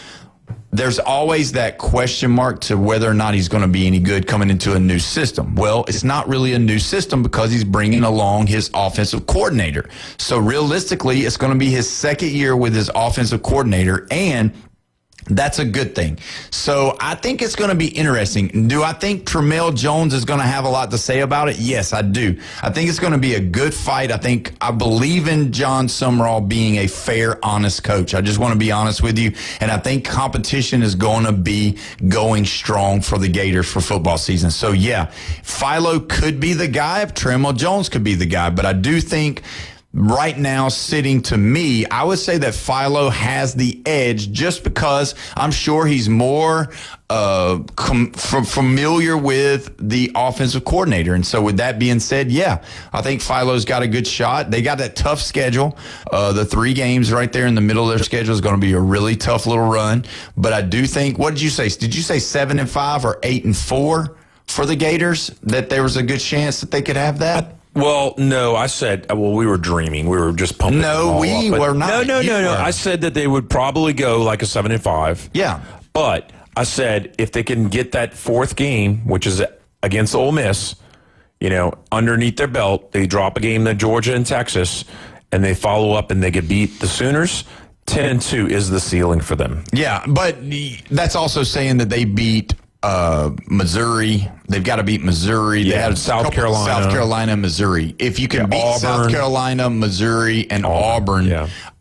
there's always that question mark to whether or not he's going to be any good coming into a new system. Well, it's not really a new system because he's bringing along his offensive coordinator. So realistically, it's going to be his second year with his offensive coordinator, and that's a good thing. So I think it's going to be interesting. Do I think Tramel Jones is going to have a lot to say about it? Yes, I do. I think it's going to be a good fight. I believe in John Summerall being a fair, honest coach. I just want to be honest with you. And I think competition is going to be going strong for the Gators for football season. So, yeah, Philo could be the guy. Tramel Jones could be the guy. But I do think right now, sitting to me, I would say that Philo has the edge just because I'm sure he's more familiar with the offensive coordinator. And so with that being said, yeah, I think Philo's got a good shot. They got that tough schedule. The 3 games right there in the middle of their schedule is going to be a really tough little run. But I do think, what did you say? Did you say 7-5 or 8-4 for the Gators, that there was a good chance that they could have that? Well, no, I said, we were dreaming. We were just pumping. No, we were not. No. I said that they would probably go like a 7-5. Yeah. But I said if they can get that 4th game, which is against Ole Miss, underneath their belt, they drop a game to Georgia and Texas, and they follow up and they could beat the Sooners, 10-2 is the ceiling for them. Yeah, but that's also saying that they beat Missouri. They've got to beat Missouri. Yeah, they had South Carolina, Missouri. If you can beat Auburn. South Carolina, Missouri, and Auburn,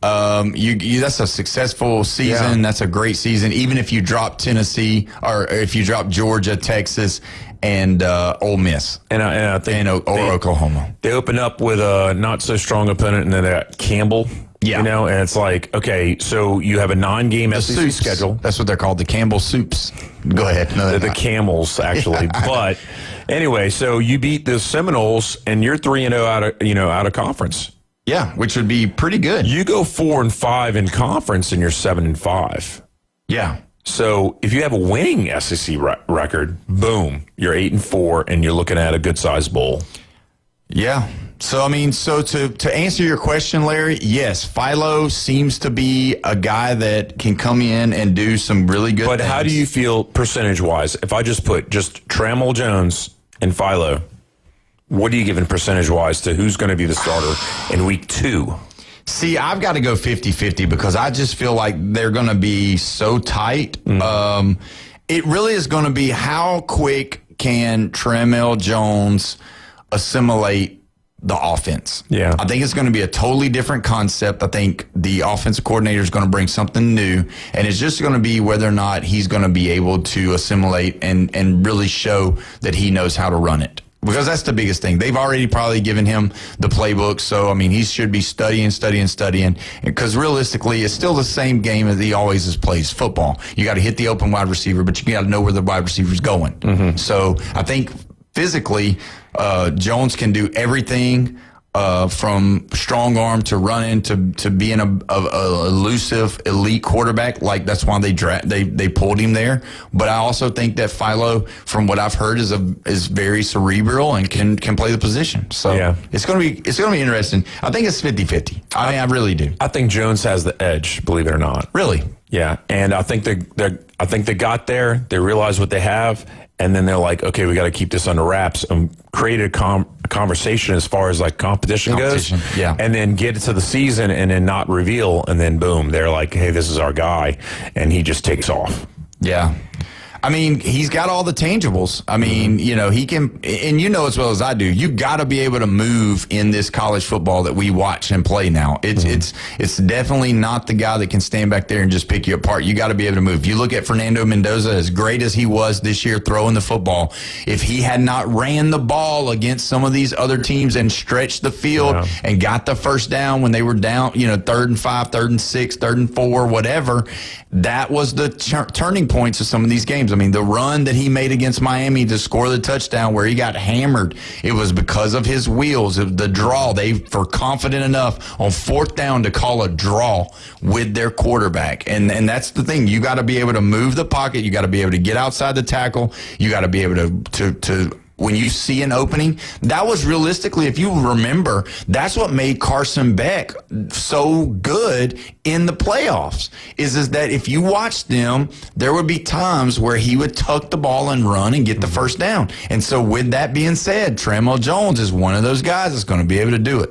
that's a successful season. Yeah. That's a great season. Even if you drop Tennessee or if you drop Georgia, Texas, and Ole Miss, and I think Oklahoma, they open up with a not so strong opponent, and then they got Campbell. Yeah. And it's like, okay, so you have a 9-game SEC schedule. That's what they're called, the Campbell Soups. Go ahead. No, the Camels, actually. But anyway, so you beat the Seminoles, and you're 3-0 out of conference. Yeah, which would be pretty good. You go 4-5 in conference, and you're 7-5. Yeah. So if you have a winning SEC record, boom, you're 8-4, and you're looking at a good-sized bowl. Yeah. So, to answer your question, Larry, yes, Philo seems to be a guy that can come in and do some really good things. How do you feel percentage-wise? If I just put Tramel Jones and Philo, what are you giving percentage-wise to who's going to be the starter in week 2? See, I've got to go 50-50 because I just feel like they're going to be so tight. It really is going to be how quick can Tramel Jones assimilate the offense. Yeah. I think it's going to be a totally different concept. I think the offensive coordinator is going to bring something new, and it's just going to be whether or not he's going to be able to assimilate and really show that he knows how to run it. Because that's the biggest thing. They've already probably given him the playbook, so, he should be studying. Because realistically, it's still the same game as he always plays football. You got to hit the open wide receiver, but you got to know where the wide receiver's going. Mm-hmm. So I think physically, Jones can do everything from strong arm to running to being a elusive elite quarterback. Like that's why they pulled him there. But I also think that Philo, from what I've heard, is very cerebral and can play the position. So it's gonna be interesting. I think it's 50-50. I mean, I really do. I think Jones has the edge, believe it or not. Really? Yeah, and I think they got there. They realized what they have, and then they're like, okay, we got to keep this under wraps and create a conversation as far as like competition goes. Yeah, and then get it to the season and then not reveal, and then boom, they're like, hey, this is our guy, and he just takes off. Yeah. I mean, he's got all the tangibles. I mean, you know, he can, and you know as well as I do, you got to be able to move in this college football that we watch and play now. It's definitely not the guy that can stand back there and just pick you apart. You got to be able to move. You look at Fernando Mendoza, as great as he was this year throwing the football, if he had not ran the ball against some of these other teams and stretched the field and got the first down when they were down, you know, 3rd and 5, 3rd and 6, 3rd and 4, whatever, that was the turning points of some of these games. I mean, the run that he made against Miami to score the touchdown where he got hammered, it was because of his wheels, the draw. They were confident enough on 4th down to call a draw with their quarterback. And that's the thing. You got to be able to move the pocket. You got to be able to get outside the tackle. You got to be able to when you see an opening, that was realistically, if you remember, that's what made Carson Beck so good in the playoffs, is that if you watched them, there would be times where he would tuck the ball and run and get the first down. And so with that being said, Trammell Jones is one of those guys that's going to be able to do it.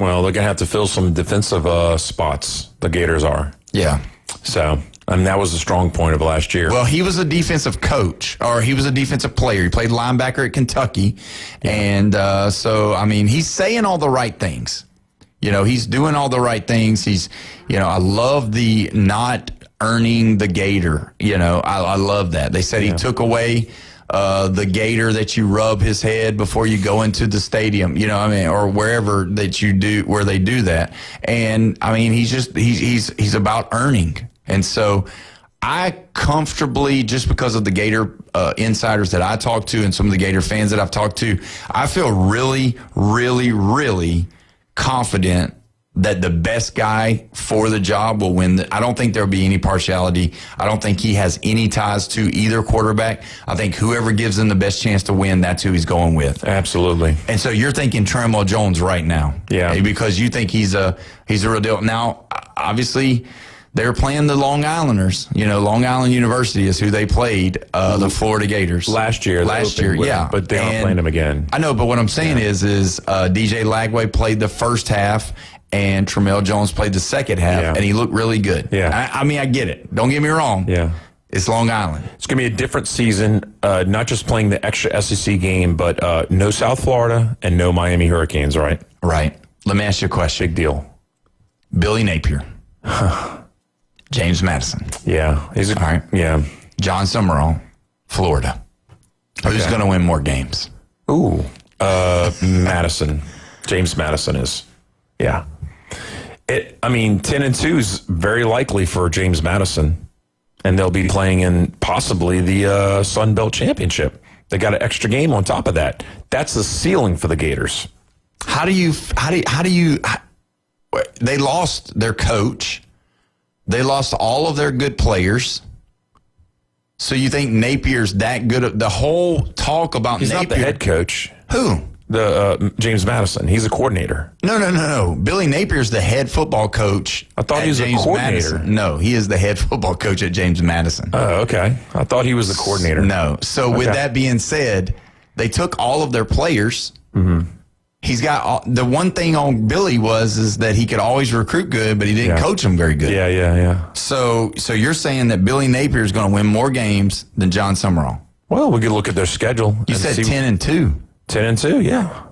Well, they're going to have to fill some defensive spots, the Gators are. Yeah. So, that was a strong point of last year. Well, he was a defensive coach, or he was a defensive player. He played linebacker at Kentucky. Yeah. And so, I mean, he's saying all the right things. You know, he's doing all the right things. He's, you know, I love the not earning the Gator. You know, I love that. They said he took away the Gator that you rub his head before you go into the stadium, you know, I mean, or wherever that you do, where they do that. And I mean, he's about earning. And so I comfortably, just because of the Gator insiders that I talk to and some of the Gator fans that I've talked to, I feel really, really, really confident that the best guy for the job will win. I don't think there'll be any partiality. I don't think he has any ties to either quarterback. I think whoever gives him the best chance to win, that's who he's going with. Absolutely. And so you're thinking Trammell Jones right now. Yeah. Because you think he's a real deal. Now, obviously, they're playing the Long Islanders. You know, Long Island University is who they played, the Florida Gators. Last year, yeah. But they aren't playing them again. I know, but what I'm saying is DJ Lagway played the first half, and Trammell Jones played the second half, and he looked really good. Yeah. I mean, I get it. Don't get me wrong. Yeah. It's Long Island. It's going to be a different season, not just playing the extra SEC game, but no South Florida and no Miami Hurricanes, right? Right. Let me ask you a question. Big deal. Billy Napier. James Madison. Yeah. All right. Yeah. John Summerall, Florida. Who's going to win more games? Ooh. Madison. James Madison is. Yeah. 10-2 is very likely for James Madison. And they'll be playing in possibly the Sun Belt Championship. They got an extra game on top of that. That's the ceiling for the Gators. How do you they lost their coach. They lost all of their good players. So you think Napier's that good? The whole talk about He's Napier. not the head coach. Who? The James Madison. He's a coordinator. No. Billy Napier's the head football coach. I thought he was a coordinator. Madison. No, he is the head football coach at James Madison. Oh, okay. I thought he was the coordinator. No. So with that being said, they took all of their players. Mm-hmm. He's got the one thing on Billy is that he could always recruit good, but he didn't coach them very good. Yeah. So you're saying that Billy Napier is going to win more games than John Summerall? Well, we could look at their schedule. You said 10-2. 10-2, yeah.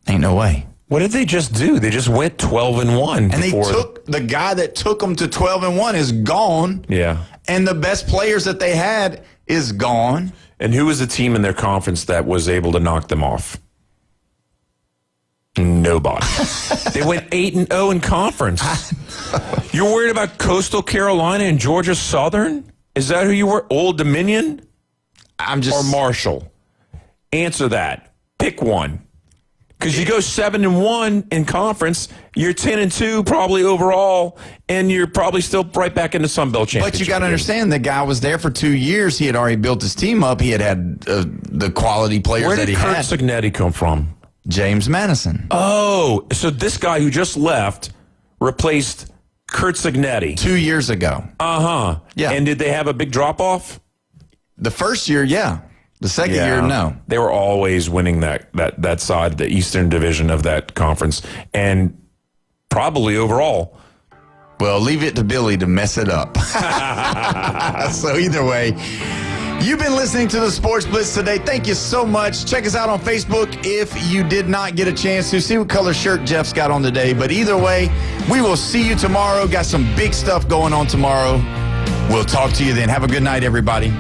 Ain't no way. What did they just do? They just went 12-1. And they took the guy that took them to 12-1 is gone. Yeah. And the best players that they had is gone. And who was the team in their conference that was able to knock them off? Nobody. They went 8-0 in conference. You're worried about Coastal Carolina and Georgia Southern? Is that who you were? Old Dominion? Or Marshall? Answer that. Pick one. Because you go 7-1 in conference, you're 10-2 probably overall, and you're probably still right back in the Sun Belt Championship. But you got to understand, the guy was there for 2 years. He had already built his team up. He had the quality players that he had. Where did Kurt Cignetti come from? James Madison. Oh, so this guy who just left replaced Kurt Cignetti 2 years ago. Yeah. And did they have a big drop-off? The first year, yeah. The second year, no. They were always winning that side, the Eastern Division of that conference, and probably overall. Well, leave it to Billy to mess it up. So either way, you've been listening to the Sports Blitz today. Thank you so much. Check us out on Facebook if you did not get a chance to see what color shirt Jeff's got on today. But either way, we will see you tomorrow. Got some big stuff going on tomorrow. We'll talk to you then. Have a good night, everybody.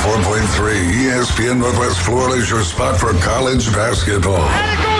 4.3 ESPN Northwest Florida is your spot for college basketball.